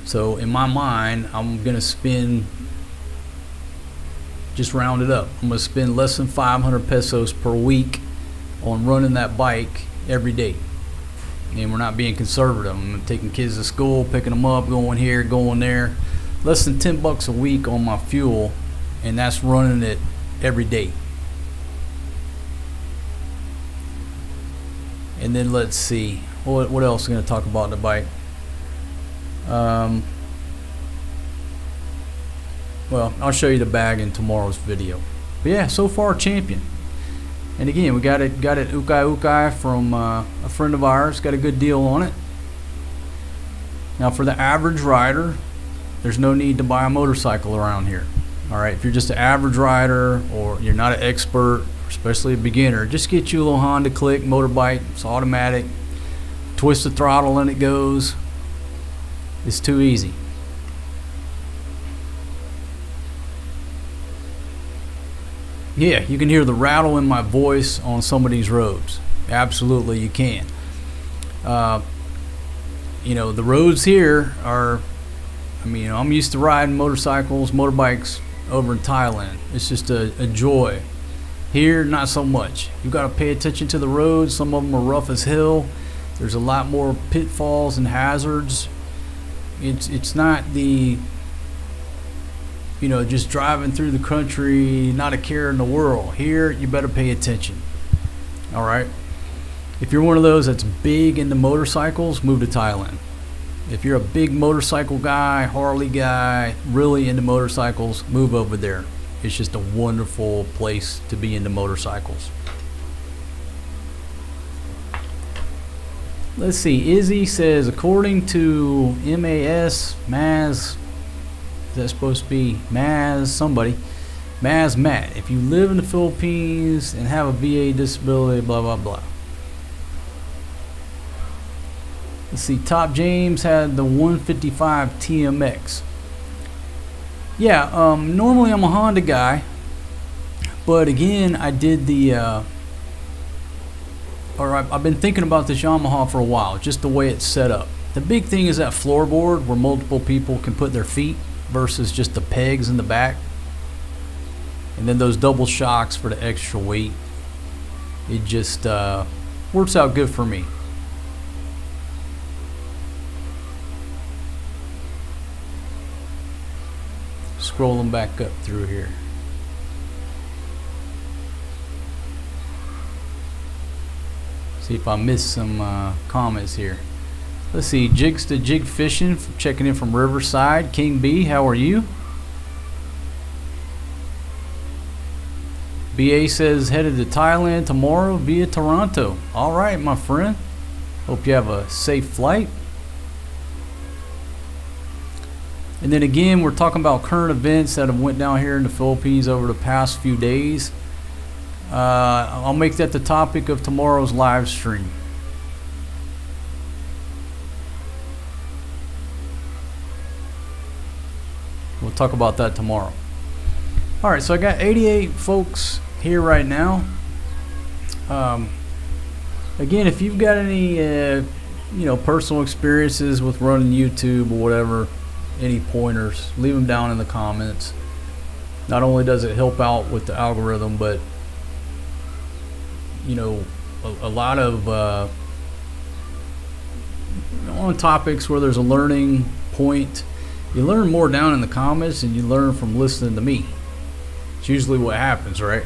So in my mind, I'm going to spend, just round it up, I'm going to spend less than 500 pesos per week on running that bike every day. And we're not being conservative. I'm taking kids to school, picking them up, going here, going there. Less than 10 bucks a week on my fuel, and that's running it every day. And then let's see, what else am I going to talk about the bike? Well, I'll show you the bag in tomorrow's video. But yeah, so far champion. And again, we got it Ukai from a friend of ours. Got a good deal on it. Now for the average rider, there's no need to buy a motorcycle around here. All right, if you're just an average rider or you're not an expert, especially a beginner, just get you a little Honda Click motorbike. It's automatic, twist the throttle and it goes. It's too easy. Yeah, you can hear the rattle in my voice on some of these roads. Absolutely, you can. You know, the roads here are, I mean, I'm used to riding motorcycles, motorbikes over in Thailand. It's just a joy. Here, not so much. You got to pay attention to the roads. Some of them are rough as hell. There's a lot more pitfalls and hazards. It's not the, you know, just driving through the country, not a care in the world. Here, you better pay attention. All right? If you're one of those that's big into motorcycles, move to Thailand. If you're a big motorcycle guy, Harley guy, really into motorcycles, move over there. It's just a wonderful place to be into motorcycles. Let's see. Izzy says, according to MAS, is that supposed to be Maz somebody? Maz Matt. If you live in the Philippines and have a VA disability, blah, blah, blah. Let's see. Top James had the 155 TMX. Yeah, normally I'm a Honda guy, but again, I did I've been thinking about this Yamaha for a while, just the way it's set up. The big thing is that floorboard where multiple people can put their feet versus just the pegs in the back. And then those double shocks for the extra weight. It just works out good for me. Scrolling back up through here. See if I missed some comments here. Let's see. Jigs to Jig Fishing, checking in from Riverside. King B, how are you? BA says headed to Thailand tomorrow via Toronto. All right, my friend. Hope you have a safe flight. And then again, we're talking about current events that have went down here in the Philippines over the past few days. I'll make that the topic of tomorrow's live stream. We'll talk about that tomorrow. All right, so I got 88 folks here right now. Again, if you've got any, personal experiences with running YouTube or whatever, any pointers, leave them down in the comments. Not only does it help out with the algorithm, but a lot of on topics where there's a learning point, you learn more down in the comments than you learn from listening to me. It's usually what happens, right?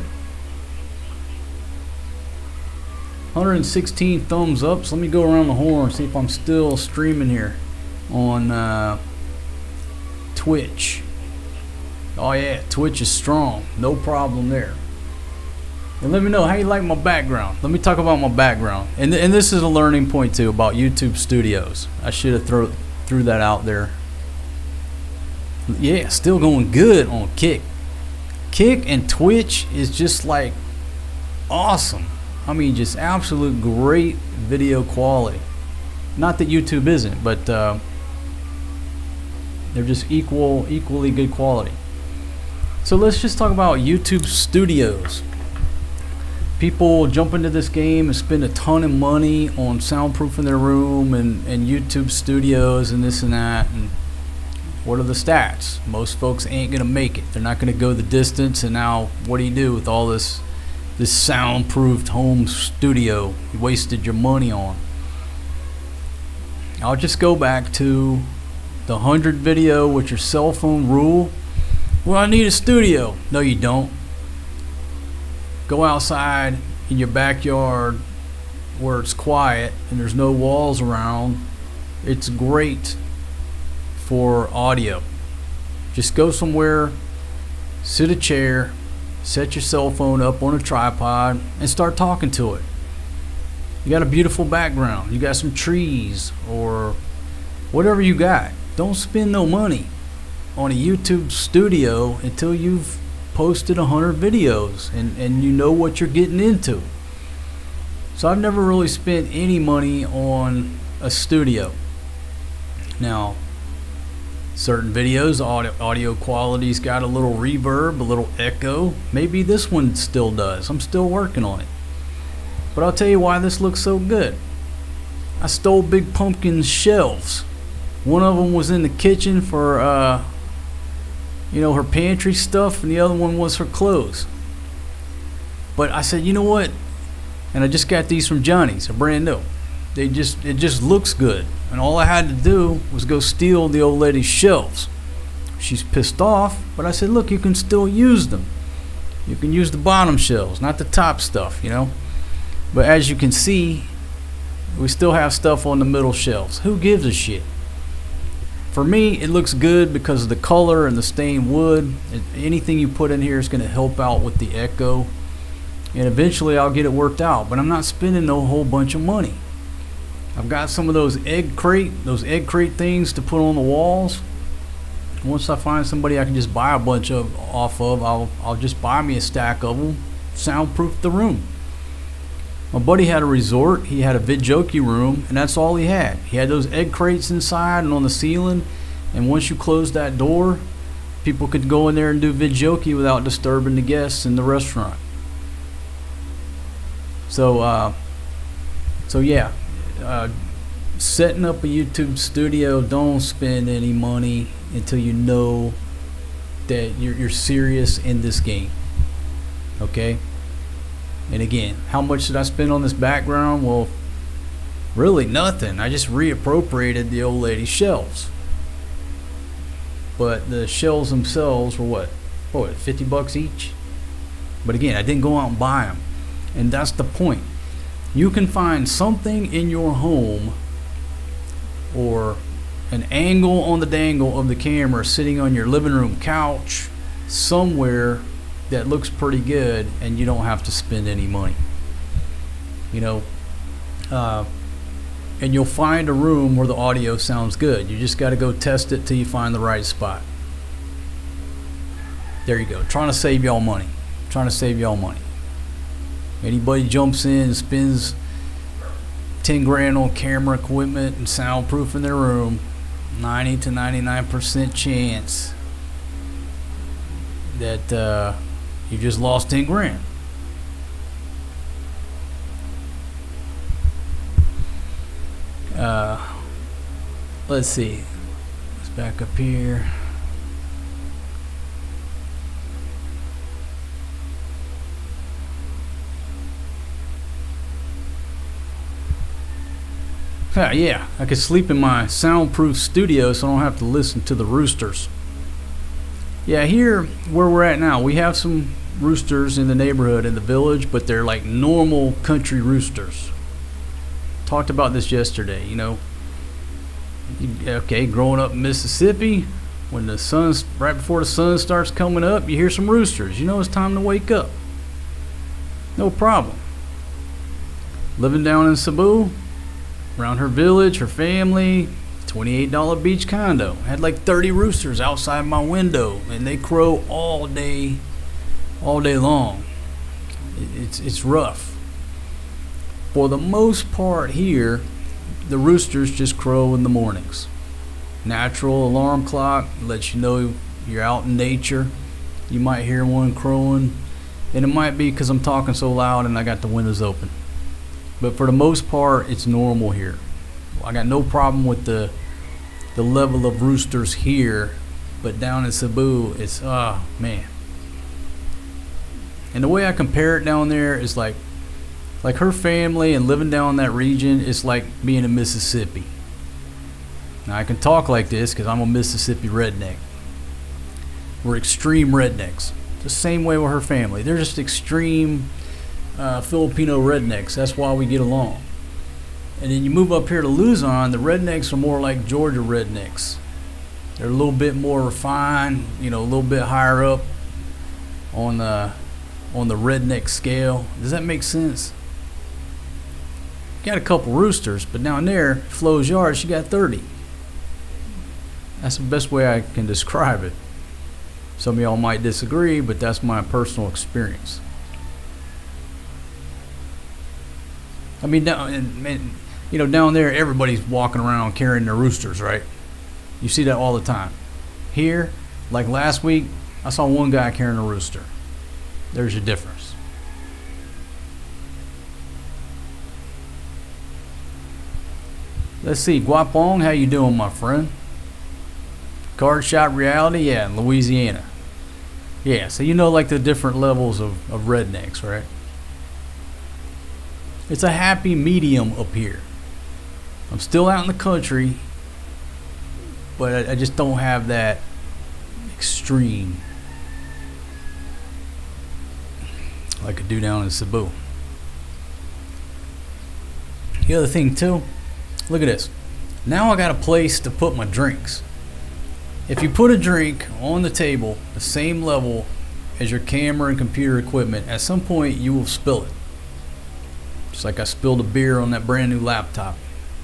116 thumbs up. So let me go around the horn, see if I'm still streaming here on Twitch. Oh yeah, Twitch is strong. No problem there. And let me know how you like my background. Let me talk about my background. And this is a learning point too about YouTube Studios. I should have threw that out there. Yeah, still going good on Kick. Kick and Twitch is just like awesome. I mean, just absolute great video quality. Not that YouTube isn't, but they're just equally good quality. So let's just talk about YouTube Studios. People jump into this game and spend a ton of money on soundproofing their room and YouTube Studios and this and that. And what are the stats? Most folks ain't gonna make it. They're not gonna go the distance. And now, what do you do with all this soundproofed home studio you wasted your money on? I'll just go back to the 100 video with your cell phone rule. Well, I need a studio. No, you don't. Go outside in your backyard where it's quiet and there's no walls around. It's great for audio. Just go somewhere, sit a chair, set your cell phone up on a tripod and start talking to it. You got a beautiful background. You got some trees or whatever you got. Don't spend no money on a YouTube studio until you've posted 100 videos and you know what you're getting into. So I've never really spent any money on a studio. Now, certain videos, audio quality's got a little reverb, a little echo. Maybe this one still does. I'm still working on it. But I'll tell you why this looks so good. I stole Big Pumpkin's shelves. One of them was in the kitchen for, her pantry stuff, and the other one was her clothes. But I said, you know what? And I just got these from Johnny's, they're brand new. It just looks good. And all I had to do was go steal the old lady's shelves. She's pissed off, but I said, look, you can still use them. You can use the bottom shelves, not the top stuff, But as you can see, we still have stuff on the middle shelves. Who gives a shit? For me, it looks good because of the color and the stained wood. Anything you put in here is going to help out with the echo. And eventually I'll get it worked out, but I'm not spending a whole bunch of money. I've got some of those egg crate things to put on the walls. Once I find somebody I can just buy a bunch of off of, I'll just buy me a stack of them, soundproof the room. My buddy had a resort. He had a vidjoki room, and that's all he had. He had those egg crates inside and on the ceiling, and once you closed that door, people could go in there and do vidjoki without disturbing the guests in the restaurant. So yeah, setting up a YouTube studio, don't spend any money until you know that you're serious in this game. Okay? And again, how much did I spend on this background? Well, really nothing. I just reappropriated the old lady's shelves. But the shelves themselves were what, $50 each? But again, I didn't go out and buy them. And that's the point. You can find something in your home or an angle on the dangle of the camera sitting on your living room couch somewhere that looks pretty good, and you don't have to spend any money. And you'll find a room where the audio sounds good. You just got to go test it till you find the right spot. There you go. Trying to save y'all money. Anybody jumps in and spends 10 grand on camera equipment and soundproof in their room, 90 to 99% chance that you just lost 10 grand. Let's see. Let's back up here. Yeah, I could sleep in my soundproof studio so I don't have to listen to the roosters. Yeah, here where we're at now, we have some roosters in the neighborhood, in the village, but they're like normal country roosters. Talked about this yesterday, Okay, growing up in Mississippi, when right before the sun starts coming up, you hear some roosters. It's time to wake up. No problem. Living down in Cebu, around her village, her family, $28 beach condo. Had like 30 roosters outside my window, and they crow all day long. It's rough. For the most part here, the roosters just crow in the mornings. Natural alarm clock lets you know you're out in nature. You might hear one crowing, and it might be because I'm talking so loud and I got the windows open. But for the most part, it's normal here. I got no problem with the level of roosters here, but down in Cebu, it's man. And the way I compare it down there is like her family and living down in that region is like being in Mississippi. Now I can talk like this because I'm a Mississippi redneck. We're extreme rednecks. The same way with her family. They're just extreme Filipino rednecks. That's why we get along. And then you move up here to Luzon, the rednecks are more like Georgia rednecks. They're a little bit more refined, a little bit higher up on the redneck scale. Does that make sense? Got a couple roosters, but down there, Flo's yard, she got 30. That's the best way I can describe it. Some of y'all might disagree, but that's my personal experience. I mean, You know, down there, everybody's walking around carrying their roosters, right? You see that all the time. Here, like last week, I saw one guy carrying a rooster. There's your difference. Let's see, Guapong, how you doing, my friend? Card Shop Reality, yeah, in Louisiana. Yeah, so you know like the different levels of rednecks, right? It's a happy medium up here. I'm still out in the country, but I just don't have that extreme like I do down in Cebu. The other thing too, look at this. Now I got a place to put my drinks. If you put a drink on the table the same level as your camera and computer equipment, at some point you will spill it. Just like I spilled a beer on that brand new laptop.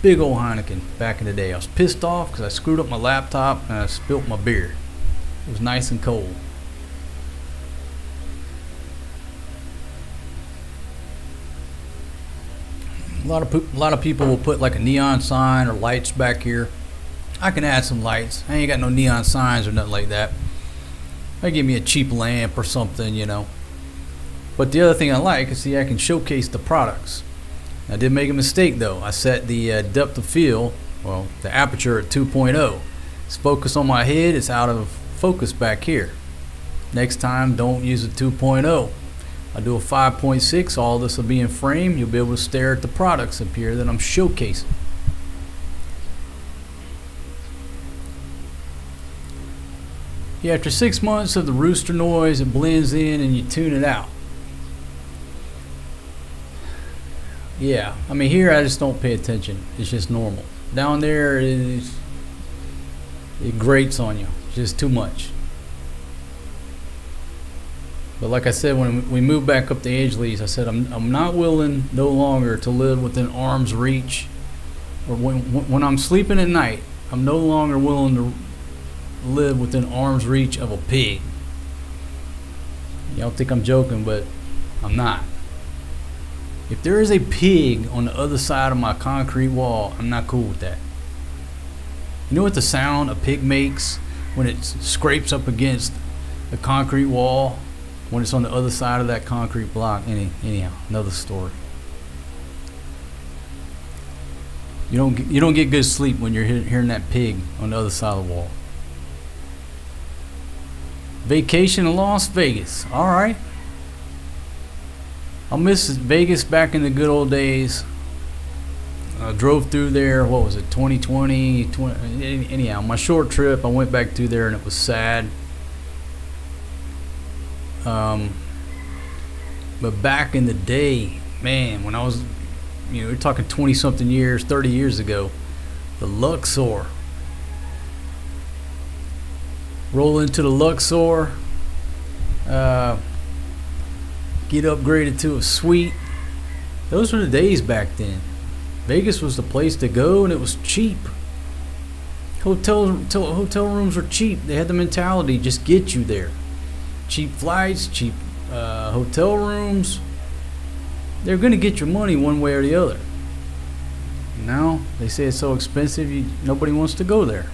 Big old Heineken back in the day. I was pissed off because I screwed up my laptop and I spilled my beer. It was nice and cold. A lot of people will put like a neon sign or lights back here. I can add some lights. I ain't got no neon signs or nothing like that. They give me a cheap lamp or something, you know. But the other thing I like is, see, I can showcase the products. I did make a mistake though. I set the depth of field, well, the aperture at 2.0. It's focused on my head. It's out of focus back here. Next time, don't use a 2.0. I do a 5.6. All this will be in frame. You'll be able to stare at the products up here that I'm showcasing. Yeah, after 6 months of the rooster noise, it blends in and you tune it out. Yeah, I mean here I just don't pay attention. It's just normal. Down there it grates on you. It's just too much. But like I said, when we moved back up to Angeles, I said I'm not willing no longer to live within arm's reach. Or when I'm sleeping at night, I'm no longer willing to live within arm's reach of a pig. Y'all think I'm joking, but I'm not. If there is a pig on the other side of my concrete wall, I'm not cool with that. You know what the sound a pig makes when it scrapes up against the concrete wall? When it's on the other side of that concrete block? Anyhow, another story. You don't get good sleep when you're hearing that pig on the other side of the wall. Vacation in Las Vegas. All right. I miss Vegas back in the good old days. I drove through there, what was it, 2020? Anyhow, my short trip, I went back through there and it was sad. But back in the day, man, when I was, we're talking 20-something years, 30 years ago, the Luxor. Roll into the Luxor. Get upgraded to a suite. Those were the days back then. Vegas was the place to go, and it was cheap. Hotel rooms were cheap. They had the mentality, just get you there. Cheap flights, cheap hotel rooms. They're going to get your money one way or the other. Now they say it's so expensive, nobody wants to go there.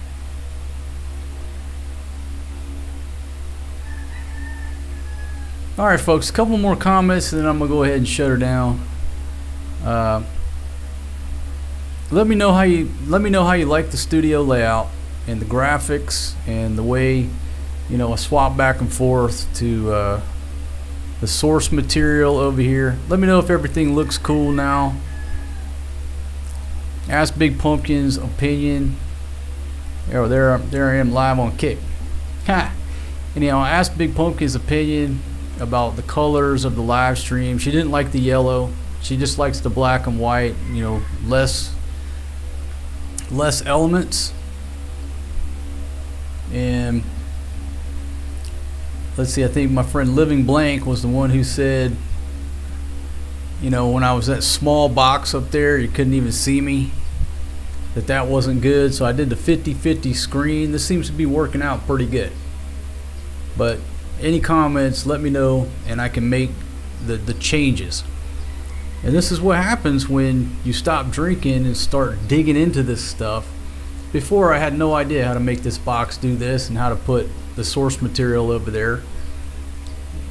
All right, folks, a couple more comments, and then I'm gonna go ahead and shut her down. Let me know how you like the studio layout and the graphics and the way, I swap back and forth to the source material over here. Let me know if everything looks cool now. Ask Big Pumpkin's opinion. There I am live on Kick. Ha! Anyhow, I asked Big Pumpkin's opinion about the colors of the live stream. She didn't like the yellow. She just likes the black and white, less elements. And let's see, I think my friend Living Blank was the one who said, when I was that small box up there, you couldn't even see me, that wasn't good. So I did the 50-50 screen. This seems to be working out pretty good. But any comments, let me know, and I can make the changes. And this is what happens when you stop drinking and start digging into this stuff. Before, I had no idea how to make this box do this and how to put the source material over there.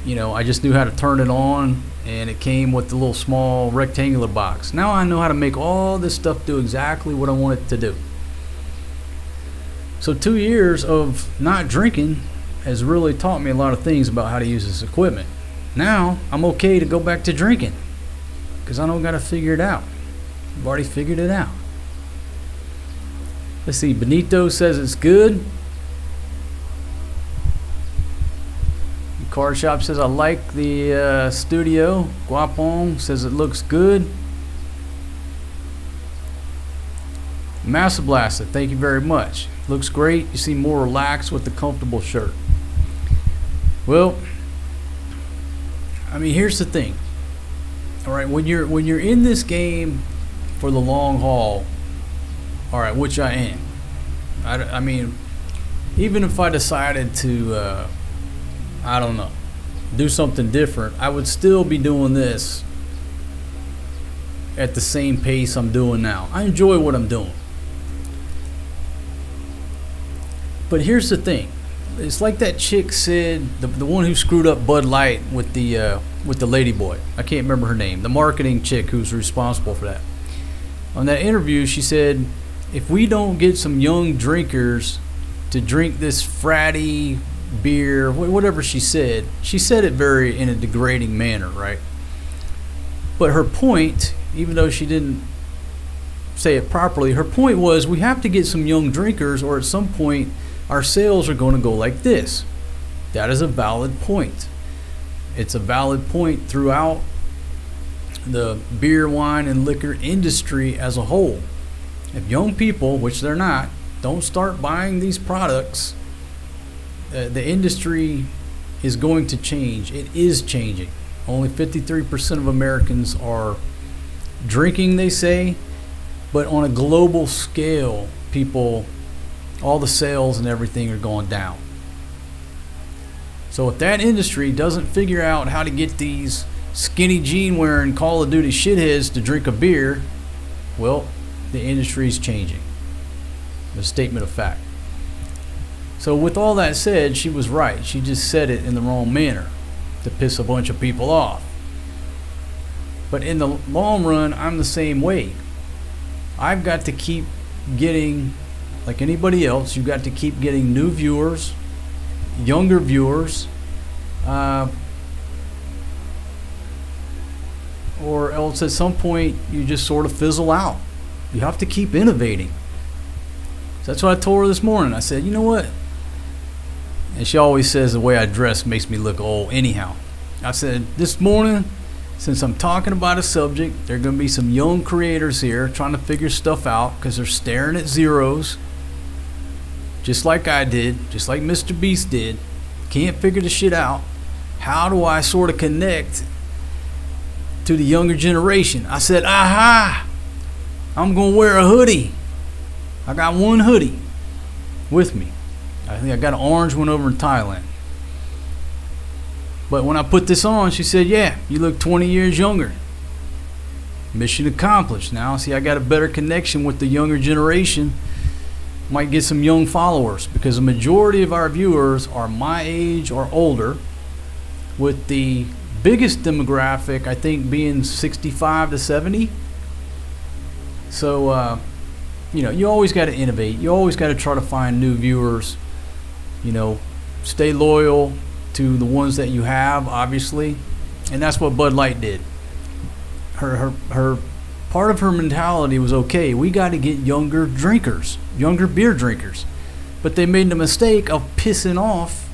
You know, I just knew how to turn it on, and it came with the little small rectangular box. Now I know how to make all this stuff do exactly what I want it to do. So 2 years of not drinking has really taught me a lot of things about how to use this equipment. Now I'm okay to go back to drinking because I don't got to figure it out. I've already figured it out. Let's see, Benito says it's good. Card Shop says I like the studio. Guapong says it looks good. Massa Blaster, thank you very much. Looks great. You seem more relaxed with the comfortable shirt. Well, I mean, here's the thing. All right, when you're in this game for the long haul, all right, which I am. I mean, even if I decided to, I don't know, do something different, I would still be doing this at the same pace I'm doing now. I enjoy what I'm doing. But here's the thing. It's like that chick said, the one who screwed up Bud Light with the Ladyboy. I can't remember her name. The marketing chick who's responsible for that. On that interview, she said, if we don't get some young drinkers to drink this fratty beer, whatever she said it very in a degrading manner, right? But her point, even though she didn't say it properly, her point was we have to get some young drinkers, or at some point our sales are going to go like this. That is a valid point. It's a valid point throughout the beer, wine, and liquor industry as a whole. If young people, which they're not, don't start buying these products, the industry is going to change. It is changing. Only 53% of Americans are drinking, they say, but on a global scale, people, all the sales and everything are going down. So if that industry doesn't figure out how to get these skinny jean wearing Call of Duty shitheads to drink a beer, well, the industry is changing. A statement of fact. So with all that said, she was right. She just said it in the wrong manner to piss a bunch of people off. But in the long run, I'm the same way. I've got to keep getting, like anybody else, you've got to keep getting new viewers, younger viewers, or else at some point you just sort of fizzle out. You have to keep innovating. So that's what I told her this morning. I said, you know what? And she always says the way I dress makes me look old anyhow. I said, this morning, since I'm talking about a subject, there are going to be some young creators here trying to figure stuff out because they're staring at zeros, just like I did, just like Mr. Beast did. Can't figure the shit out. How do I sort of connect to the younger generation? I said, aha! I'm going to wear a hoodie. I got one hoodie with me. I think I got an orange one over in Thailand. But when I put this on, she said, yeah, you look 20 years younger. Mission accomplished. Now, see, I got a better connection with the younger generation. Might get some young followers because the majority of our viewers are my age or older, with the biggest demographic, I think, being 65 to 70. So, you know, you always got to innovate. You always got to try to find new viewers. You know, stay loyal to the ones that you have, obviously. And that's what Bud Light did. Her part of her mentality was, okay, we got to get younger drinkers, younger beer drinkers. But they made the mistake of pissing off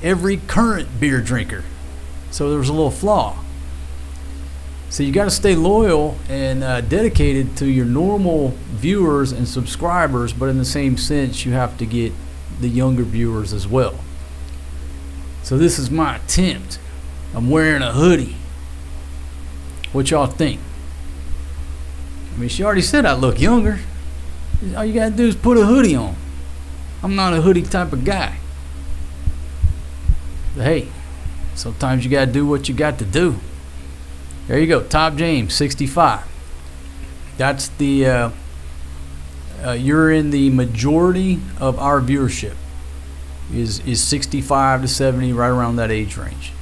every current beer drinker. So there was a little flaw. So you got to stay loyal and dedicated to your normal viewers and subscribers, but in the same sense, you have to get the younger viewers as well. So this is my attempt. I'm wearing a hoodie. What y'all think? I mean, she already said I look younger. All you got to do is put a hoodie on. I'm not a hoodie type of guy. But hey, sometimes you got to do what you got to do. There you go. Top James, 65. That's the, you're in the majority of our viewership is 65 to 70, right around that age range.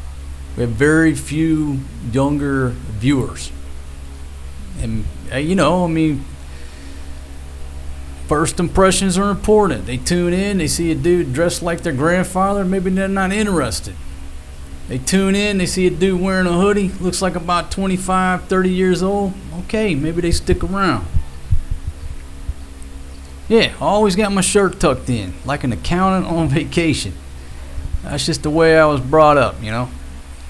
We have very few younger viewers. And, you know, I mean, first impressions are important. They tune in, they see a dude dressed like their grandfather, maybe they're not interested. They tune in, they see a dude wearing a hoodie, looks like about 25, 30 years old. Okay, maybe they stick around. Yeah, I always got my shirt tucked in, like an accountant on vacation. That's just the way I was brought up, you know.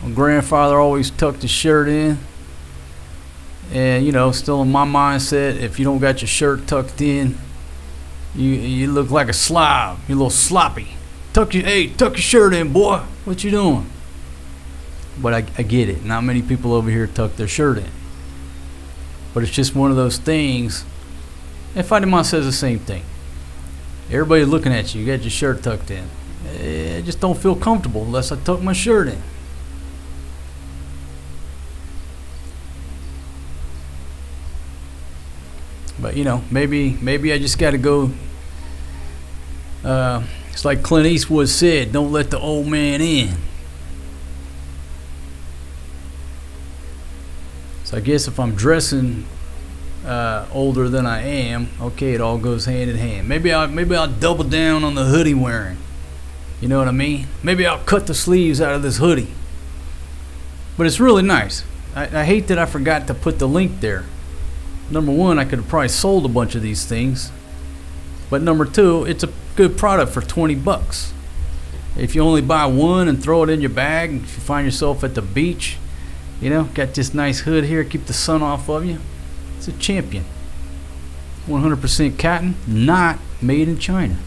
My grandfather always tucked his shirt in. And, you know, still in my mindset, if you don't got your shirt tucked in, you look like a slob. You're a little sloppy. Tuck your shirt in, boy. What you doing? But I get it. Not many people over here tuck their shirt in. But it's just one of those things. And Fatima says the same thing. Everybody looking at you. You got your shirt tucked in. I just don't feel comfortable unless I tuck my shirt in. But, you know, maybe I just got to go. It's like Clint Eastwood said, don't let the old man in. So I guess if I'm dressing older than I am, okay, it all goes hand in hand. Maybe I'll double down on the hoodie wearing. You know what I mean? Maybe I'll cut the sleeves out of this hoodie. But it's really nice. I hate that I forgot to put the link there. Number one, I could have probably sold a bunch of these things. But number two, it's a good product for $20. If you only buy one and throw it in your bag, if you find yourself at the beach, you know, got this nice hood here, keep the sun off of you. It's a champion. 100% cotton, not made in China.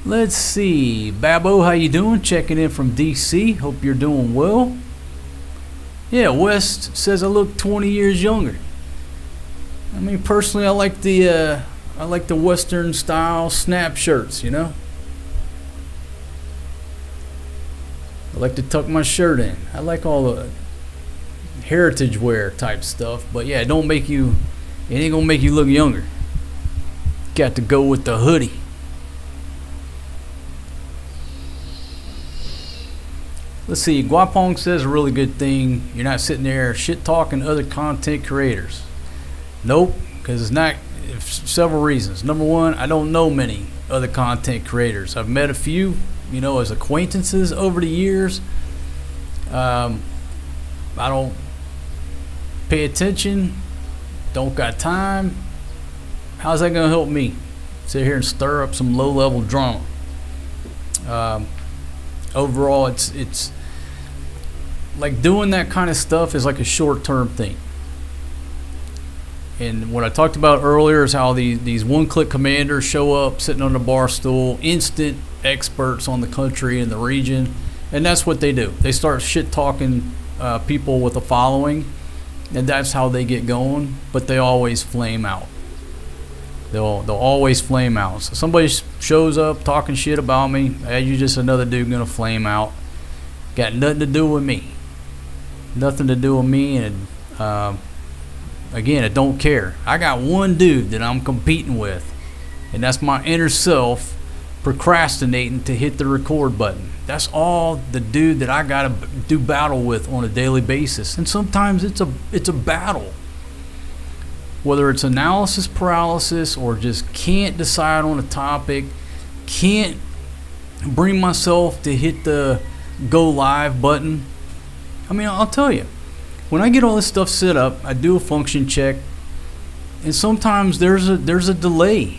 Let's see. Babo, how you doing? Checking in from DC. Hope you're doing well. Yeah, West says I look 20 years younger. I mean, personally, I like the Western style snap shirts, you know. I like to tuck my shirt in. I like all the heritage wear type stuff, but yeah, it ain't gonna make you look younger. Got to go with the hoodie. Let's see, Guapong says a really good thing. You're not sitting there shit talking other content creators. Nope, because it's not, several reasons. Number one, I don't know many other content creators. I've met a few, you know, as acquaintances over the years. I don't pay attention, don't got time. How's that gonna help me sit here and stir up some low-level drama? Overall, it's like doing that kind of stuff is like a short-term thing. And what I talked about earlier is how these one-click commanders show up sitting on the bar stool, instant experts on the country and the region, and that's what they do. They start shit-talking people with a following, and that's how they get going, but they always flame out. They'll always flame out. So somebody shows up talking shit about me, hey, you're just another dude gonna flame out. Got nothing to do with me. Nothing to do with me, and again, I don't care. I got one dude that I'm competing with, and that's my inner self procrastinating to hit the record button. That's all the dude that I gotta do battle with on a daily basis, and sometimes it's a battle. Whether it's analysis paralysis or just can't decide on a topic, can't bring myself to hit the go live button. I mean, I'll tell you, when I get all this stuff set up, I do a function check, and sometimes there's a delay.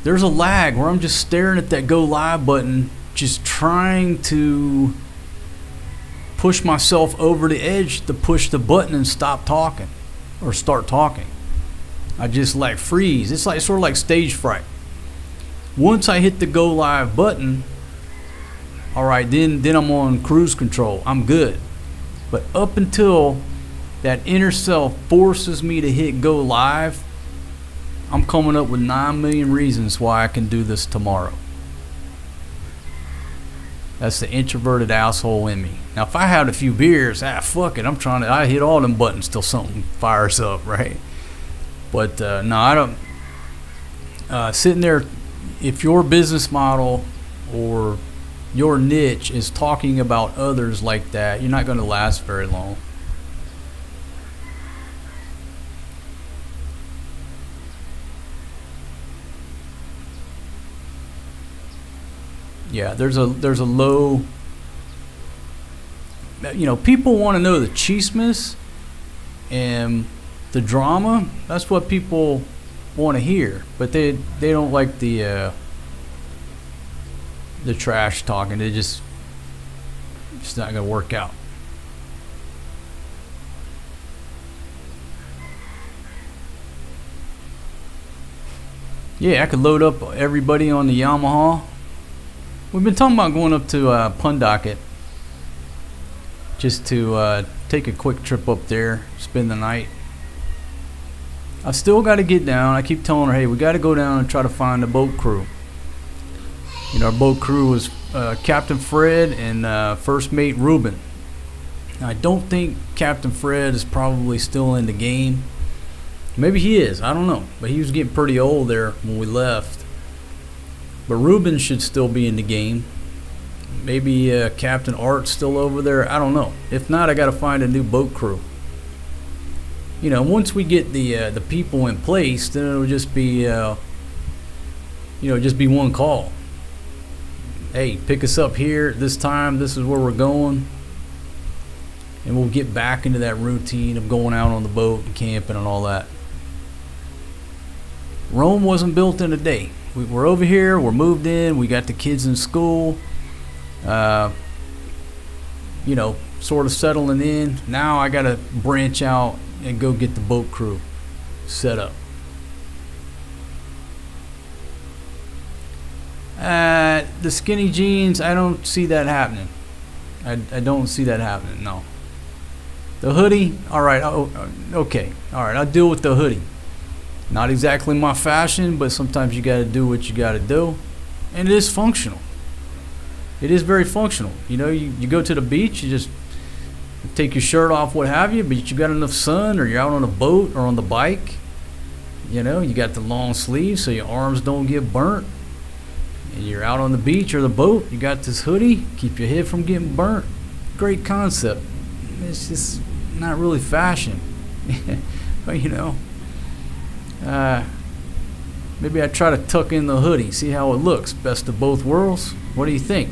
There's a lag where I'm just staring at that go live button, just trying to push myself over the edge to push the button and stop talking or start talking. I just like freeze. It's like sort of like stage fright. Once I hit the go live button, all right, then I'm on cruise control. I'm good. But up until that inner self forces me to hit go live, I'm coming up with 9 million reasons why I can do this tomorrow. That's the introverted asshole in me. Now, if I had a few beers, fuck it, I hit all them buttons till something fires up, right? But no, I don't. Sitting there, if your business model or your niche is talking about others like that, you're not going to last very long. Yeah, there's a low. People want to know the chismes and the drama. That's what people want to hear, but they don't like the trash talking. It's not gonna work out. Yeah, I could load up everybody on the Yamaha. We've been talking about going up to Pundakit just to take a quick trip up there, spend the night. I still got to get down. I keep telling her, hey, we got to go down and try to find the boat crew. Our boat crew was Captain Fred and First Mate Ruben. Now, I don't think Captain Fred is probably still in the game. Maybe he is. I don't know. But he was getting pretty old there when we left. But Ruben should still be in the game. Maybe Captain Art's still over there. I don't know. If not, I got to find a new boat crew. Once we get the people in place, then it'll just be just be one call. Hey, pick us up here at this time. This is where we're going, and we'll get back into that routine of going out on the boat and camping and all that. Rome wasn't built in a day. We're over here. We're moved in. We got the kids in school. Sort of settling in. Now I got to branch out and go get the boat crew set up. The skinny jeans, I don't see that happening. I don't see that happening, no. The hoodie, all right, okay. All right, I'll deal with the hoodie. Not exactly my fashion, but sometimes you got to do what you got to do. And it is functional. It is very functional. You go to the beach, you just take your shirt off, what have you, but you got enough sun, or you're out on a boat or on the bike. You got the long sleeves so your arms don't get burnt. And you're out on the beach or the boat, you got this hoodie, keep your head from getting burnt. Great concept. It's just not really fashion. But maybe I try to tuck in the hoodie, see how it looks. Best of both worlds. What do you think?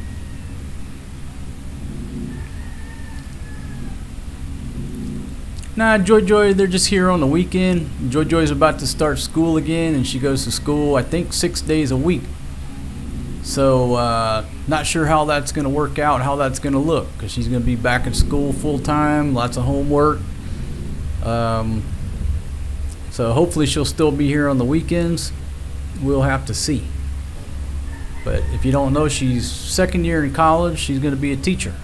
Nah, Joy, they're just here on the weekend. Joy's about to start school again, and she goes to school, I think, 6 days a week. So, not sure how that's going to work out, how that's going to look, because she's going to be back at school full time, lots of homework. So hopefully she'll still be here on the weekends. We'll have to see. But if you don't know, she's second year in college. She's going to be a teacher.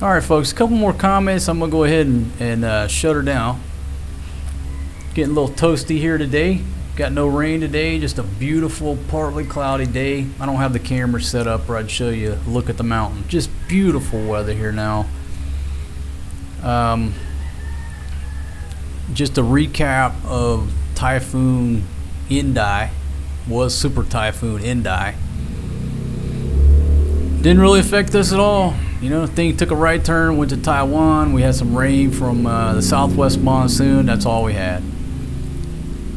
All right, folks, a couple more comments. I'm going to go ahead and shut her down. Getting a little toasty here today. Got no rain today, just a beautiful, partly cloudy day. I don't have the camera set up where I'd show you a look at the mountain. Just beautiful weather here now. Just a recap of Typhoon Indai. Was Super Typhoon Indai. Didn't really affect us at all. Thing took a right turn, went to Taiwan. We had some rain from the southwest monsoon. That's all we had.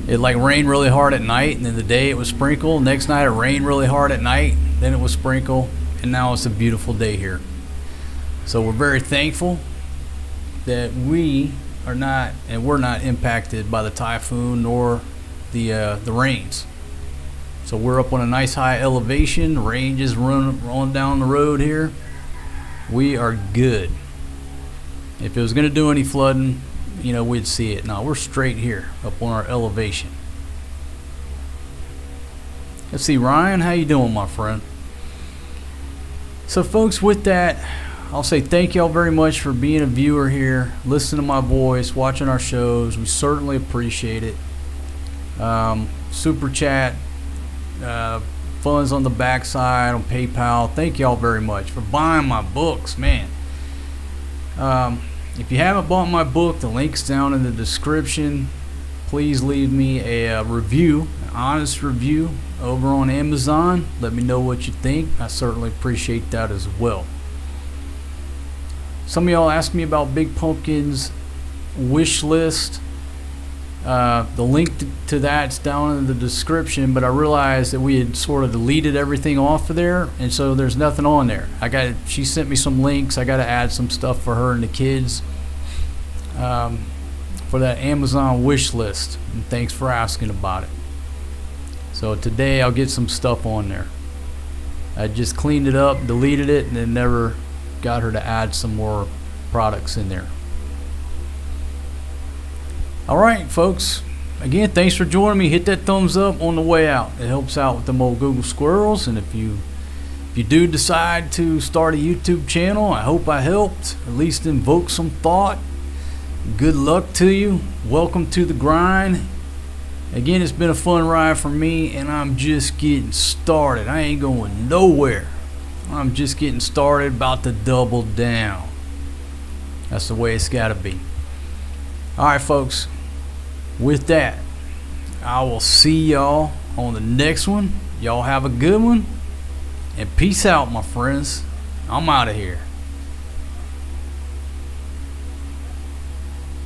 It rained really hard at night, and then the day it was sprinkle. Next night it rained really hard at night, then it was sprinkle, and now it's a beautiful day here. So we're very thankful that we're not impacted by the typhoon nor the rains. So we're up on a nice high elevation. The rain just rolling down the road here. We are good. If it was going to do any flooding, we'd see it. No, we're straight here up on our elevation. Let's see, Ryan, how you doing, my friend? So, folks, with that, I'll say thank y'all very much for being a viewer here, listening to my voice, watching our shows. We certainly appreciate it. Super chat, funds on the backside on PayPal. Thank y'all very much for buying my books, man. If you haven't bought my book, the link's down in the description. Please leave me a review, an honest review over on Amazon. Let me know what you think. I certainly appreciate that as well. Some of y'all asked me about Big Pumpkin's wish list. The link to that's down in the description, but I realized that we had sort of deleted everything off of there, and so there's nothing on there. She sent me some links. I got to add some stuff for her and the kids for that Amazon wish list, and thanks for asking about it. So today I'll get some stuff on there. I just cleaned it up, deleted it, and then never got her to add some more products in there. All right, folks. Again, thanks for joining me. Hit that thumbs up on the way out. It helps out with them old Google squirrels. And if you do decide to start a YouTube channel, I hope I helped. At least invoke some thought. Good luck to you. Welcome to the grind. Again, it's been a fun ride for me, and I'm just getting started. I ain't going nowhere. I'm just getting started, about to double down. That's the way it's got to be. All right, folks. With that, I will see y'all on the next one. Y'all have a good one. And peace out, my friends. I'm out of here.